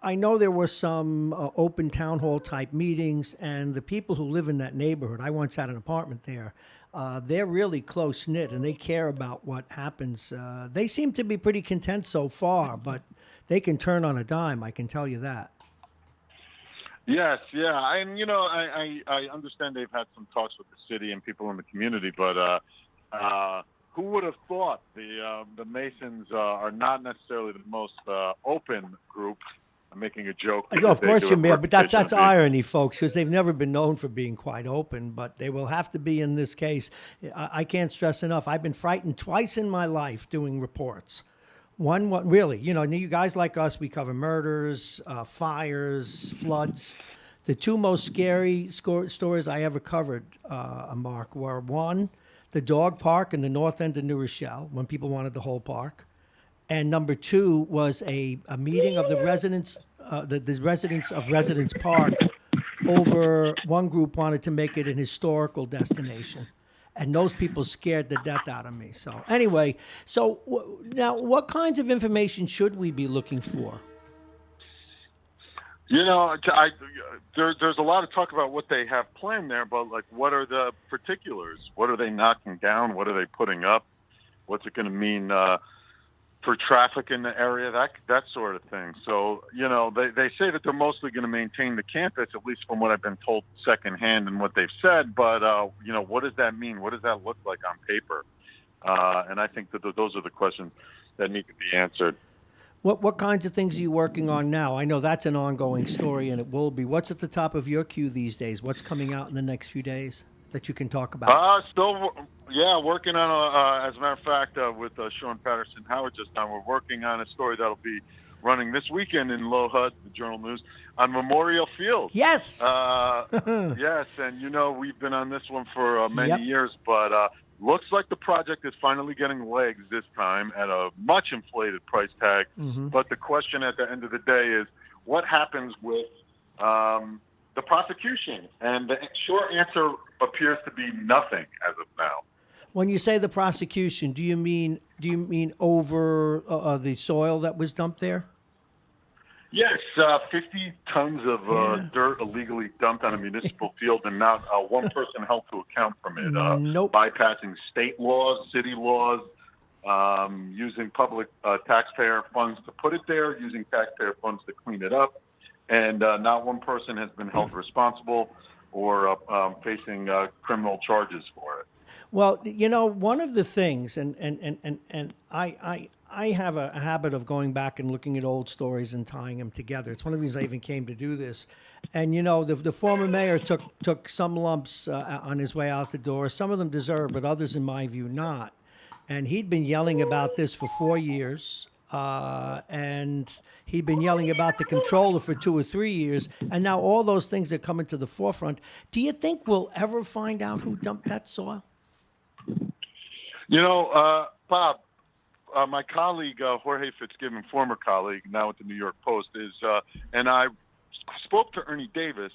I know there were some open town hall type meetings, and the people who live in that neighborhood, I once had an apartment there. They're really close knit, and they care about what happens. They seem to be pretty content so far, but they can turn on a dime, I can tell you that. Yes, yeah. And, I understand they've had some talks with the city and people in the community, but who would have thought the Masons are not necessarily the most open group? I'm making a joke. Of course you may, but that's irony, folks, because they've never been known for being quite open, but they will have to be in this case. I can't stress enough. I've been frightened twice in my life doing reports. One, really, you guys like us, we cover murders, fires, floods. The two most scary stories I ever covered, Mark, were one, the dog park in the north end of New Rochelle, when people wanted the whole park. And number two was a meeting of the residents, the residents of Residence Park, over one group wanted to make it an historical destination. And those people scared the death out of me. So anyway, now what kinds of information should we be looking for There's a lot of talk about what they have planned there, but like, what are the particulars? What are they knocking down? What are they putting up? What's it going to mean for traffic in the area? That sort of thing. So, they say that they're mostly going to maintain the campus, at least from what I've been told secondhand and what they've said. But what does that mean? What does that look like on paper? And I think that those are the questions that need to be answered. What kinds of things are you working on now? I know that's an ongoing story, and it will be. What's at the top of your queue these days? What's coming out in the next few days that you can talk about? Working on, as a matter of fact, with Sean Patterson Howard just now, we're working on a story that'll be running this weekend in Low Hud, the Journal News, on Memorial Field. Yes! Yes, and we've been on this one for many years, but looks like the project is finally getting legs this time at a much inflated price tag. Mm-hmm. But the question at the end of the day is, what happens with the prosecution? And the short answer appears to be nothing as of now. When you say the prosecution, do you mean over the soil that was dumped there? Yes, 50 tons of dirt illegally dumped on a municipal field, and not one person held to account from it. Nope. Bypassing state laws, city laws, using public taxpayer funds to put it there, using taxpayer funds to clean it up, and not one person has been held responsible or facing criminal charges for it. Well, one of the things, and I have a habit of going back and looking at old stories and tying them together. It's one of the reasons I even came to do this. And, the former mayor took some lumps on his way out the door. Some of them deserved, but others, in my view, not. And he'd been yelling about this for 4 years. And he'd been yelling about the controller for 2 or 3 years. And now all those things are coming to the forefront. Do you think we'll ever find out who dumped that soil? Bob, my colleague, Jorge Fitzgibbon, former colleague, now at the New York Post, and I spoke to Ernie Davis,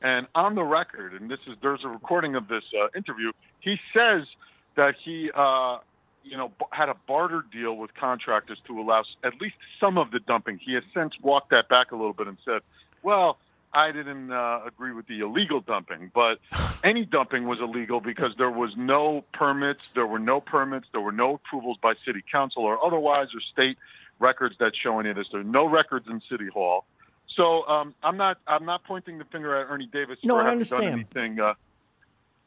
and on the record, and there's a recording of this interview, he says that he, had a barter deal with contractors to allow at least some of the dumping. He has since walked that back a little bit and said, well, I didn't agree with the illegal dumping, but any dumping was illegal because there was no permits, there were no approvals by city council or otherwise, or state records that show any of this. There are no records in City Hall. So I'm not pointing the finger at Ernie Davis for having done anything.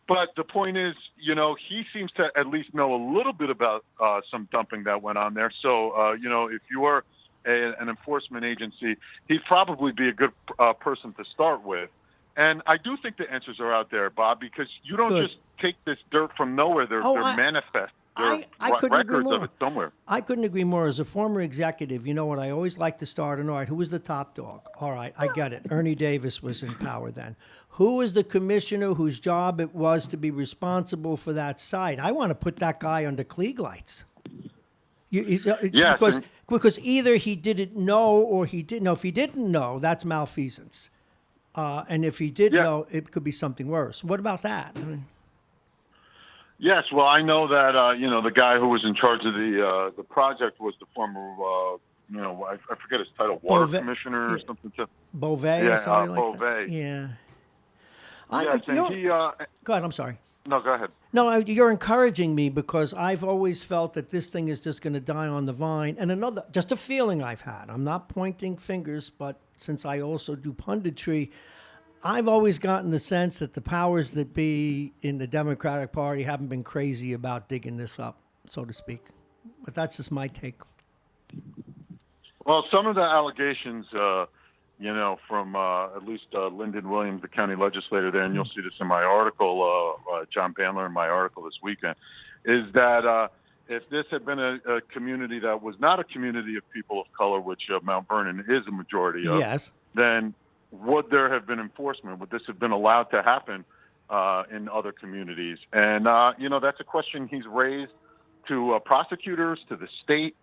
But the point is, he seems to at least know a little bit about some dumping that went on there. So, if you were an enforcement agency, he'd probably be a good person to start with. And I do think the answers are out there, Bob, because you don't just take this dirt from nowhere. They're manifest. I couldn't agree more. Of it somewhere. I couldn't agree more. As a former executive, you know what? I always like to start all right, who was the top dog? All right, I get it. Ernie Davis was in power then. Who was the commissioner whose job it was to be responsible for that site? I want to put that guy under Klieg lights. Because either he didn't know or he didn't know. If he didn't know, that's malfeasance. And if he did know, it could be something worse. What about that? Yes, well, I know that the guy who was in charge of the project was the former I forget his title, water commissioner or something. Beauvais or something like Beauvais. that. Yeah. Yes, go ahead. I'm sorry. No, go ahead. No, you're encouraging me because I've always felt that this thing is just going to die on the vine. And just a feeling I've had. I'm not pointing fingers, but since I also do punditry, I've always gotten the sense that the powers that be in the Democratic Party haven't been crazy about digging this up, so to speak. But that's just my take. Well, some of the allegations, from at least Lyndon Williams, the county legislator there, and you'll see this in my article, John Bandler in my article this weekend, is that if this had been a community that was not a community of people of color, which Mount Vernon is a majority of, then would there have been enforcement? Would this have been allowed to happen in other communities? And, that's a question he's raised to prosecutors, to the state,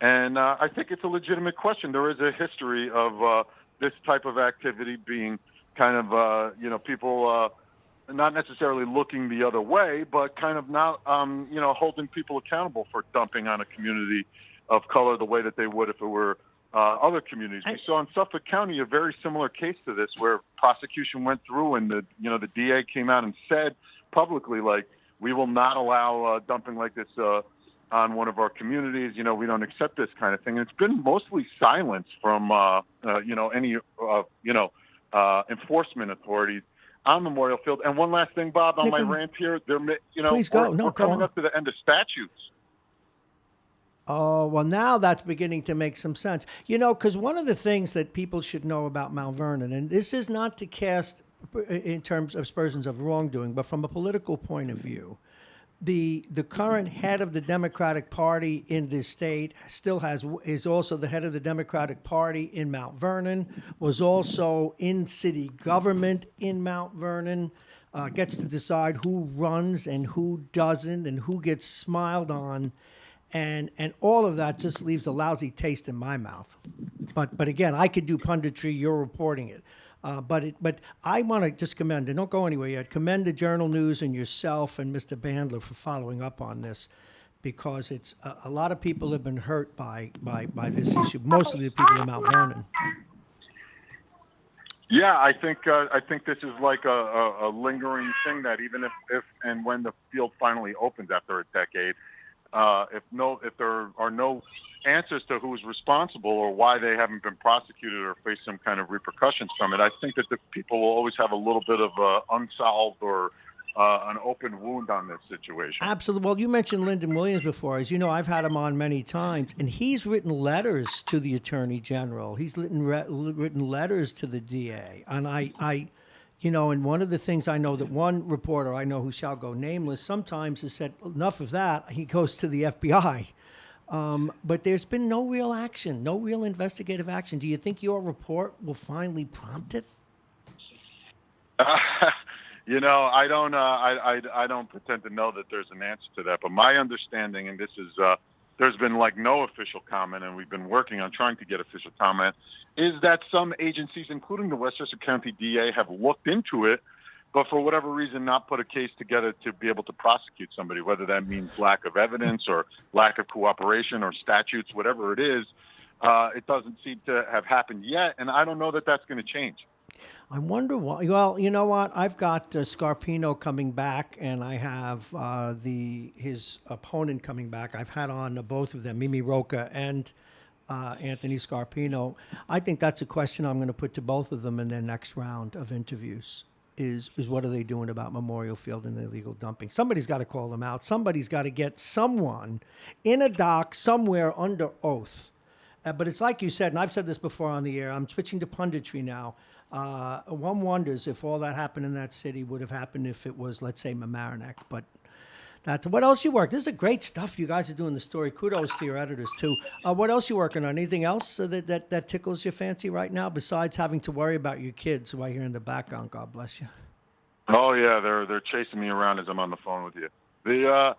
and I think it's a legitimate question. There is a history of this type of activity being kind of, people not necessarily looking the other way, but kind of not, holding people accountable for dumping on a community of color the way that they would if it were other communities. We saw in Suffolk County a very similar case to this, where prosecution went through, and the DA came out and said publicly, like, we will not allow dumping like this on one of our communities. We don't accept this kind of thing. And it's been mostly silence from any enforcement authorities on Memorial Field. And one last thing, Bob, on my rant here, Please go. we're coming up to the end of statutes. Oh, well, now that's beginning to make some sense. Because one of the things that people should know about Mount Vernon, and this is not to cast in terms of aspersions of wrongdoing, but from a political point of view, the current head of the Democratic Party in this state is also the head of the Democratic Party in Mount Vernon, was also in city government in Mount Vernon, gets to decide who runs and who doesn't and who gets smiled on. And all of that just leaves a lousy taste in my mouth. But again, I could do punditry. You're reporting it. But I want to just commend, and don't go anywhere yet, commend the Journal News and yourself and Mr. Bandler for following up on this, because it's a lot of people have been hurt by this issue, mostly the people in Mount Vernon. Yeah, I think this is like a lingering thing that even if and when the field finally opens after a decade, if there are no answers to who's responsible or why they haven't been prosecuted or face some kind of repercussions from it, I think that the people will always have a little bit of unsolved or an open wound on this situation. Absolutely. Well, you mentioned Lyndon Williams before. As you know, I've had him on many times, and he's written letters to the Attorney General. He's written letters to the DA. And and one of the things I know that one reporter I know who shall go nameless sometimes has said, enough of that, he goes to the FBI. But there's been no real action, no real investigative action. Do you think your report will finally prompt it? I don't pretend to know that there's an answer to that. But my understanding, and this is, there's been like no official comment, and we've been working on trying to get official comment, is that some agencies, including the Westchester County DA, have looked into it, but for whatever reason not put a case together to be able to prosecute somebody, whether that means lack of evidence or lack of cooperation or statutes, whatever it is. It doesn't seem to have happened yet, and I don't know that that's going to change. I wonder why. Well, you know what? I've got Scarpino coming back, and I have his opponent coming back. I've had on both of them, Mimi Roca and Anthony Scarpino. I think that's a question I'm going to put to both of them in their next round of interviews. Is what are they doing about Memorial Field and the illegal dumping? Somebody's got to call them out. Somebody's got to get someone in a dock somewhere under oath. But it's like you said, and I've said this before on the air, I'm switching to punditry now. One wonders if all that happened in that city would have happened if it was, let's say, Mamaroneck. But that's what else you work. This is great stuff. You guys are doing the story. Kudos to your editors, too. What else you working on? Anything else that tickles your fancy right now besides having to worry about your kids who I hear in the background? God bless you. Oh, yeah. They're chasing me around as I'm on the phone with you. The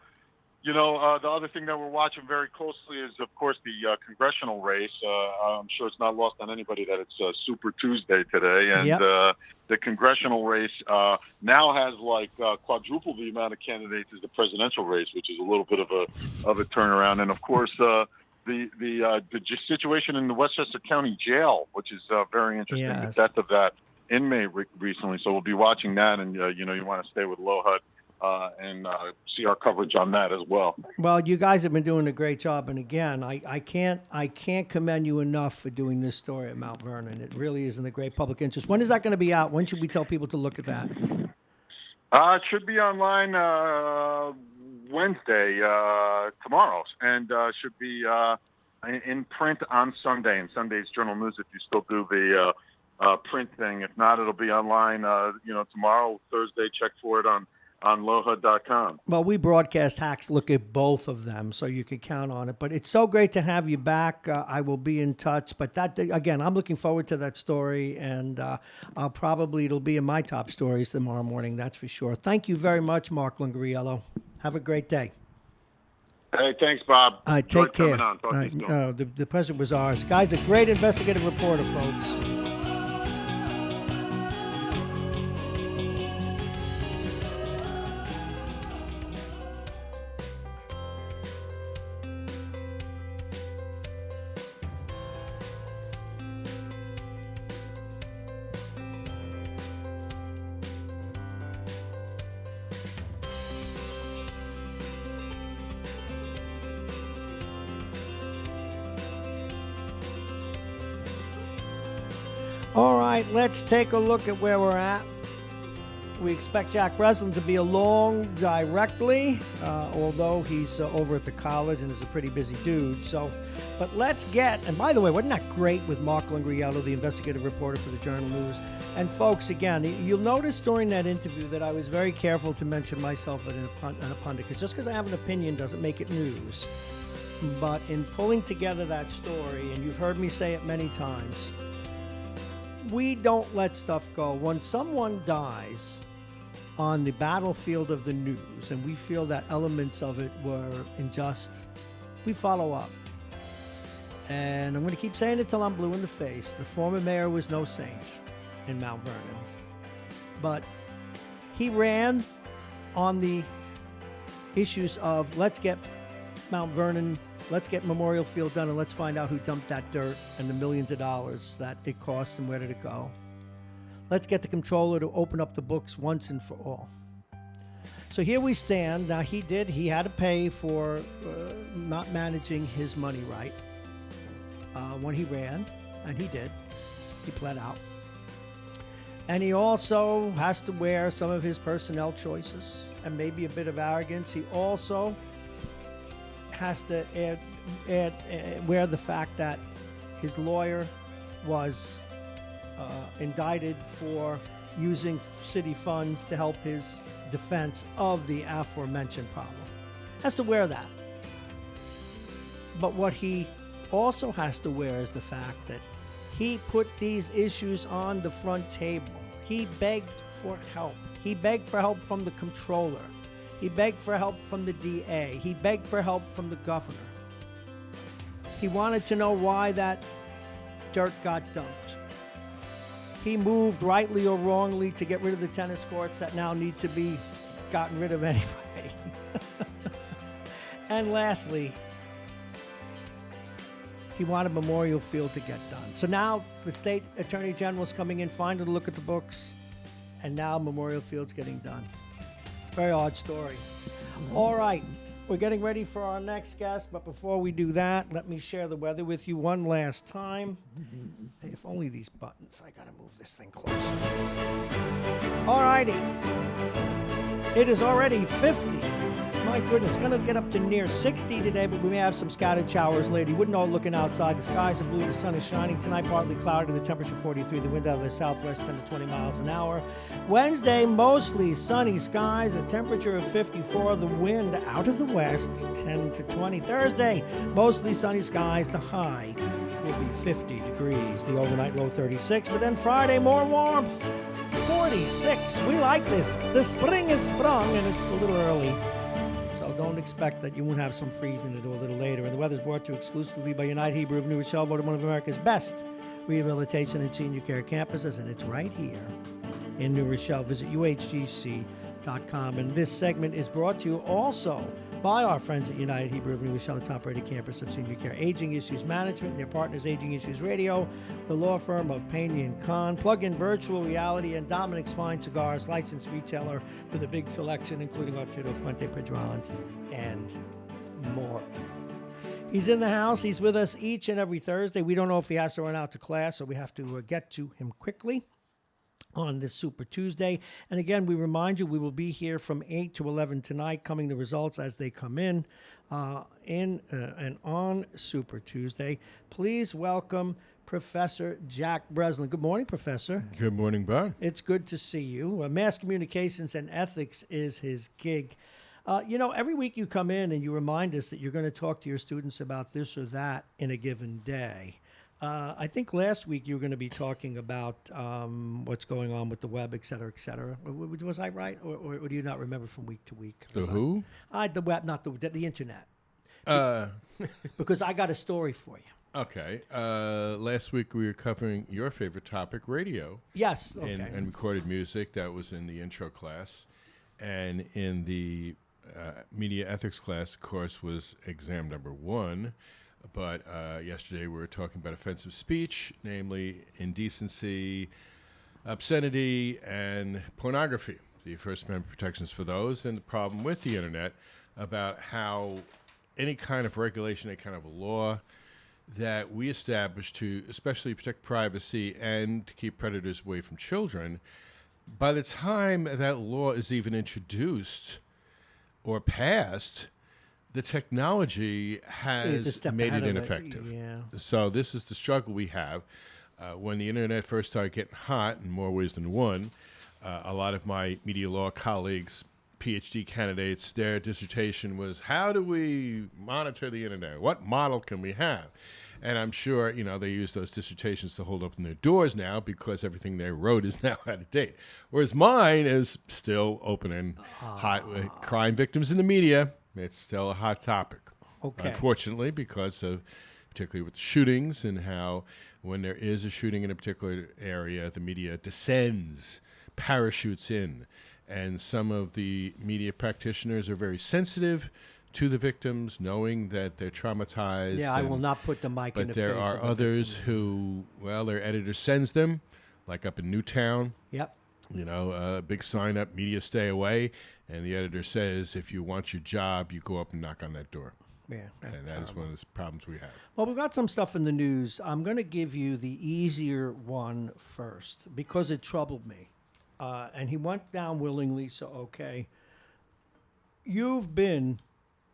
other thing that we're watching very closely is, of course, the congressional race. I'm sure it's not lost on anybody that it's Super Tuesday today. And Yep. The congressional race now has quadruple the amount of candidates as the presidential race, which is a little bit of a turnaround. And, of course, the situation in the Westchester County Jail, which is very interesting, Yes. the death of that inmate recently. So we'll be watching that. And, you want to stay with LoHUD. And see our coverage on that as well. Well, you guys have been doing a great job, and again, I can't commend you enough for doing this story at Mount Vernon. It really is in the great public interest. When is that going to be out? When should we tell people to look at that? It should be online Wednesday, tomorrow, and should be in print on Sunday in Sunday's Journal News if you still do the print thing. If not, it'll be online. Tomorrow, Thursday. Check for it on LoHUD.com. Well, we broadcast hacks look at both of them, so you can count on it. But it's so great to have you back. I will be in touch. But that, again, I'm looking forward to that story, and it'll be in my top stories tomorrow morning, that's for sure. Thank you very much, Mark Lungariello. Have a great day. Hey, thanks, Bob. Take care. Coming on. Talk to you soon. The pleasure was ours. Guy's a great investigative reporter, folks. right, let's take a look at where we're at. We expect Jack Breslin to be along directly, although he's over at the college and is a pretty busy dude. So, but let's get, and by the way, wasn't that great with Marco Ingriello, the investigative reporter for the Journal News? And folks, again, you'll notice during that interview that I was very careful to mention myself as a pundit, because just because I have an opinion doesn't make it news. But in pulling together that story, and you've heard me say it many times, we don't let stuff go. When someone dies on the battlefield of the news and we feel that elements of it were unjust, we follow up. And I'm going to keep saying it till I'm blue in the face. The former mayor was no saint in Mount Vernon. But he ran on the issues of let's get Mount Vernon, let's get Memorial Field done, and let's find out who dumped that dirt and the millions of dollars that it cost and where did it go. Let's get the comptroller to open up the books once and for all. So here we stand. Now he had to pay for not managing his money right when he ran, and he did. He pled out. And he also has to wear some of his personnel choices and maybe a bit of arrogance. He also has to wear the fact that his lawyer was indicted for using city funds to help his defense of the aforementioned problem. Has to wear that. But what he also has to wear is the fact that he put these issues on the front table. He begged for help. He begged for help from the comptroller. He begged for help from the DA. He begged for help from the governor. He wanted to know why that dirt got dumped. He moved, rightly or wrongly, to get rid of the tennis courts that now need to be gotten rid of anyway. And lastly, he wanted Memorial Field to get done. So now the state attorney general is coming in, finally to look at the books, and now Memorial Field's getting done. Very odd story. All right, we're getting ready for our next guest, but before we do that, let me share the weather with you one last time. Hey, if only these buttons. I gotta move this thing closer. All righty. It is already 50. My goodness, it's going to get up to near 60 today, but we may have some scattered showers later. You wouldn't know looking outside. The skies are blue, the sun is shining. Tonight, partly cloudy, the temperature 43, the wind out of the southwest 10 to 20 miles an hour. Wednesday, mostly sunny skies, a temperature of 54, the wind out of the west 10 to 20. Thursday, mostly sunny skies, the high will be 50 degrees, the overnight low 36. But then Friday, more warmth, 46. We like this. The spring is sprung, and it's a little early. So don't expect that you won't have some freezing to do a little later. And the weather's brought to you exclusively by United Hebrew of New Rochelle, voted one of America's best rehabilitation and senior care campuses, and it's right here in New Rochelle. Visit uhgc.com. And this segment is brought to you also by our friends at United Hebrew of New Rochelle, the top-rated campus of senior care aging issues management, and their partners, Aging Issues Radio, the law firm of Payne & Kahn, Plug-in Virtual Reality, and Dominic's Fine Cigars, licensed retailer with a big selection, including Arturo Fuente Pedrons and more. He's in the house. He's with us each and every Thursday. We don't know if he has to run out to class, so we have to get to him quickly on this Super Tuesday. And again, we remind you, we will be here from 8 to 11 tonight, coming the results as they come in and on Super Tuesday. Please welcome Professor Jack Breslin. Good morning, Professor. Good morning, Bob. It's good to see you. Mass communications and ethics is his gig. Every week you come in and you remind us that you're going to talk to your students about this or that in a given day. I think last week you were going to be talking about what's going on with the web, et cetera, et cetera. Was I right, or do you not remember from week to week? The who? The web, not the internet. Because I got a story for you. Okay. Last week we were covering your favorite topic, radio. Yes. Okay. And recorded music. That was in the intro class. And in the media ethics class, of course, was exam number 1. But yesterday we were talking about offensive speech, namely indecency, obscenity, and pornography, the First Amendment protections for those, and the problem with the Internet about how any kind of regulation, any kind of law that we established to especially protect privacy and to keep predators away from children, by the time that law is even introduced or passed, the technology has made it ineffective. Yeah. So this is the struggle we have. When the internet first started getting hot in more ways than one, a lot of my media law colleagues, PhD candidates, their dissertation was, how do we monitor the internet? What model can we have? And I'm sure, they use those dissertations to hold open their doors now because everything they wrote is now out of date. Whereas mine is still open and hot with crime victims in the media. It's still a hot topic. Okay. Unfortunately, because of particularly with shootings and how when there is a shooting in a particular area, the media descends, parachutes in. And some of the media practitioners are very sensitive to the victims, knowing that they're traumatized. Yeah, I will not put the mic in the face. But there are others who, their editor sends them, like up in Newtown. Yep. A big sign up, media stay away. And the editor says, if you want your job, you go up and knock on that door. Yeah. And that is one of the problems we have. Well, we've got some stuff in the news. I'm going to give you the easier one first because it troubled me. And he went down willingly, so okay. You've been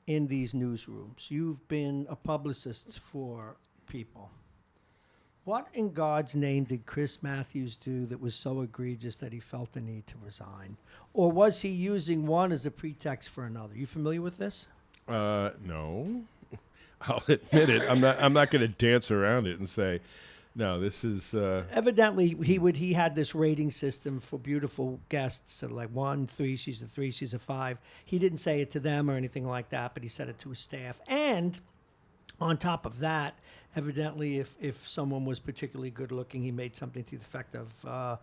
in these newsrooms. You've been a publicist for people. What in God's name did Chris Matthews do that was so egregious that he felt the need to resign? Or was he using one as a pretext for another? You familiar with this? No. I'll admit it. I'm not going to dance around it and say, no, this is... Evidently, he had this rating system for beautiful guests, so like 1, 3, she's a 3, she's a 5. He didn't say it to them or anything like that, but he said it to his staff. And on top of that, evidently, if someone was particularly good looking, he made something to the effect of,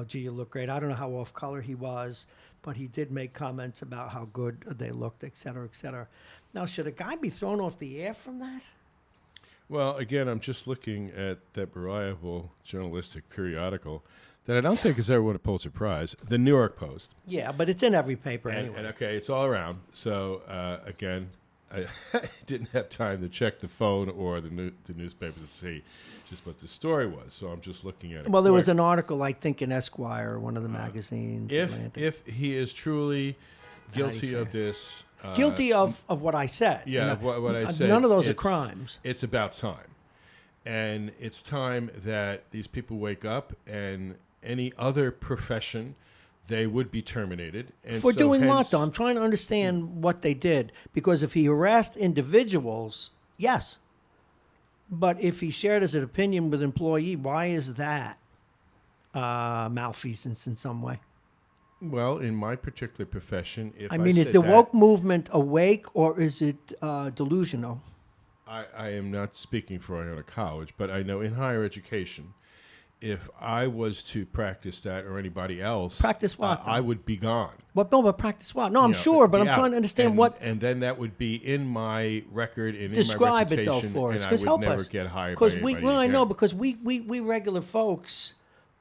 gee, you look great. I don't know how off color he was, but he did make comments about how good they looked, et cetera, et cetera. Now, should a guy be thrown off the air from that? Well, again, I'm just looking at that reliable journalistic periodical that I don't think has ever won a Pulitzer Prize, the New York Post. Yeah, but it's in every paper anyway. And okay, it's all around. So, again, I didn't have time to check the phone or the newspaper to see just what the story was. So I'm just looking at it. Well, there was an article, I think, in Esquire, one of the magazines. If he is truly guilty of this... guilty of what I said. Yeah, what I said. None of those are crimes. It's about time. And it's time that these people wake up, and any other profession, they would be terminated. And for doing what, though? I'm trying to understand what they did. Because if he harassed individuals, yes. But if he shared his opinion with an employee, why is that malfeasance in some way? Well, in my particular profession, is the woke movement awake or is it delusional? I am not speaking for Iona College, but I know in higher education, if I was to practice that or anybody else, practice what? I would be gone. But practice what? No, I'm sure, but I'm trying to understand what. And then that would be in my record and describe in my reputation, it though for us, because help never us. Get hired by anybody again. I know because we regular folks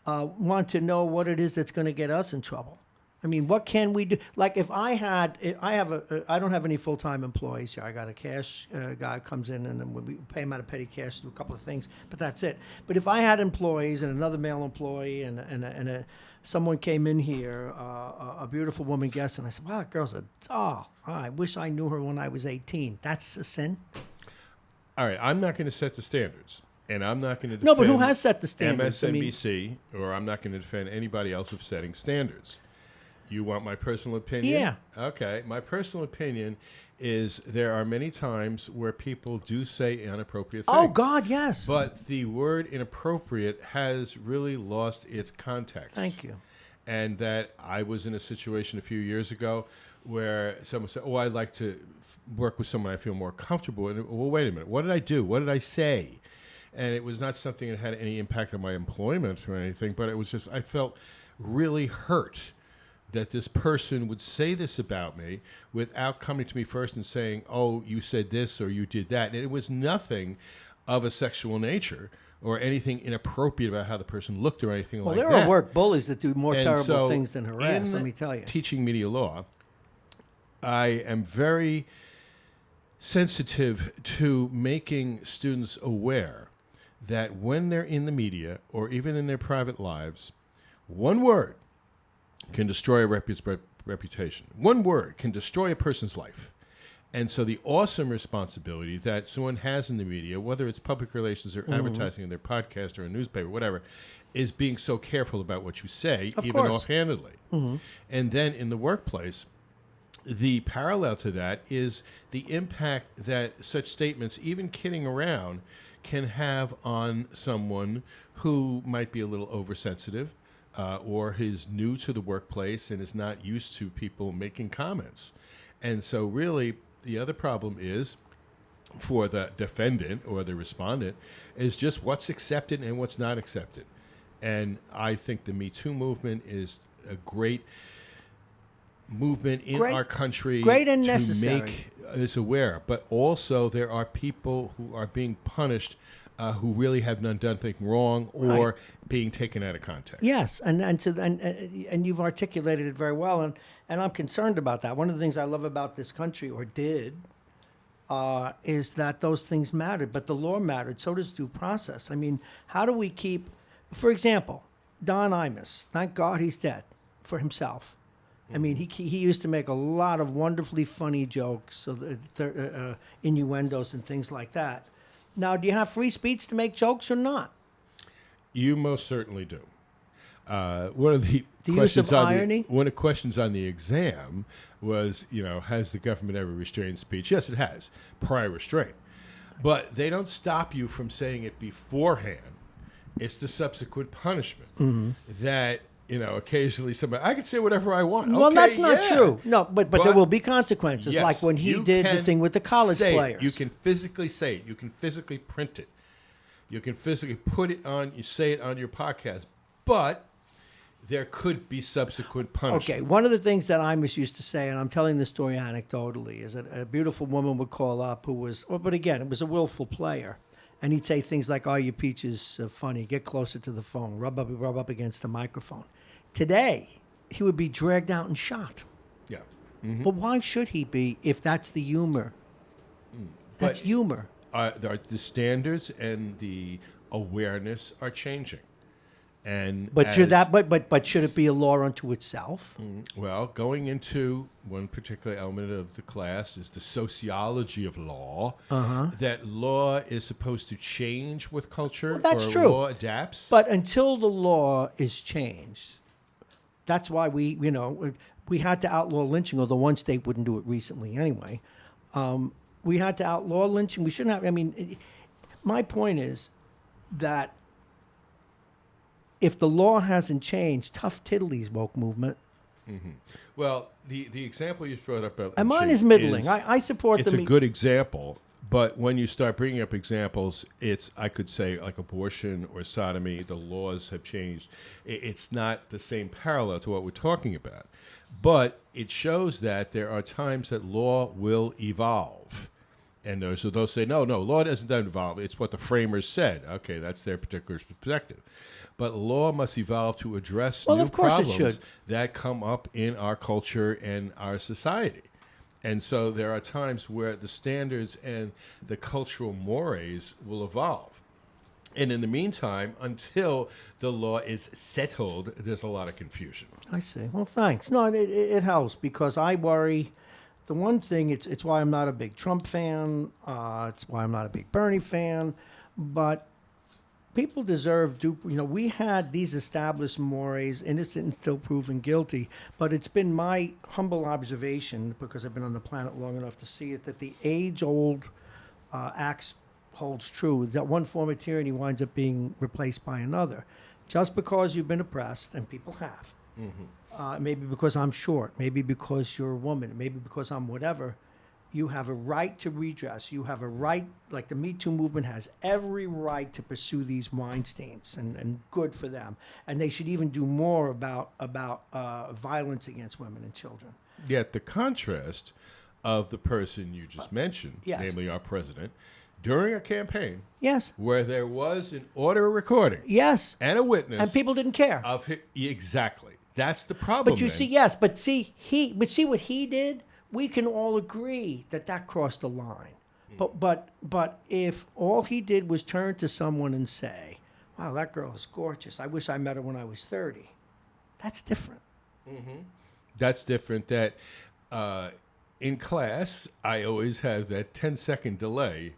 want to know what it is that's going to get us in trouble. I mean, what can we do? Like if I don't have any full-time employees here. I got a cash guy comes in and we pay him out of petty cash to do a couple of things, but that's it. But if I had employees and another male employee and someone came in here, a beautiful woman guest, and I said, wow, that girl's a doll. I wish I knew her when I was 18. That's a sin? All right, I'm not going to set the standards. And I'm not going to defend No, but who has set the standards? MSNBC, or I'm not going to defend anybody else of setting standards. You want my personal opinion? Yeah. Okay. My personal opinion is there are many times where people do say inappropriate things. Oh, God, yes. But the word inappropriate has really lost its context. Thank you. And that I was in a situation a few years ago where someone said, oh, I'd like to work with someone I feel more comfortable with. Well, wait a minute. What did I do? What did I say? And it was not something that had any impact on my employment or anything, but it was just I felt really hurt that this person would say this about me without coming to me first and saying, oh, you said this or you did that. And it was nothing of a sexual nature or anything inappropriate about how the person looked or anything like that. Well, there are work bullies that do more terrible things than harass, let me tell you. Teaching media law, I am very sensitive to making students aware that when they're in the media or even in their private lives, one word can destroy a reputation. One word can destroy a person's life. And so the awesome responsibility that someone has in the media, whether it's public relations or advertising in their podcast or a newspaper, whatever, is being so careful about what you say, Of even course. offhandedly. And then in the workplace, the parallel to that is the impact that such statements, even kidding around, can have on someone who might be a little oversensitive or is new to the workplace and is not used to people making comments. And so really, the other problem is for the defendant or the respondent is just what's accepted and what's not accepted. And I think the Me Too movement is a great movement in our country great and to necessary. make us aware. But also there are people who are being punished who really have done anything wrong or being taken out of context. Yes, and you've articulated it very well, and I'm concerned about that. One of the things I love about this country, or did, is that those things mattered, but the law mattered. So does due process. I mean, how do we keep, for example, Don Imus? Thank God he's dead for himself. I mean, he used to make a lot of wonderfully funny jokes, innuendos and things like that. Now, do you have free speech to make jokes or not? You most certainly do. One of the use of questions on irony? one of the questions on the exam was, has the government ever restrained speech? Yes, it has, prior restraint. But they don't stop you from saying it beforehand. It's the subsequent punishment that, occasionally somebody, I can say whatever I want. Well, Okay, that's not yeah. true. No, but there will be consequences, Yes, like when he you did the can thing with the college say it. players. You can physically say it. You can physically print it. You can physically put it on, you say it on your podcast. But there could be subsequent punishment. Okay, one of the things that Imus used to say, and I'm telling this story anecdotally, is that a beautiful woman would call up who was, but again, it was a willful player. And he'd say things like, "Oh, your peach is funny. Get closer to the phone. Rub up against the microphone." Today, he would be dragged out and shot. Yeah. But why should he be if that's the humor? That's But- humor. The standards and the awareness are changing. And But should it be a law unto itself? Well, going into one particular element of the class is the sociology of law. That law is supposed to change with culture. Well, that's or true. Law adapts. But until the law is changed, that's why we had to outlaw lynching, although one state wouldn't do it recently anyway. We had to outlaw lynching. We shouldn't have. I mean, my point is that if the law hasn't changed, tough tiddly's woke movement. Well, the example you brought up about And mine lynching is middling. I support it's the. a good example, but when you start bringing up examples, I could say like abortion or sodomy, the laws have changed. It's not the same parallel to what we're talking about, but it shows that there are times that law will evolve. And so they'll say, no, law doesn't evolve. It's what the framers said. Okay, that's their particular perspective. But law must evolve to address new of course it problems should. that come up in our culture and our society. And so there are times where the standards and the cultural mores will evolve. And in the meantime, until the law is settled, there's a lot of confusion. I see. Well, thanks. No, it helps because I worry. The one thing, it's why I'm not a big Trump fan. It's why I'm not a big Bernie fan. But people deserve due. We had these established mores, innocent and still proven guilty. But it's been my humble observation, because I've been on the planet long enough to see it, that the age-old axe holds true. That one form of tyranny winds up being replaced by another. Just because you've been oppressed, and people have. Maybe because I'm short, maybe because you're a woman, maybe because I'm whatever, you have a right to redress. You have a right, like the Me Too movement has every right to pursue these Weinsteins, and good for them. And they should even do more about violence against women and children. Yet the contrast of the person you just mentioned, Yes. namely our president, during a campaign Yes, where there was an audio recording yes. and a witness And people didn't care. of exactly. That's the problem. But you then. see, yes, but see what he did we can all agree that that crossed the line. But if all he did was turn to someone and say, wow, that girl is gorgeous. I wish I met her when I was 30. That's different. That's different. That in class, I always have that 10-second delay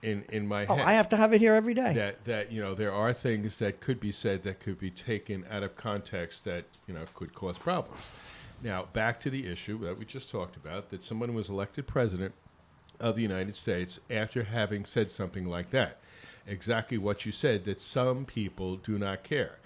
in my head. I have to have it here every day. That there are things that could be said that could be taken out of context that could cause problems. Now, back to the issue that we just talked about, that someone was elected president of the United States after having said something like that. Exactly what you said, that some people do not care.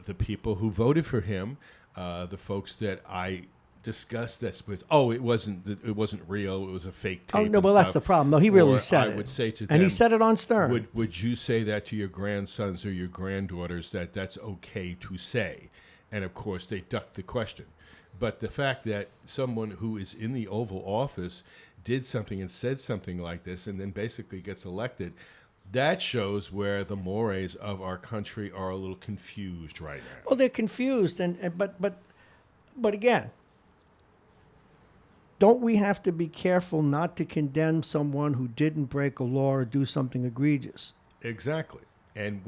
The people who voted for him, the folks that I discussed this with, it wasn't real, it was a fake tape. Oh, no, well, that's the problem. No, he really said it. I would say to them, and he said it on Stern. Would you say that to your grandsons or your granddaughters, that that's okay to say? And, of course, they ducked the question. But the fact that someone who is in the Oval Office did something and said something like this and then basically gets elected, that shows where the mores of our country are a little confused right now. Well, they're confused, but again, don't we have to be careful not to condemn someone who didn't break a law or do something egregious? Exactly. And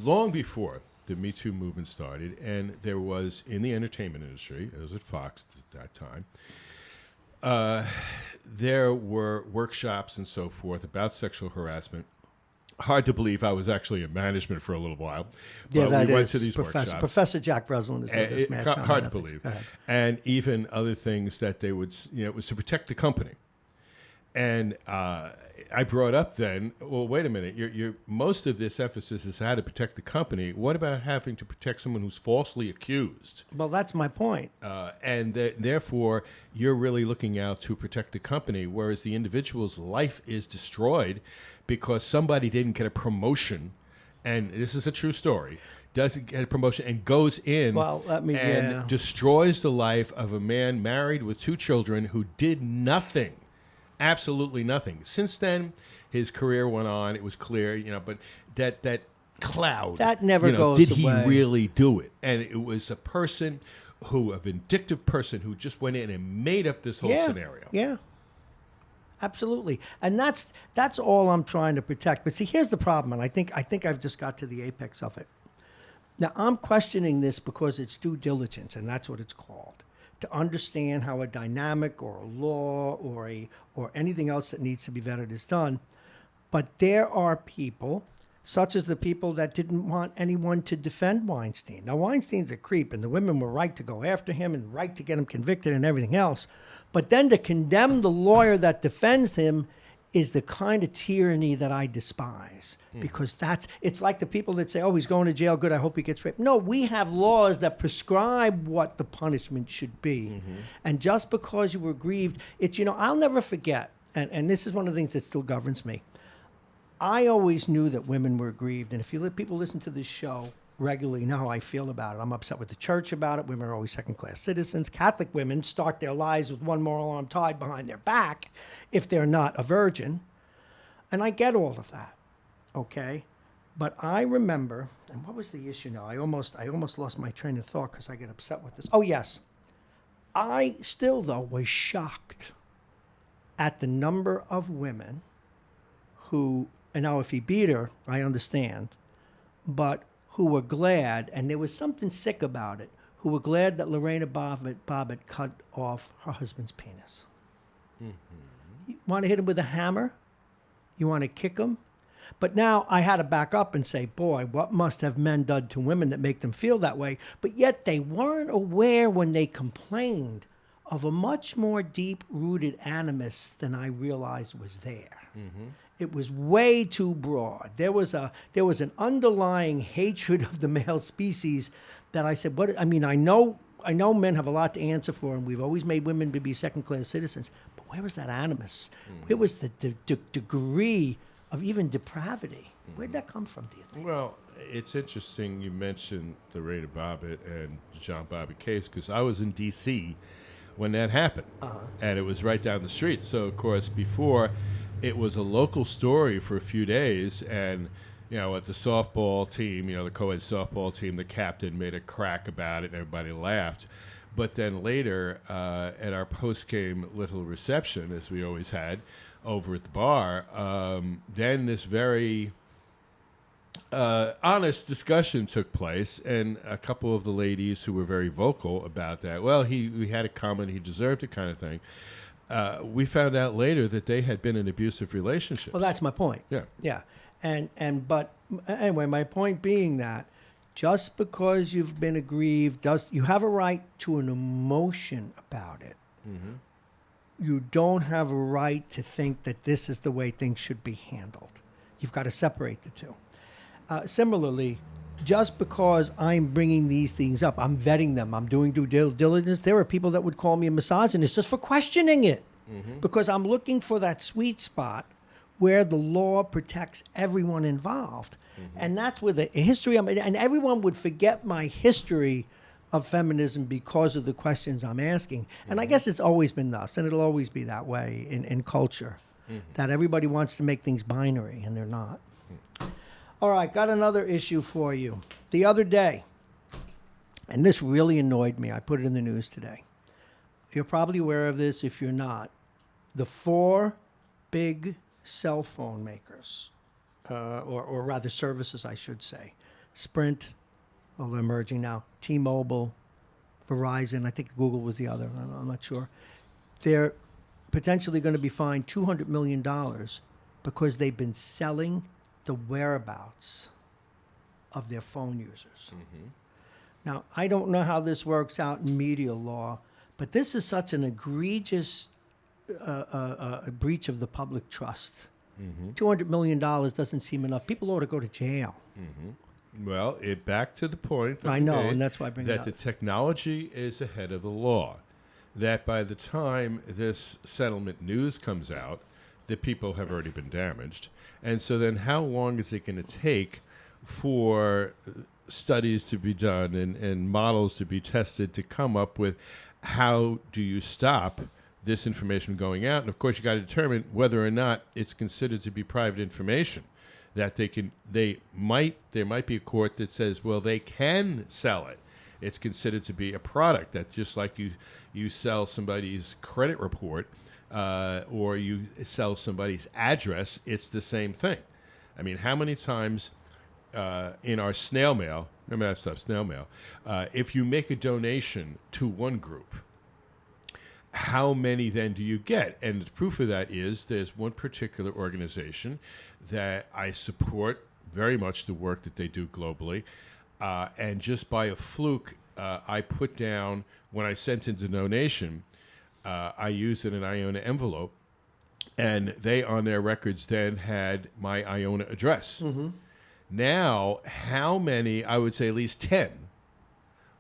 long before the Me Too movement started, and there was in the entertainment industry, it was at Fox at that time, there were workshops and so forth about sexual harassment. Hard to believe I was actually in management for a little while. Yeah, but that we went is to these Professor workshops. Professor Jack Breslin is with us. Hard to believe. And even other things that they would, it was to protect the company. And I brought up then, well, wait a minute. You're most of this emphasis is how to protect the company. What about having to protect someone who's falsely accused? Well, that's my point. And therefore, you're really looking out to protect the company, whereas the individual's life is destroyed because somebody didn't get a promotion. And this is a true story. Doesn't get a promotion and goes in and destroys the life of a man married with 2 children who did nothing. Absolutely nothing. Since then, his career went on. It was clear, but that cloud. That never goes did away. He really do it? And it was a vindictive person who just went in and made up this whole scenario. Yeah. Absolutely. And that's all I'm trying to protect. But see, here's the problem, and I think I've just got to the apex of it. Now, I'm questioning this because it's due diligence, and that's what it's called. To understand how a dynamic or a law or anything else that needs to be vetted is done. But there are people, such as the people that didn't want anyone to defend Weinstein. Now, Weinstein's a creep, and the women were right to go after him and right to get him convicted and everything else. But then to condemn the lawyer that defends him is the kind of tyranny that I despise, because it's like the people that say, oh, he's going to jail, good, I hope he gets raped. No, we have laws that prescribe what the punishment should be. And just because you were grieved, I'll never forget, and this is one of the things that still governs me. I always knew that women were grieved, and if you let people listen to this show regularly, you know how I feel about it. I'm upset with the church about it. Women are always second-class citizens. Catholic women start their lives with one moral arm tied behind their back if they're not a virgin. And I get all of that, okay? But I remember, and what was the issue now? I almost lost my train of thought because I get upset with this. Oh, yes. I still, though, was shocked at the number of women who, and now if he beat her, I understand, but who were glad, and there was something sick about it, who were glad that Lorena Bobbitt cut off her husband's penis. You want to hit him with a hammer? You want to kick him? But now I had to back up and say, boy, what must have men done to women that make them feel that way? But yet they weren't aware when they complained of a much more deep-rooted animus than I realized was there. It was way too broad. There was an underlying hatred of the male species that I said, I know men have a lot to answer for, and we've always made women to be second-class citizens, but where was that animus? Where was the degree of even depravity? Where'd that come from, do you think? Well, it's interesting you mentioned the Lorena Bobbitt and John Bobbitt case, because I was in D.C. when that happened, and it was right down the street. So, of course, before, it was a local story for a few days, and at the softball team, the co-ed softball team, the captain made a crack about it, and everybody laughed. But then later, at our post-game little reception, as we always had over at the bar, then this very honest discussion took place, and a couple of the ladies who were very vocal about that, well, he had a comment, he deserved it kind of thing. We found out later that they had been in abusive relationships. Well, that's my point. Yeah. Yeah. But anyway, my point being that just because you've been aggrieved, you have a right to an emotion about it. Mm-hmm. You don't have a right to think that this is the way things should be handled. You've got to separate the two. Similarly, just because I'm bringing these things up, I'm vetting them, I'm doing due diligence, there are people that would call me a misogynist just for questioning it. Mm-hmm. Because I'm looking for that sweet spot where the law protects everyone involved. Mm-hmm. And that's where the history, and everyone would forget my history of feminism because of the questions I'm asking. Mm-hmm. And I guess it's always been thus, and it'll always be that way in culture, that everybody wants to make things binary, and they're not. All right, got another issue for you. The other day, and this really annoyed me, I put it in the news today. You're probably aware of this. If you're not, the 4 big cell phone makers, or rather services, I should say, Sprint, well, they're emerging now, T-Mobile, Verizon, I think Google was the other, I'm not sure. They're potentially going to be fined $200 million because they've been selling the whereabouts of their phone users. Mm-hmm. Now, I don't know how this works out in media law, but this is such an egregious breach of the public trust. Mm-hmm. $200 million doesn't seem enough. People ought to go to jail. Mm-hmm. Well, back to the point I know, and that's why I bring it up. That the technology is ahead of the law. That by the time this settlement news comes out, the people have already been damaged. And so then how long is it going to take for studies to be done and models to be tested to come up with how do you stop this information going out? And of course, you got to determine whether or not it's considered to be private information. That there might be a court that says, well, they can sell it. It's considered to be a product that just like you sell somebody's credit report, or you sell somebody's address, it's the same thing. I mean, how many times in our snail mail, remember that stuff, snail mail, if you make a donation to one group, how many then do you get? And the proof of that is there's one particular organization that I support very much the work that they do globally. And just by a fluke, I put down, when I sent in the donation, I used an Iona envelope, and they, on their records, then had my Iona address. Mm-hmm. Now, how many, I would say at least 10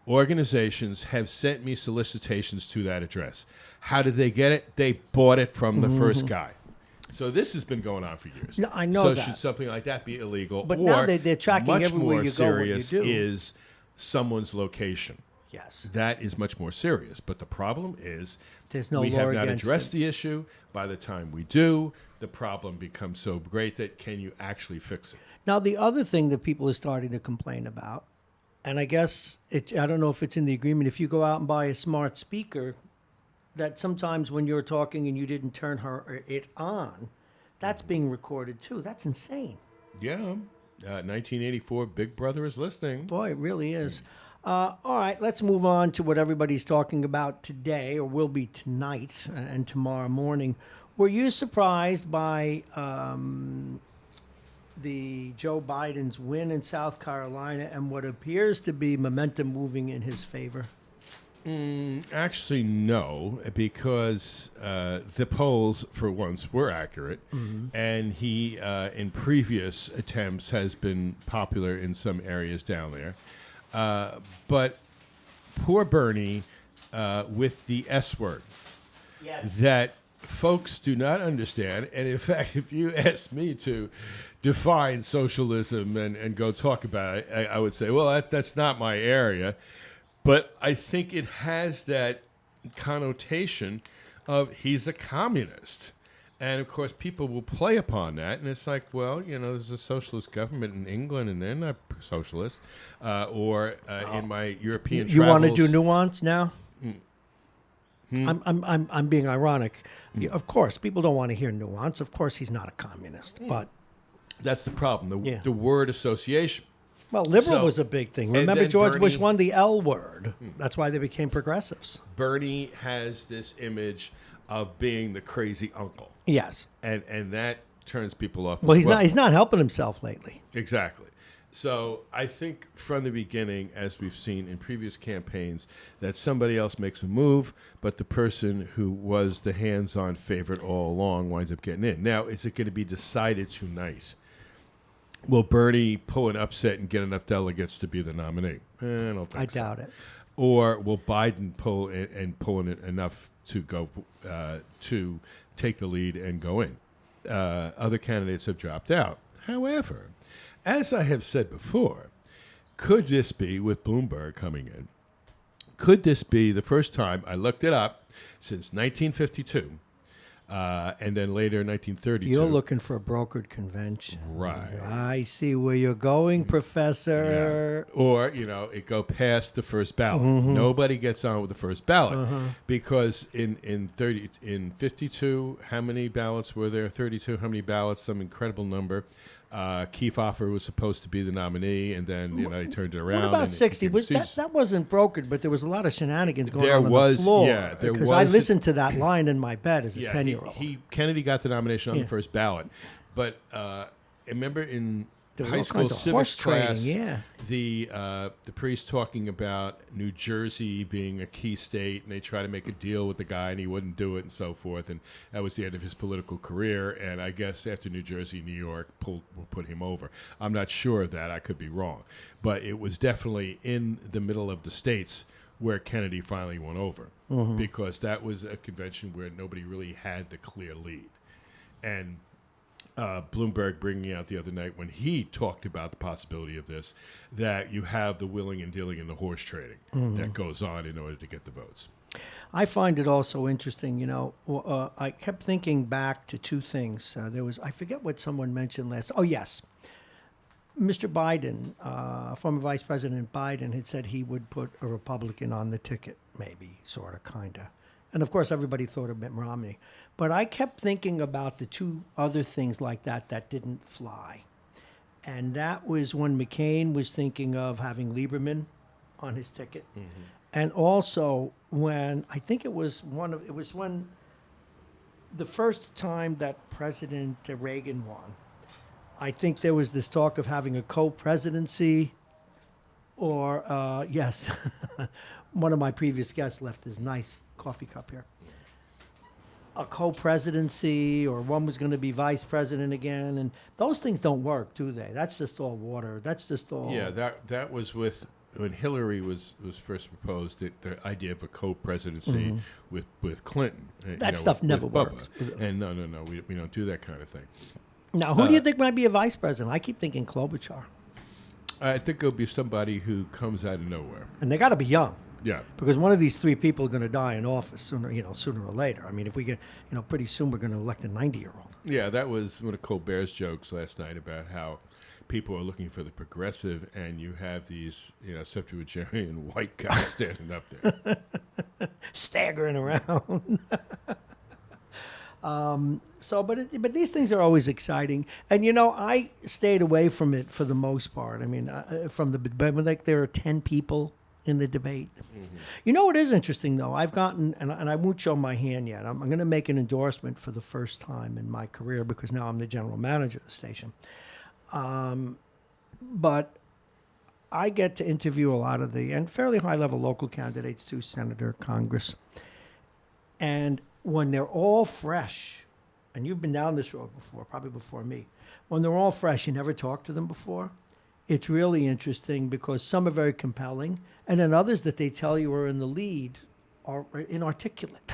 organizations have sent me solicitations to that address. How did they get it? They bought it from the first guy. So this has been going on for years. No, I know that. So should something like that be illegal? But or now they're tracking everywhere you go, what you do. Much more serious is someone's location. Yes. That is much more serious. But the problem is there's no we law have not against addressed it. the issue. By the time we do, the problem becomes so great that can you actually fix it? Now, the other thing that people are starting to complain about, and I guess, I don't know if it's in the agreement, if you go out and buy a smart speaker, that sometimes when you're talking and you didn't turn it on, that's being recorded too. That's insane. Yeah. 1984, Big Brother is listening. Boy, it really is. All right, let's move on to what everybody's talking about today, or will be tonight and tomorrow morning. Were you surprised by the Joe Biden's win in South Carolina and what appears to be momentum moving in his favor? Actually, no, because the polls, for once, were accurate, and he, in previous attempts, has been popular in some areas down there. But poor Bernie with the S word. Yes. That folks do not understand. And in fact, if you ask me to define socialism and go talk about it, I would say, well, that's not my area. But I think it has that connotation of he's a communist. And, of course, people will play upon that. And it's like, well, there's a socialist government in England, and they're not socialist. In my European travels... You want to do nuance now? I'm being ironic. Of course, people don't want to hear nuance. Of course, he's not a communist, but That's the problem. Yeah. The word association. well, liberal So- was a big thing. and Remember, then George Bush Bernie- won the L word. That's why they became progressives. Bernie has this image of being the crazy uncle, Yes. and that turns people off. Well, as he's not helping himself lately. Exactly. So I think from the beginning, as we've seen in previous campaigns, that somebody else makes a move, but the person who was the hands-on favorite all along winds up getting in. Now, is it going to be decided tonight? Will Bernie pull an upset and get enough delegates to be the nominee? I don't think I so. doubt it. Or will Biden pull in enough to go to take the lead and go in? Other candidates have dropped out. However, as I have said before, could this be, with Bloomberg coming in, could this be the first time, I looked it up, since 1952, and then later 1932. You're looking for a brokered convention. Right. I see where you're going, Professor. Yeah. Or, it go past the first ballot. Nobody gets on with the first ballot because in 52, how many ballots were there? 32, how many ballots? Some incredible number. Kefauver was supposed to be the nominee, and then he turned it around. What about and 60? became Was deceased. that wasn't brokered, but there was a lot of shenanigans going There on was, the floor. yeah, there Because I was- listened to that line in my bed as a Yeah, 10-year-old. Kennedy got the nomination on Yeah. the first ballot, but I remember in There was high all school kinds of civics horse trading, class, yeah. the priest talking about New Jersey being a key state, and they try to make a deal with the guy, and he wouldn't do it, and so forth, and that was the end of his political career. And I guess after New Jersey, New York put him over. I'm not sure of that. I could be wrong, but it was definitely in the middle of the states where Kennedy finally won over, because that was a convention where nobody really had the clear lead. And Bloomberg bringing out the other night when he talked about the possibility of this, that you have the willing and dealing and the horse trading that goes on in order to get the votes. I find it also interesting, I kept thinking back to two things. I forget what someone mentioned last. Oh, yes. Mr. Biden, former Vice President Biden, had said he would put a Republican on the ticket, maybe, sort of, kind of. And, of course, everybody thought of Mitt Romney. But I kept thinking about the two other things like that didn't fly. And that was when McCain was thinking of having Lieberman on his ticket. And also when, I think it was when the first time that President Reagan won, I think there was this talk of having a co-presidency or, yes, one of my previous guests left his nice coffee cup here. A co-presidency, or one was going to be vice president again, and those things don't work, do they? That's just all water. That's just all. Yeah, that was with when Hillary was first proposed, the idea of a co-presidency with Clinton. That stuff never Bubba. works. And no, we don't do that kind of thing. Now, who do you think might be a vice president? I keep thinking Klobuchar, I think it'll be somebody who comes out of nowhere. and they got to be young. Yeah. Because one of these three people are going to die in office sooner or later. I mean, if we get, pretty soon we're going to elect a 90-year-old. Yeah, that was one of Colbert's jokes last night about how people are looking for the progressive, and you have these, septuagenarian white guys standing up there. Staggering around. But these things are always exciting. And, I stayed away from it for the most part. I mean, but there are 10 people in the debate. You know what is interesting, though? I've gotten, and I won't show my hand yet, I'm going to make an endorsement for the first time in my career because now I'm the general manager of the station. But I get to interview a lot of and fairly high-level local candidates too, Senator, Congress. And when they're all fresh, and you've been down this road before, probably before me, when they're all fresh, you never talked to them before. It's really interesting because some are very compelling, and then others that they tell you are in the lead are inarticulate.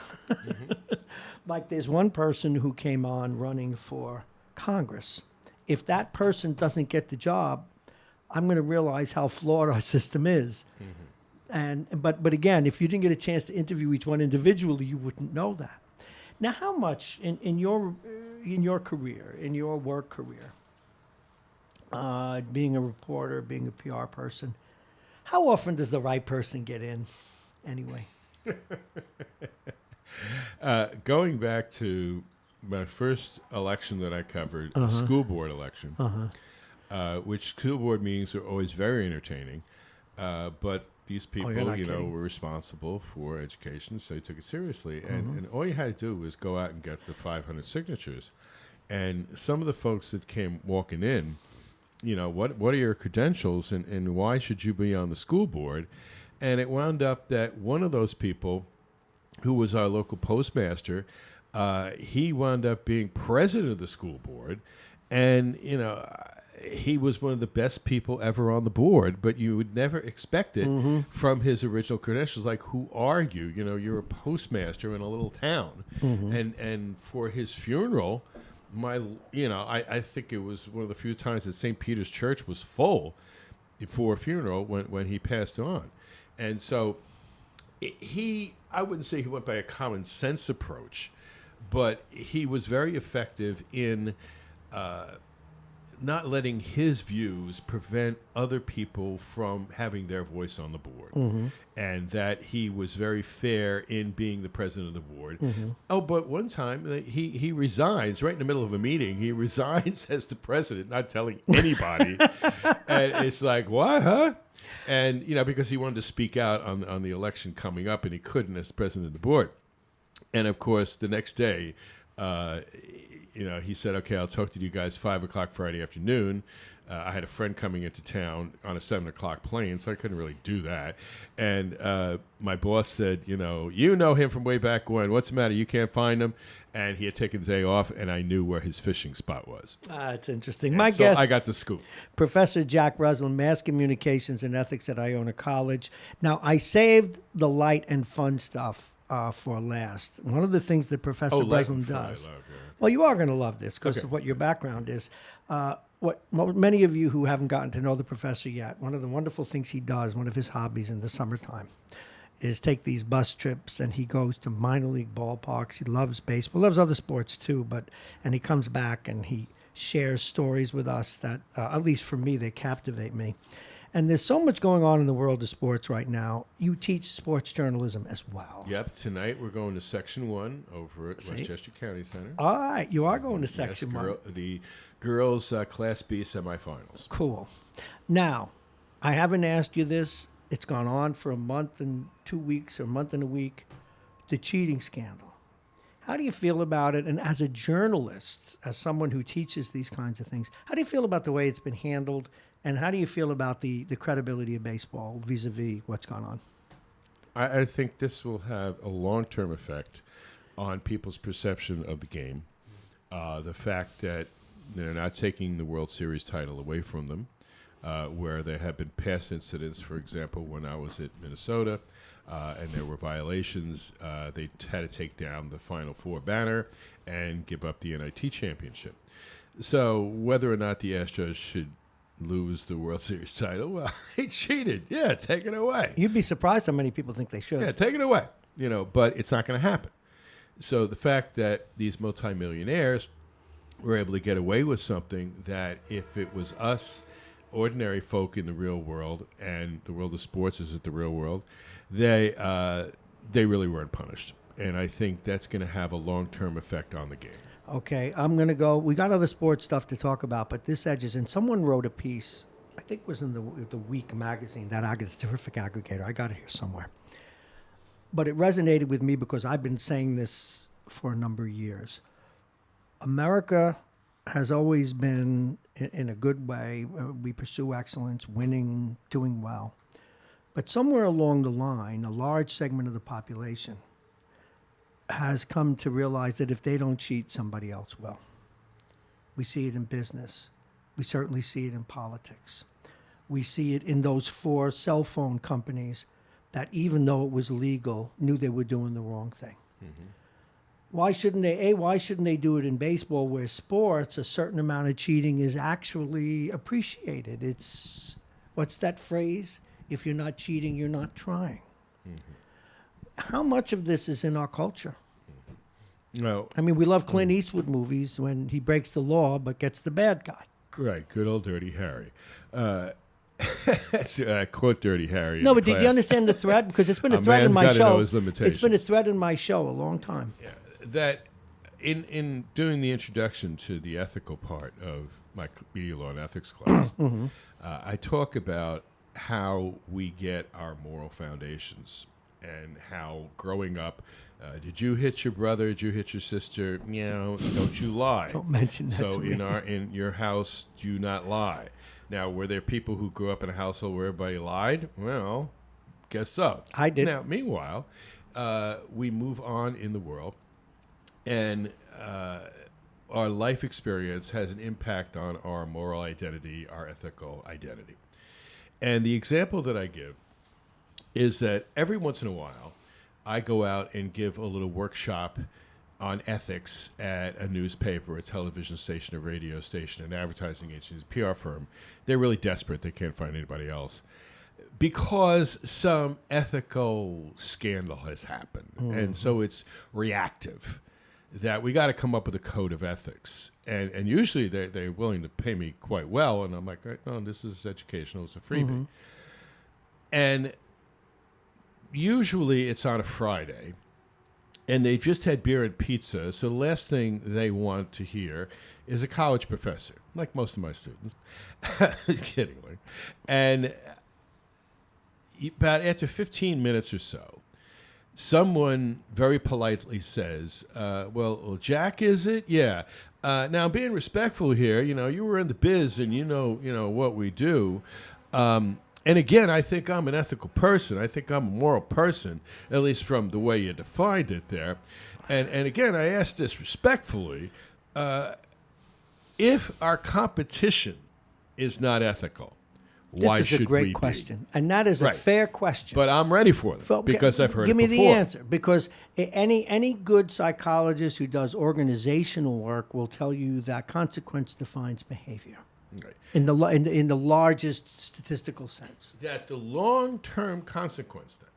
Like there's one person who came on running for Congress. If that person doesn't get the job, I'm going to realize how flawed our system is. But again, if you didn't get a chance to interview each one individually, you wouldn't know that. Now, how much in your career, in your work career, being a reporter, being a PR person, how often does the right person get in anyway? Going back to my first election that I covered, a school board election, which school board meetings are always very entertaining, but these people, were responsible for education, so they took it seriously. And all you had to do was go out and get the 500 signatures. And some of the folks that came walking in, what are your credentials and why should you be on the school board? And it wound up that one of those people, who was our local postmaster, he wound up being president of the school board. And, he was one of the best people ever on the board, but you would never expect it from his original credentials. Like, who are you? You're a postmaster in a little town. And for his funeral, I think it was one of the few times that St. Peter's Church was full for a funeral when he passed on. And so I wouldn't say he went by a common sense approach, but he was very effective in not letting his views prevent other people from having their voice on the board. And that he was very fair in being the president of the board. Oh, but one time he resigns right in the middle of a meeting. He resigns as the president, not telling anybody. And it's like, what, huh? And, because he wanted to speak out on the election coming up, and he couldn't as president of the board. And, of course, the next day, he said, okay, I'll talk to you guys 5 o'clock Friday afternoon. I had a friend coming into town on a 7 o'clock plane, so I couldn't really do that. And my boss said, you know him from way back when. What's the matter? You can't find him? And he had taken the day off, and I knew where his fishing spot was. It's interesting. And My so guest, I got the scoop. Professor Jack Breslin, Mass Communications and Ethics at Iona College. Now, I saved the light and fun stuff for last. One of the things that Professor Breslin does. Well, you are going to love this because of what your background is. What many of you who haven't gotten to know the professor yet, one of the wonderful things he does, one of his hobbies in the summertime, is take these bus trips, and he goes to minor league ballparks. He loves baseball, loves other sports too, and he comes back and he shares stories with us that, at least for me, they captivate me. And there's so much going on in the world of sports right now. You teach sports journalism as well. Yep. Tonight we're going to Section 1 over at Westchester County Center. All right. You are going to Section 1. The girls' Class B semifinals. Cool. Now, I haven't asked you this. It's gone on for a month and 2 weeks or a month and a week. The cheating scandal. How do you feel about it? And as a journalist, as someone who teaches these kinds of things, how do you feel about the way it's been handled? And how do you feel about the credibility of baseball vis-a-vis what's gone on? I think this will have a long-term effect on people's perception of the game. The fact that they're not taking the World Series title away from them, where there have been past incidents, for example, when I was at Minnesota, and there were violations, they had to take down the Final Four banner and give up the NIT championship. So whether or not the Astros should lose the World Series title, well, they cheated. Yeah, take it away. You'd be surprised how many people think they should. Yeah, take it away. But it's not going to happen. So the fact that these multimillionaires were able to get away with something that if it was us, ordinary folk in the real world, and the world of sports is the real world, they really weren't punished. And I think that's going to have a long-term effect on the game. Okay, I'm going to go. We got other sports stuff to talk about, but this edges in. Someone wrote a piece, I think it was in the Week magazine, that terrific aggregator. I got it here somewhere. But it resonated with me because I've been saying this for a number of years. America has always been, in a good way, we pursue excellence, winning, doing well. But somewhere along the line, a large segment of the population has come to realize that if they don't cheat, somebody else will. We see it in business. We certainly see it in politics. We see it in those 4 cell phone companies that, even though it was legal, knew they were doing the wrong thing. Mm-hmm. Why shouldn't they do it in baseball, where sports, a certain amount of cheating is actually appreciated? It's, what's that phrase? If you're not cheating, you're not trying. Mm-hmm. How much of this is in our culture? No. I mean, we love Clint Eastwood movies when he breaks the law but gets the bad guy. Right, good old Dirty Harry. Quote Dirty Harry. No, in but did you class. understand the thread? Because it's been a A thread in man's my gotta know show. his It's been a limitations. thread in my show a long time. Yeah, that in doing the introduction to the ethical part of my media law and ethics class, I talk about how we get our moral foundations and how growing up, did you hit your brother? Did you hit your sister? Don't you lie. Don't mention that So to me. in your house, do not lie. Now, were there people who grew up in a household where everybody lied? Well, guess so. I did. Now, meanwhile, we move on in the world, and our life experience has an impact on our moral identity, our ethical identity. And the example that I give is that every once in a while, I go out and give a little workshop on ethics at a newspaper, a television station, a radio station, an advertising agency, a PR firm. They're really desperate. They can't find anybody else because some ethical scandal has happened. And so it's reactive that we got to come up with a code of ethics. And usually they're willing to pay me quite well. And I'm like, no, this is educational. It's a freebie. And usually it's on a Friday. And they just had beer and pizza, so the last thing they want to hear is a college professor, like most of my students. Kiddingly. And about after 15 minutes or so, someone very politely says, well, Jack, is it? Yeah. Now, being respectful here, you were in the biz and you know what we do. And again, I think I'm an ethical person. I think I'm a moral person, at least from the way you defined it there. And again, I ask this respectfully. If our competition is not ethical, why This is should a great we question. And that is Right. a fair question. But I'm ready for them because I've heard Give it me before. the answer. Because any good psychologist who does organizational work will tell you that consequence defines behavior. Right. In the largest statistical sense. That the long-term consequence then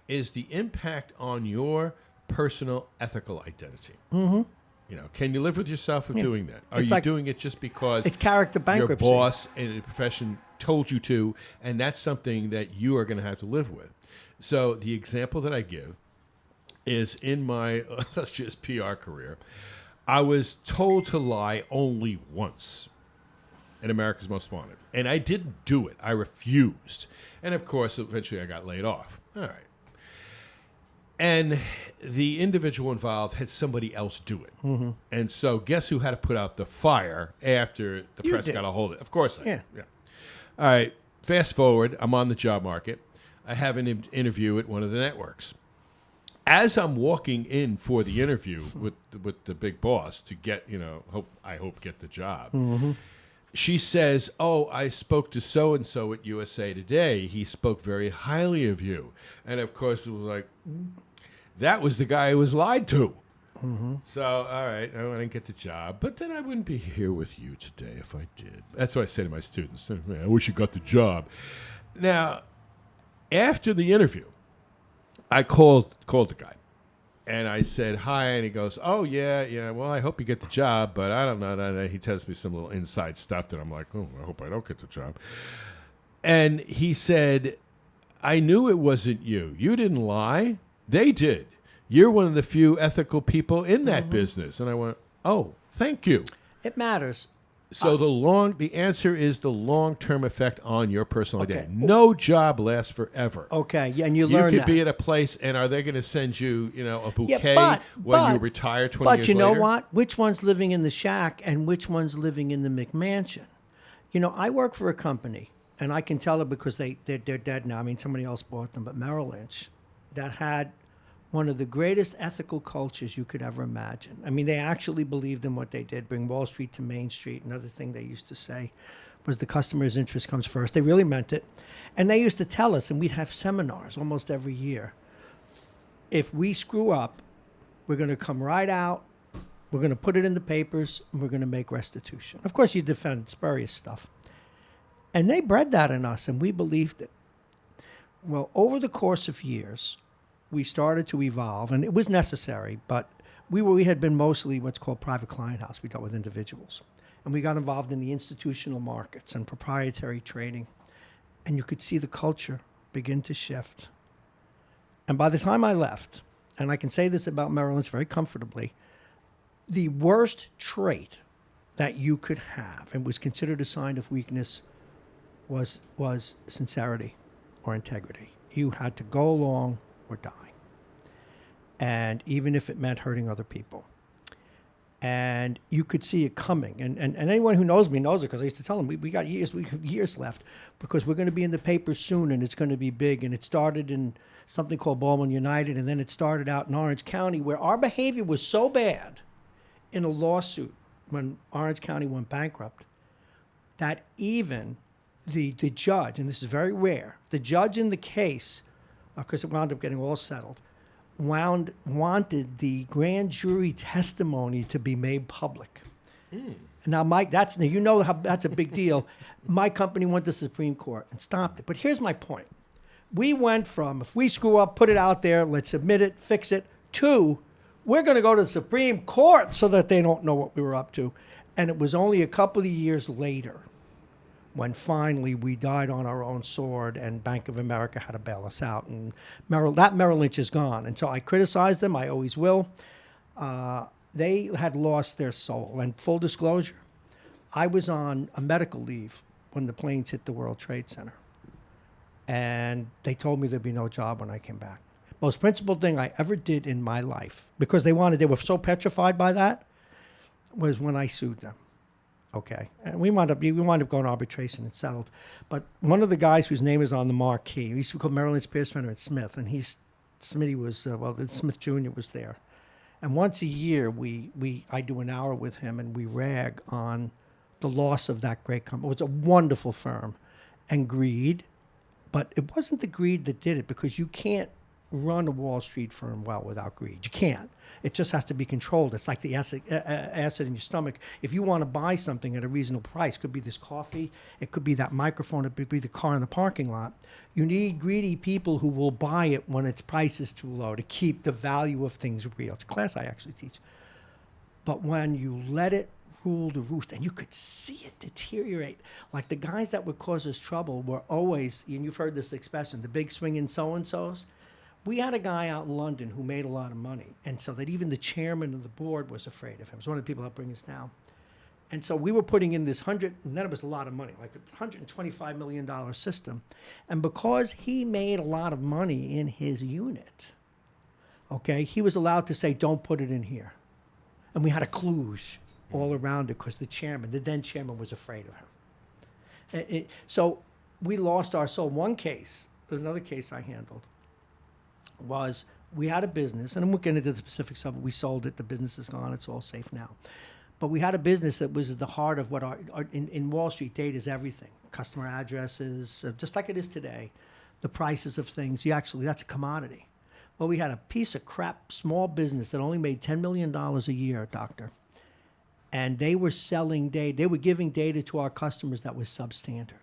is the impact on your personal ethical identity. Can you live with yourself of doing that? Are It's you like- doing it just because It's character bankruptcy. your boss in the profession told you to, and that's something that you are going to have to live with? So the example that I give is in my illustrious PR career, I was told to lie only once in America's Most Wanted. And I didn't do it. I refused. And of course, eventually I got laid off. All right. And the individual involved had somebody else do it. And so guess who had to put out the fire after the You press did. got a hold of it? Of course I did. Yeah. All right. Fast forward. I'm on the job market. I have an interview at one of the networks. As I'm walking in for the interview with the big boss to get, I hope get the job, she says, "Oh, I spoke to so-and-so at USA Today. He spoke very highly of you." And, of course, it was like, that was the guy who was lied to. So, all right, I didn't get the job. But then I wouldn't be here with you today if I did. That's what I say to my students. Man, I wish you got the job. Now, after the interview, I called the guy. And I said, hi, and he goes, oh, yeah, well, I hope you get the job, but I don't know. And he tells me some little inside stuff that I'm like, oh, I hope I don't get the job. And he said, I knew it wasn't you. You didn't lie. They did. You're one of the few ethical people in that business. And I went, oh, thank you. It matters. So the answer is the long-term effect on your personal Okay. identity. No job lasts forever. Okay, yeah, and you You learn could that. be at a place, and are they going to send you, a bouquet but you retire 20 years But later? you know what? Which one's living in the shack and which one's living in the McMansion? I work for a company, and I can tell it because they're dead now. I mean, somebody else bought them, but Merrill Lynch, that had one of the greatest ethical cultures you could ever imagine. I mean, they actually believed in what they did, bring Wall Street to Main Street. Another thing they used to say was the customer's interest comes first. They really meant it. And they used to tell us, and we'd have seminars almost every year, if we screw up, we're going to come right out, we're going to put it in the papers, and we're going to make restitution. Of course, you defend spurious stuff. And they bred that in us, and we believed it. Well, over the course of years, we started to evolve, and it was necessary, but we had been mostly what's called private client house. We dealt with individuals. And we got involved in the institutional markets and proprietary trading. And you could see the culture begin to shift. And by the time I left, and I can say this about Merrill Lynch very comfortably, the worst trait that you could have and was considered a sign of weakness was sincerity or integrity. You had to go along or die. And even if it meant hurting other people. And you could see it coming. And anyone who knows me knows it, because I used to tell them, we got years left, because we're going to be in the paper soon, and it's going to be big. And it started in something called Baldwin United, and then it started out in Orange County, where our behavior was so bad in a lawsuit when Orange County went bankrupt, that even the judge, and this is very rare, the judge in the case, because it wound up getting all settled, wanted the grand jury testimony to be made public. Now, Mike, that's a big deal. My company went to the Supreme Court and stopped it. But here's my point. We went from, if we screw up, put it out there, let's admit it, fix it, to, we're going to go to the Supreme Court so that they don't know what we were up to. And it was only a couple of years later when finally we died on our own sword and Bank of America had to bail us out. And Merrill Lynch is gone. And so I criticized them. I always will. They had lost their soul. And full disclosure, I was on a medical leave when the planes hit the World Trade Center. And they told me there'd be no job when I came back. Most principled thing I ever did in my life, because they were so petrified by that, was when I sued them. Okay, and we wound up going to arbitration and settled. But one of the guys whose name is on the marquee, we used to call Merrill Lynch, Pierce, Fenner, and Smith, and Smitty was, Smith Jr. was there. And once a year, I do an hour with him, and we rag on the loss of that great company. It was a wonderful firm, and greed, but it wasn't the greed that did it, because you can't run a Wall Street firm well without greed. You can't. It just has to be controlled. It's like the acid in your stomach. If you want to buy something at a reasonable price, it could be this coffee, it could be that microphone, it could be the car in the parking lot. You need greedy people who will buy it when its price is too low to keep the value of things real. It's a class I actually teach. But when you let it rule the roost, and you could see it deteriorate, like the guys that would cause us trouble were always, and you've heard this expression, the big swinging so-and-sos. We had a guy out in London who made a lot of money, and so that even the chairman of the board was afraid of him. It was one of the people that helped bring us down. And so we were putting in this and then it was a lot of money, like a $125 million system. And because he made a lot of money in his unit, okay, he was allowed to say, don't put it in here. And we had a kludge all around it because the then chairman was afraid of him. So we lost our soul. One case, another case I handled, was we had a business, and I'm not getting into the specifics of it. We sold it. The business is gone. It's all safe now. But we had a business that was at the heart of what in Wall Street, data is everything. Customer addresses, just like it is today, the prices of things. That's a commodity. Well, we had a piece of crap small business that only made $10 million a year, doctor. And they were selling data. They were giving data to our customers that was substandard.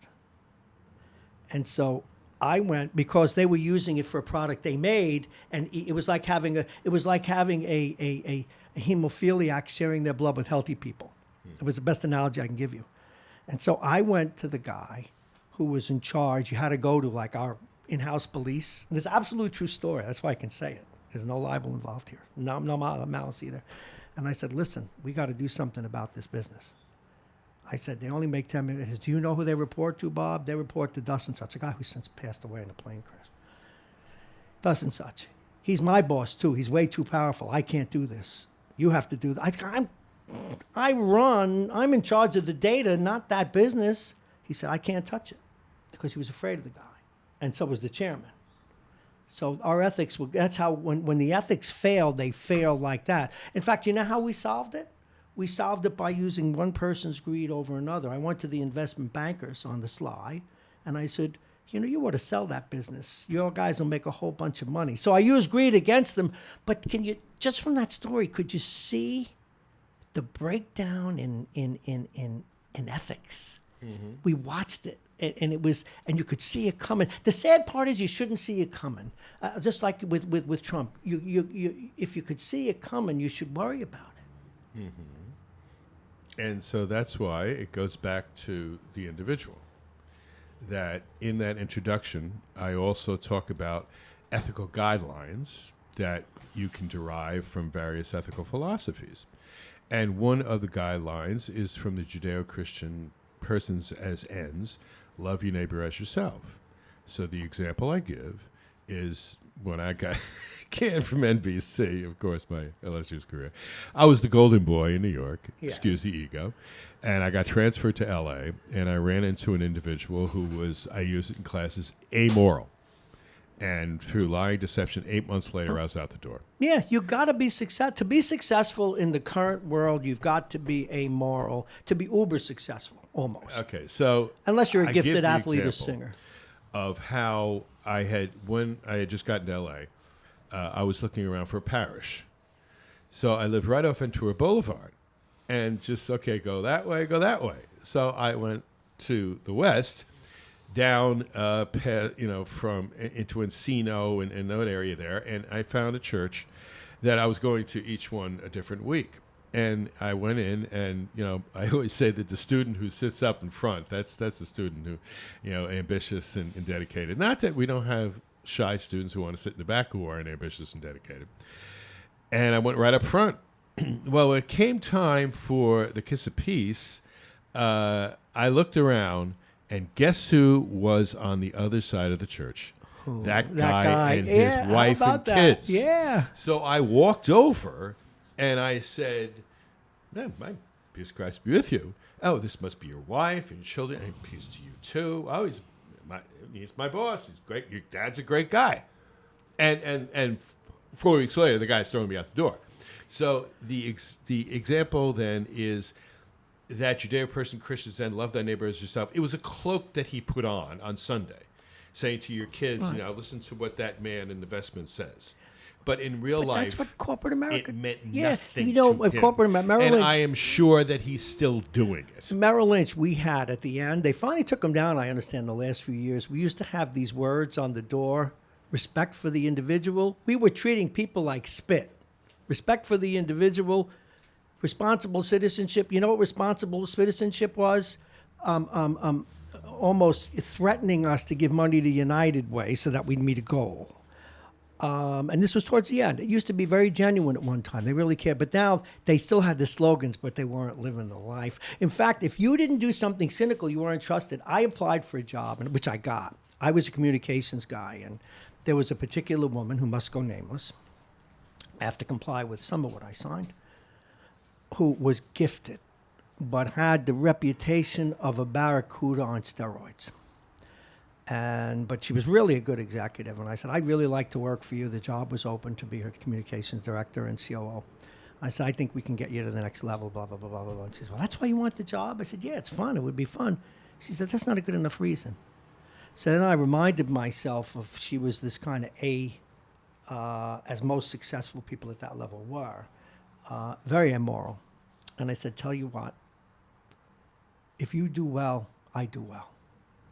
And so I went, because they were using it for a product they made, and it was like having a hemophiliac sharing their blood with healthy people. It was the best analogy I can give you. And so I went to the guy who was in charge. You had to go to like our in-house police. And this is an absolute true story. That's why I can say it. There's no libel involved here. No malice either. And I said, listen, we got to do something about this business. I said, they only make 10 minutes. Do you know who they report to, Bob? They report to thus and such, a guy who since passed away in a plane crash. Thus and such. He's my boss, too. He's way too powerful. I can't do this. You have to do that. I'm in charge of the data, not that business. He said, I can't touch it, because he was afraid of the guy. And so was the chairman. So our ethics, that's how, when the ethics fail, they fail like that. In fact, you know how we solved it? We solved it by using one person's greed over another. I went to the investment bankers on the sly, and I said, you ought to sell that business. Your guys will make a whole bunch of money. So I used greed against them. But can you, just from that story, could you see the breakdown in ethics? Mm-hmm. We watched it, and you could see it coming. The sad part is you shouldn't see it coming. Just like with Trump, if you could see it coming, you should worry about it. Mm-hmm. And so that's why it goes back to the individual. that in that introduction, I also talk about ethical guidelines that you can derive from various ethical philosophies. And one of the guidelines is from the Judeo-Christian persons as ends, love your neighbor as yourself. So the example I give is when I got canned from NBC, of course, my illustrious career. I was the golden boy in New York, excuse the ego, and I got transferred to L.A., and I ran into an individual who was, I use it in classes, amoral. And through lying, deception, 8 months later, I was out the door. Yeah, you got to be to be successful in the current world. You've got to be amoral to be uber successful, almost. Okay, so unless you're a I give gifted the athlete or example singer. Of how when I had just gotten to L.A., I was looking around for a parish. So I lived right off Ventura Boulevard, and just go that way. So I went to the west. Down, from into Encino and that area there, and I found a church that I was going to each one a different week. And I went in, and I always say that the student who sits up in front, that's the student who, ambitious and dedicated. Not that we don't have shy students who want to sit in the back who aren't ambitious and dedicated. And I went right up front. Well, when it came time for the Kiss of Peace, I looked around. And guess who was on the other side of the church? That guy and his wife and kids. Yeah. So I walked over and I said, my peace of Christ be with you. Oh, this must be your wife and children. And peace to you too. Oh, he's my boss. He's great. Your dad's a great guy. And 4 weeks later, the guy's throwing me out the door. So the example then is that Judeo-Christian Christians then love thy neighbor as yourself. It was a cloak that he put on Sunday, saying to your kids, listen to what that man in the vestment says. But in real life, that's what corporate America it meant nothing to him. corporate Merrill and Lynch, I am sure that he's still doing it. Merrill Lynch, we had at the end, they finally took him down, I understand, the last few years. We used to have these words on the door, respect for the individual. We were treating people like spit. Respect for the individual. Responsible citizenship. You know what responsible citizenship was? Almost threatening us to give money to United Way so that we'd meet a goal. And this was towards the end. It used to be very genuine at one time. They really cared. But now they still had the slogans, but they weren't living the life. In fact, if you didn't do something cynical, you weren't trusted. I applied for a job, which I got. I was a communications guy, and there was a particular woman who must go nameless. I have to comply with some of what I signed, who was gifted, but had the reputation of a barracuda on steroids. But she was really a good executive. And I said, I'd really like to work for you. The job was open to be her communications director and COO. I said, I think we can get you to the next level, blah, blah, blah, blah, blah. And she said, well, that's why you want the job? I said, yeah, it's fun. It would be fun. She said, that's not a good enough reason. So then I reminded myself of she was this kind of as most successful people at that level were, very immoral. And I said, tell you what, if you do well, I do well.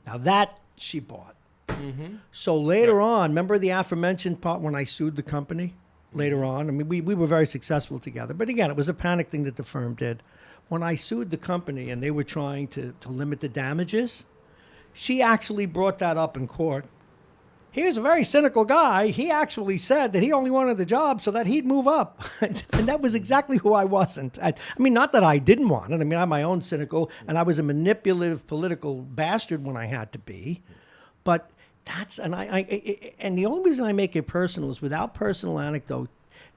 Now that she bought. Mm-hmm. So later on, remember the aforementioned part when I sued the company? Later on, I mean, we were very successful together. But again, it was a panic thing that the firm did. When I sued the company and they were trying to limit the damages, she actually brought that up in court. He was a very cynical guy. He actually said that he only wanted the job so that he'd move up. And that was exactly who I wasn't. I mean, not that I didn't want it. I mean, I'm my own cynical, and I was a manipulative political bastard when I had to be. But that's, and and the only reason I make it personal is without personal anecdote,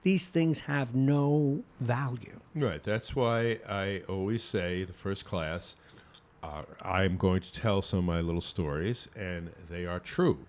these things have no value. Right. That's why I always say the first class, I'm going to tell some of my little stories, and they are true.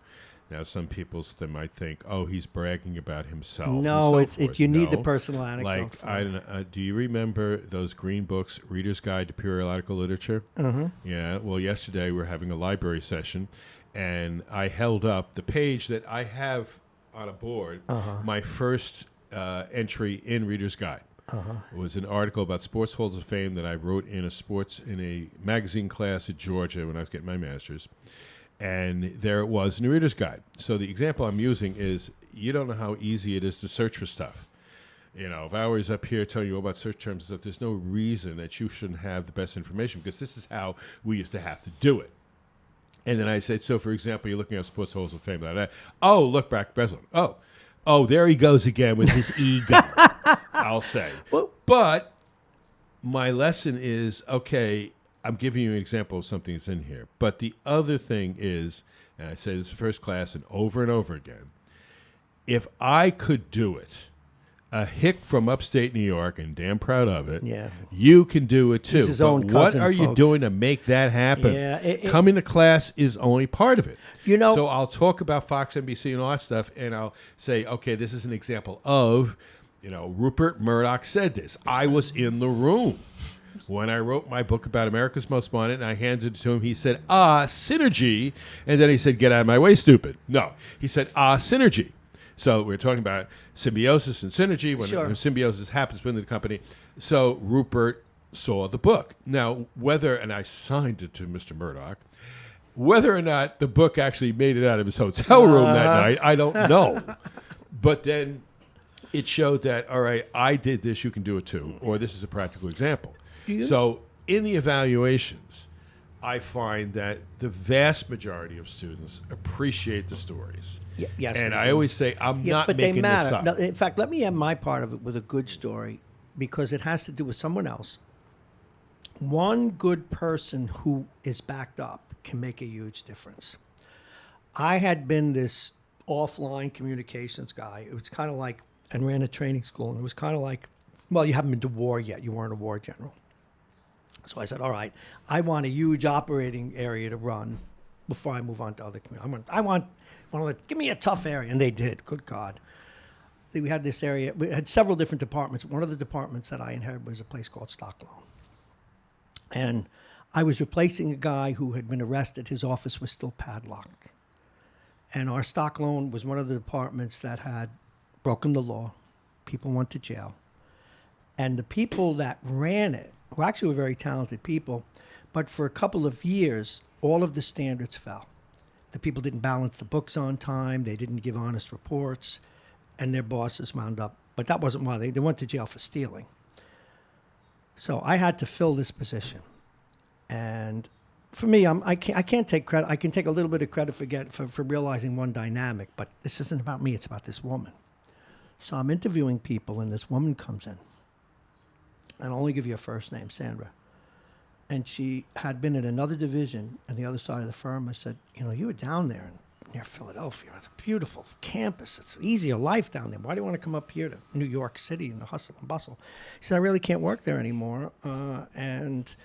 Now, some people they might think, "Oh, he's bragging about himself." No, it's you need the personal anecdote. Like, do you remember those green books, Reader's Guide to Periodical Literature? Mm-hmm. Yeah. Well, yesterday we were having a library session, and I held up the page that I have on a board. My first entry in Reader's Guide. It was an article about Sports Halls of Fame that I wrote in a magazine class at Georgia when I was getting my master's. And there it was in the Reader's Guide. So the example I'm using is you don't know how easy it is to search for stuff. You know, if I was up here telling you all about search terms and stuff, there's no reason that you shouldn't have the best information because this is how we used to have to do it. And then I said, so for example, you're looking at Sports Halls of Fame. Blah, blah. Oh, look back, Breslin. Oh, there he goes again with his ego, I'll say. But my lesson is, okay, I'm giving you an example of something that's in here. But the other thing is, and I say this in first class and over again, if I could do it, a hick from upstate New York, and damn proud of it, you can do it too. His own cousin, what are you doing to make that happen? Coming to class is only part of it. So I'll talk about Fox, NBC, and all that stuff, and I'll say, okay, this is an example of, Rupert Murdoch said this. I was in the room when I wrote my book about America's Most Wanted, and I handed it to him. He said, synergy. And then he said, get out of my way, stupid. No, he said, synergy. So we're talking about symbiosis and synergy. When symbiosis happens within the company. So Rupert saw the book. Now, and I signed it to Mr. Murdoch, whether or not the book actually made it out of his hotel room that night, I don't know. But then it showed that, all right, I did this, you can do it too. Or this is a practical example. So in the evaluations, I find that the vast majority of students appreciate the stories. Yes, and I always say, I'm not making this up. No, in fact, let me end my part of it with a good story, because it has to do with someone else. One good person who is backed up can make a huge difference. I had been this offline communications guy. It was kind of like, and ran a training school, and it was kind of like, well, you haven't been to war yet. You weren't a war general. So I said, all right, I want a huge operating area to run before I move on to other communities. I want give me a tough area. And they did, good God. We had this area, we had several different departments. One of the departments that I inherited was a place called stock loan. And I was replacing a guy who had been arrested. His office was still padlocked. And our stock loan was one of the departments that had broken the law. People went to jail. And the people that ran it, who actually were very talented people, but for a couple of years, all of the standards fell. The people didn't balance the books on time, they didn't give honest reports, and their bosses wound up, but that wasn't why, they went to jail for stealing. So I had to fill this position. And for me, I can't take credit. I can take a little bit of credit for realizing one dynamic, but this isn't about me, it's about this woman. So I'm interviewing people, and this woman comes in. And I'll only give you a first name, Sandra. And she had been in another division on the other side of the firm. I said, you were down there near Philadelphia. It's a beautiful campus. It's easier life down there. Why do you want to come up here to New York City and the hustle and bustle? She said, I really can't work there anymore. And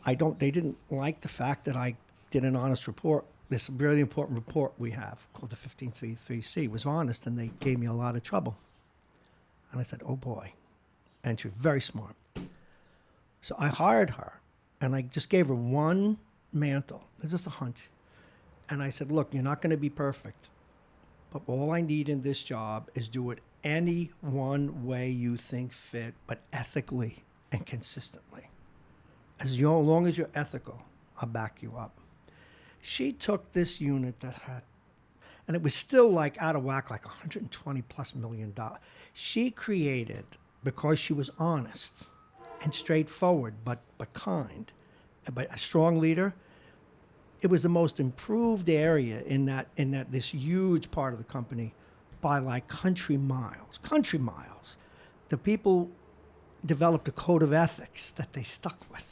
they didn't like the fact that I did an honest report. This really important report we have called the 1533C was honest, and they gave me a lot of trouble. And I said, oh boy. And she was very smart. So I hired her, and I just gave her one mantle. It's just a hunch. And I said, look, you're not going to be perfect, but all I need in this job is do it any one way you think fit, but ethically and consistently. As long as you're ethical, I'll back you up. She took this unit that had, and it was still like out of whack, like $120+ million. She created, because she was honest and straightforward, but kind, but a strong leader, it was the most improved area in that this huge part of the company by like country miles. The people developed a code of ethics that they stuck with.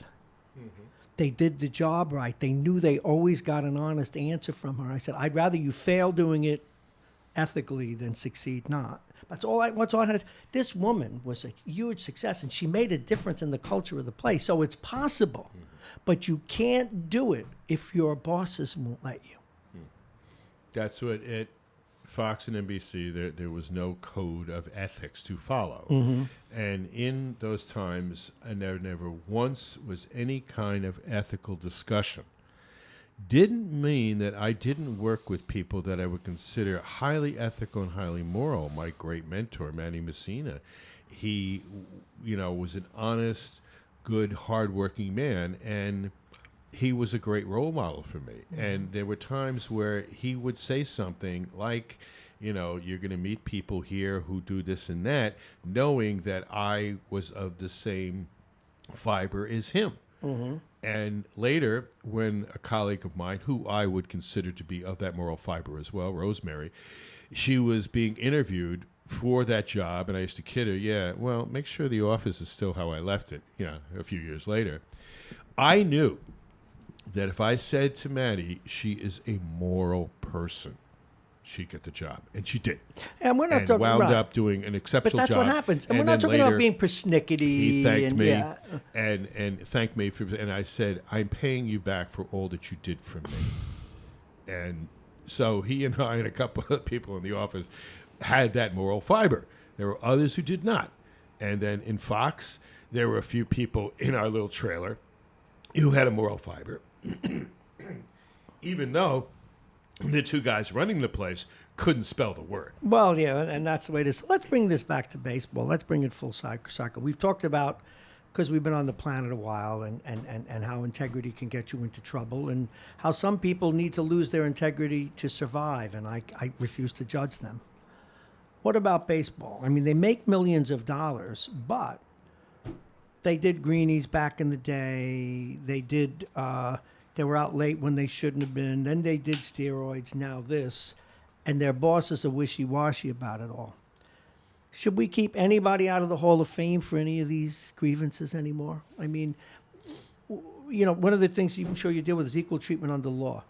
Mm-hmm. They did the job right. They knew they always got an honest answer from her. I said, I'd rather you fail doing it ethically than succeed not. That's all I had. This woman was a huge success, and she made a difference in the culture of the place. So it's possible, but you can't do it if your bosses won't let you. That's what at Fox and NBC, there was no code of ethics to follow. Mm-hmm. And in those times, there never once was any kind of ethical discussion. Didn't mean that I didn't work with people that I would consider highly ethical and highly moral. My great mentor, Manny Messina, he, was an honest, good, hardworking man, and he was a great role model for me. Mm-hmm. And there were times where he would say something like, you're going to meet people here who do this and that, knowing that I was of the same fiber as him. Mm-hmm. And later, when a colleague of mine, who I would consider to be of that moral fiber as well, Rosemary, she was being interviewed for that job, and I used to kid her, yeah, well, make sure the office is still how I left it, a few years later. I knew that if I said to Maddie, she is a moral person, she'd get the job. And she did. And we're not and talking wound right. up doing an exceptional job. But that's what happens. And we're then not talking about later, being persnickety. He thanked me Yeah. and thanked me for, and I said, I'm paying you back for all that you did for me. And so he and I and a couple of people in the office had that moral fiber. There were others who did not. And then in Fox, there were a few people in our little trailer who had a moral fiber. Even though the two guys running the place couldn't spell the word. Well, yeah, and that's the way it is. Let's bring this back to baseball. Let's bring it full cycle. We've talked about, because we've been on the planet a while, and how integrity can get you into trouble, and how some people need to lose their integrity to survive, and I refuse to judge them. What about baseball? I mean, they make millions of dollars, but they did greenies back in the day. They did... they were out late when they shouldn't have been. Then they did steroids. Now this. And their bosses are wishy-washy about it all. Should we keep anybody out of the Hall of Fame for any of these grievances anymore? I mean, one of the things I'm sure you deal with is equal treatment under law.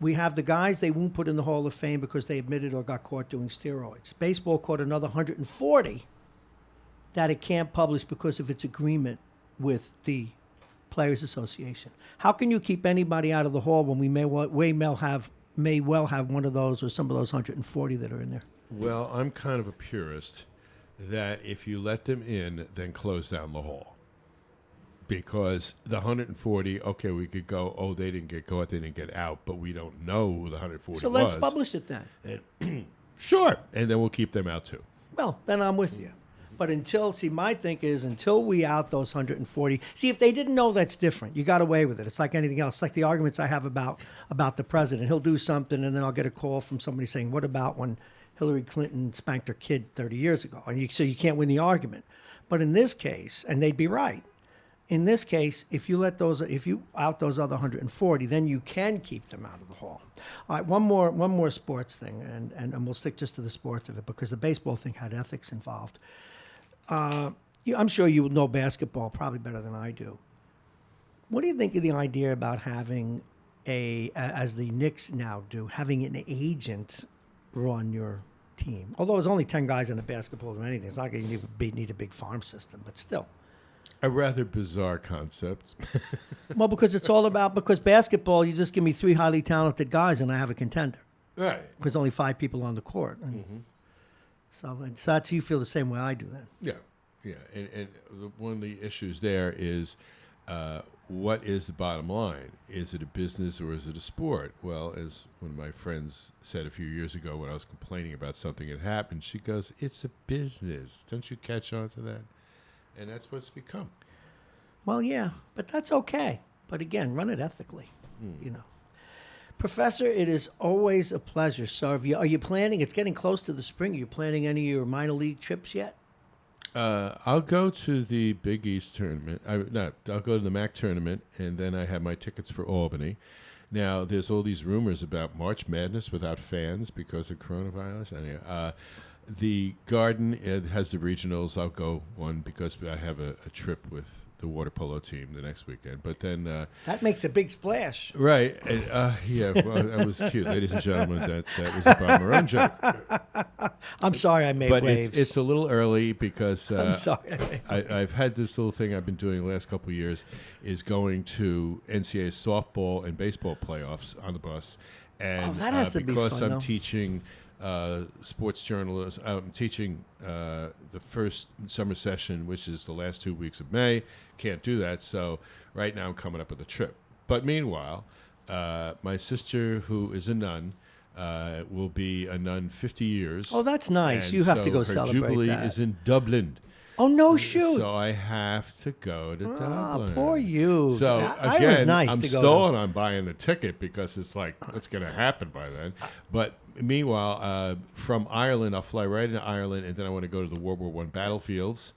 We have the guys they won't put in the Hall of Fame because they admitted or got caught doing steroids. Baseball caught another 140 that it can't publish because of its agreement with the Players Association. How can you keep anybody out of the hall when we may well have one of those or some of those 140 that are in there? Well, I'm kind of a purist that if you let them in, then close down the hall. Because the 140, okay, we could go, oh, they didn't get caught, they didn't get out, but we don't know who the 140 so was. let's publish it then. And sure, and then we'll keep them out too. Well, then I'm with you. But my think is until we out those 140, if they didn't know, that's different. You got away with it. It's like anything else. It's like the arguments I have about the president. He'll do something, and then I'll get a call from somebody saying, what about when Hillary Clinton spanked her kid 30 years ago? And so you can't win the argument. But in this case, and they'd be right, in this case, if you out those other 140, then you can keep them out of the hall. All right, one more sports thing, and we'll stick just to the sports of it because the baseball thing had ethics involved. I'm sure you know basketball probably better than I do. What do you think of the idea about having as the Knicks now do, having an agent run your team? Although there's only 10 guys in the basketball or anything, it's not like you need a big farm system, but still. A rather bizarre concept. Well, because basketball, you just give me 3 highly talented guys and I have a contender. Right. Because only 5 people on the court. Mm-hmm. So that's you feel the same way I do then. Yeah. And one of the issues there is what is the bottom line? Is it a business or is it a sport? Well, as one of my friends said a few years ago when I was complaining about something that happened, she goes, it's a business. Don't you catch on to that? And that's what it's become. Well, yeah, but that's okay. But again, run it ethically, Professor, it is always a pleasure. So are you planning, it's getting close to the spring, are you planning any of your minor league trips yet? I'll go to the Big East tournament. I'll go to the MAC tournament, and then I have my tickets for Albany. Now, there's all these rumors about March Madness without fans because of coronavirus. Anyway, the Garden, it has the regionals. I'll go one because I have a trip with the water polo team the next weekend. But then that makes a big splash, right? And, well, that was cute, ladies and gentlemen. That was a Bob Marrone joke. I'm sorry, I made waves. But it's a little early because I'm sorry. I've had this little thing I've been doing the last couple of years is going to NCAA softball and baseball playoffs on the bus, and that has to be fun, because I'm though. teaching sports journalism. I'm teaching the first summer session, which is the last 2 weeks of May. Can't do that, so right now I'm coming up with a trip. But meanwhile, my sister, who is a nun, will be a nun 50 years. Oh, that's nice. And You have to go her celebrate Jubilee that. is in Dublin. Oh, no shoot. So I have to go to Dublin. Poor you. So Ira's again, nice I'm to go stalling on buying the ticket because it's like, what's going to happen by then? But meanwhile, from Ireland, I'll fly right into Ireland, and then I want to go to the World War I battlefields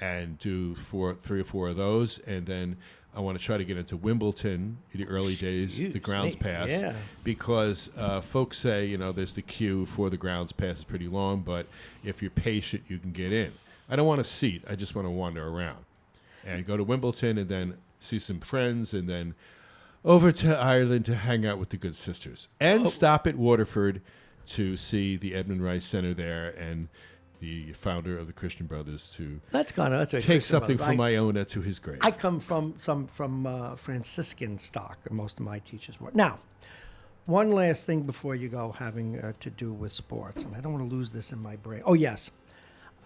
and do 3 or 4 of those. And then I want to try to get into Wimbledon in the early days, the grounds pass, because folks say, there's the queue for the grounds pass is pretty long, but if you're patient, you can get in. I don't want a seat. I just want to wander around and go to Wimbledon and then see some friends and then over to Ireland to hang out with the good sisters and stop at Waterford to see the Edmund Rice Center there and the founder of the Christian Brothers to that's right, take Christian something Brothers. from Iona to his grave. I come from Franciscan stock, and most of my teachers were. Now, one last thing before you go, having to do with sports, and I don't want to lose this in my brain. Oh, yes.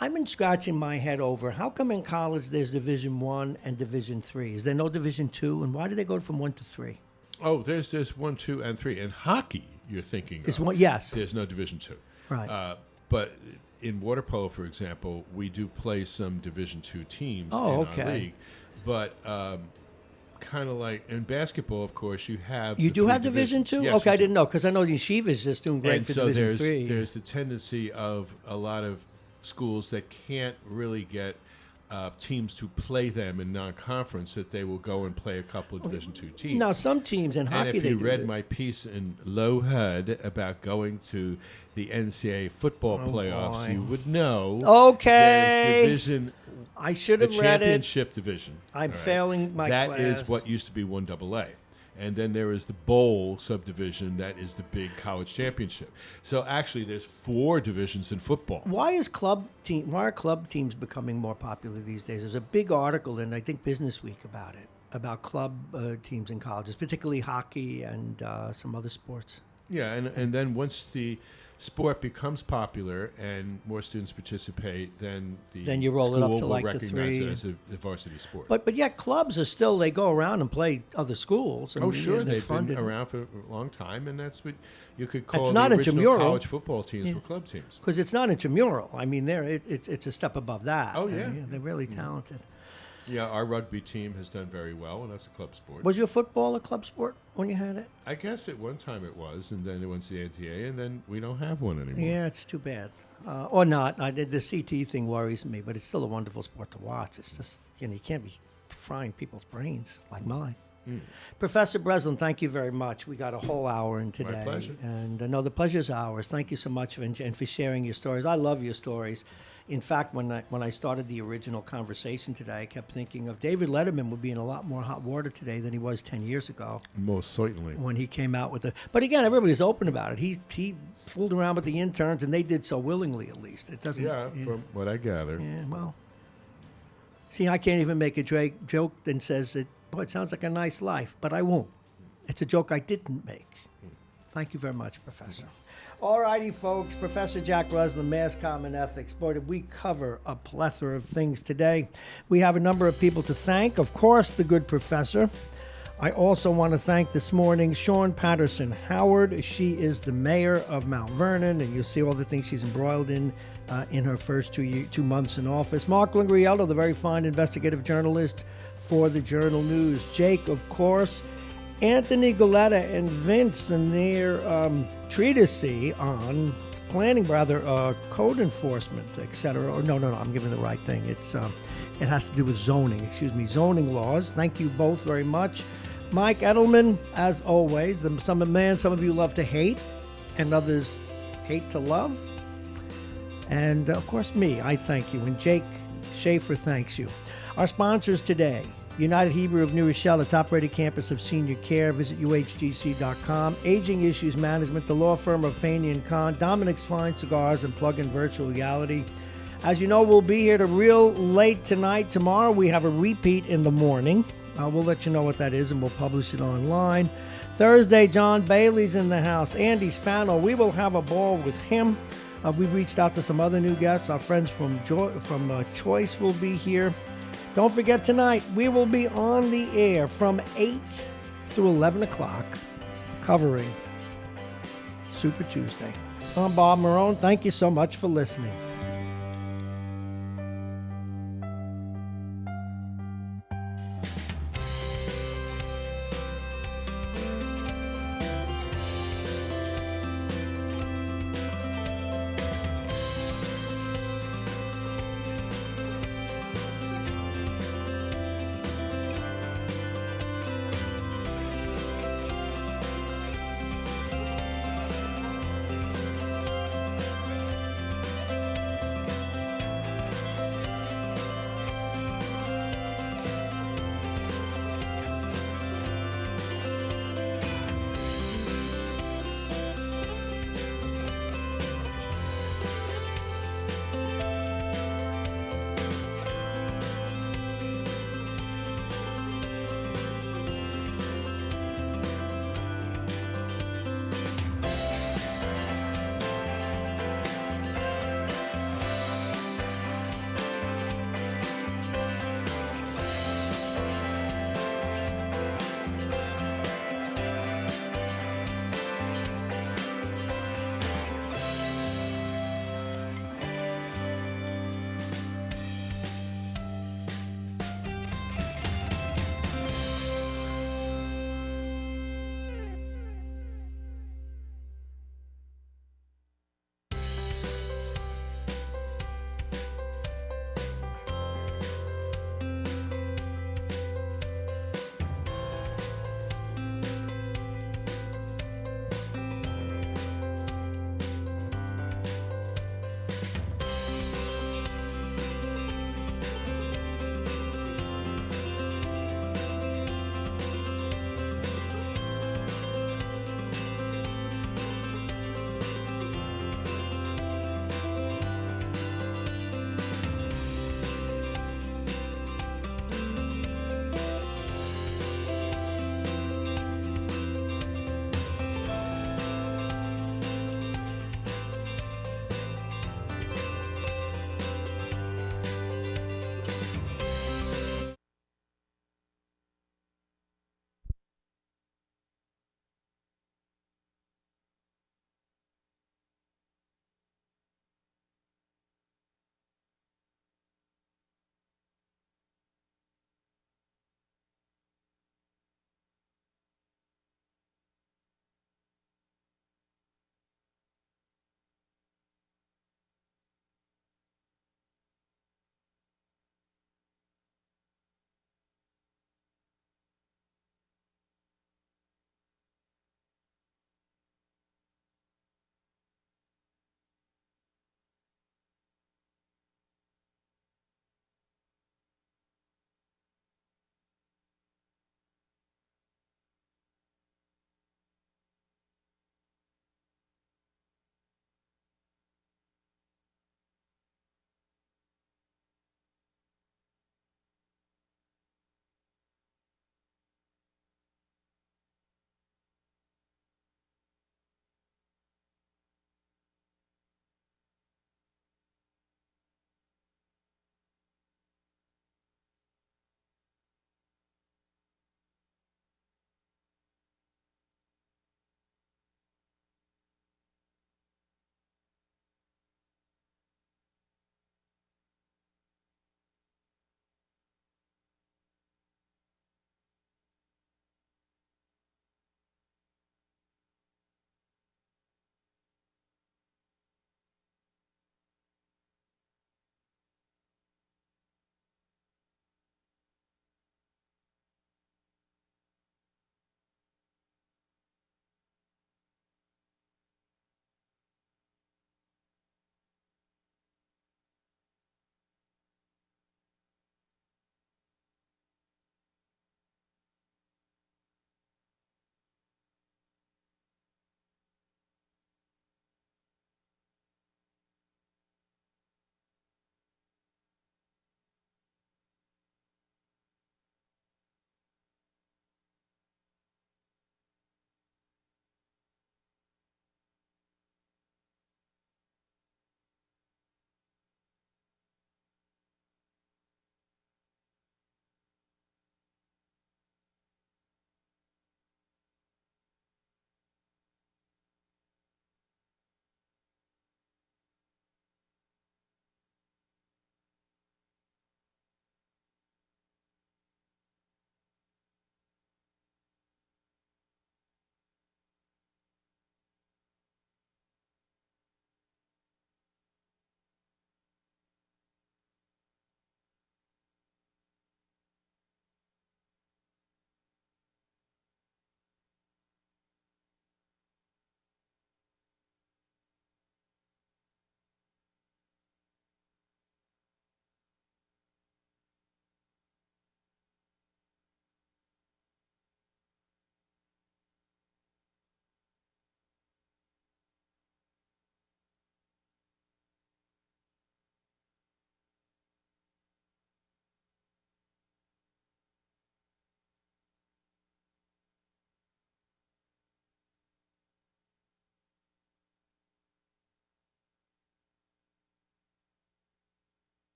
I've been scratching my head over how come in college there's Division I and Division III? Is there no Division II, and why do they go from 1 to 3? Oh, there's 1, 2, and 3. In hockey, you're thinking It's of. one, yes. There's no Division II. Right. But in water polo, for example, we do play some Division II teams in Oh, our okay. league. But kind of like in basketball, of course, you have You the do three have Division divisions. II? Yes, Okay, you I do. didn't know, because I know the Yeshiva's just doing great And for so Division III. there's the tendency of a lot of schools that can't really get teams to play them in non-conference that they will go and play a couple of Division II teams. Now, some teams in hockey, And if they you do read it. my piece in Low HUD about going to the NCAA football playoffs, boy. you would know Okay. there's Division, I should the have read it. championship division. I'm all right? failing my That class. is what used to be 1AA. And then there is the bowl subdivision that is the big college championship. So actually there's 4 divisions in football. Why are club teams becoming more popular these days? There's a big article in, I think, Business Week about it, about club teams in colleges, particularly hockey and some other sports. Yeah, and then once the sport becomes popular and more students participate, then Then you roll it up school to will like the recognize 3. it as a varsity sport. But yet clubs are still, they go around and play other schools. And oh, sure, they're they've funded. been around for a long time, and that's what you could call It's the not original intramural. college football teams were club teams. Because it's not intramural. I mean, it's a step above that. Oh, yeah. They're really talented. Yeah, our rugby team has done very well, and that's a club sport. Was your football a club sport when you had it? I guess at one time it was, and then it went to the NTA, and then we don't have one anymore. Yeah, it's too bad. Or not. The CT thing worries me, but it's still a wonderful sport to watch. It's just, you can't be frying people's brains like mine. Professor Breslin, thank you very much. We got a whole hour in today. My pleasure. And no, the pleasure's ours. Thank you so much and for sharing your stories. I love your stories. In fact, when I started the original conversation today, I kept thinking of David Letterman would be in a lot more hot water today than he was 10 years ago. Most certainly. When he came out with but again, everybody's open about it. He fooled around with the interns, and they did so willingly, at least. It doesn't. Yeah, from what I gather. Yeah, well. See, I can't even make a joke that says that. Boy, it sounds like a nice life, but I won't. It's a joke I didn't make. Thank you very much, Professor. All righty, folks. Professor Jack Breslin, Mass Common Ethics. Boy, did we cover a plethora of things today. We have a number of people to thank. Of course, the good professor. I also want to thank this morning Sean Patterson Howard. She is the mayor of Mount Vernon, and you'll see all the things she's embroiled in her first 2 months in office. Mark Lingriello, the very fine investigative journalist for the Journal News. Jake, of course. Anthony Goletta and Vince and their treatise on planning, code enforcement, etc. Or no, I'm giving the right thing. It has to do with zoning. Zoning laws. Thank you both very much. Mike Edelman, as always, some of you love to hate, and others hate to love. And of course, me, I thank you. And Jake Schaefer thanks you. Our sponsors today. United Hebrew of New Rochelle, a top-rated campus of senior care. Visit uhgc.com. Aging Issues Management, the law firm of Payne & Kahn, Dominic's Fine Cigars, and Plug-in Virtual Reality. As you know, we'll be here to real late tonight. Tomorrow we have a repeat in the morning. We'll let you know what that is, and we'll publish it online. Thursday, John Bailey's in the house. Andy Spano, we will have a ball with him. We've reached out to some other new guests. Our friends from Choice will be here. Don't forget tonight, we will be on the air from 8 through 11 o'clock covering Super Tuesday. I'm Bob Marrone. Thank you so much for listening.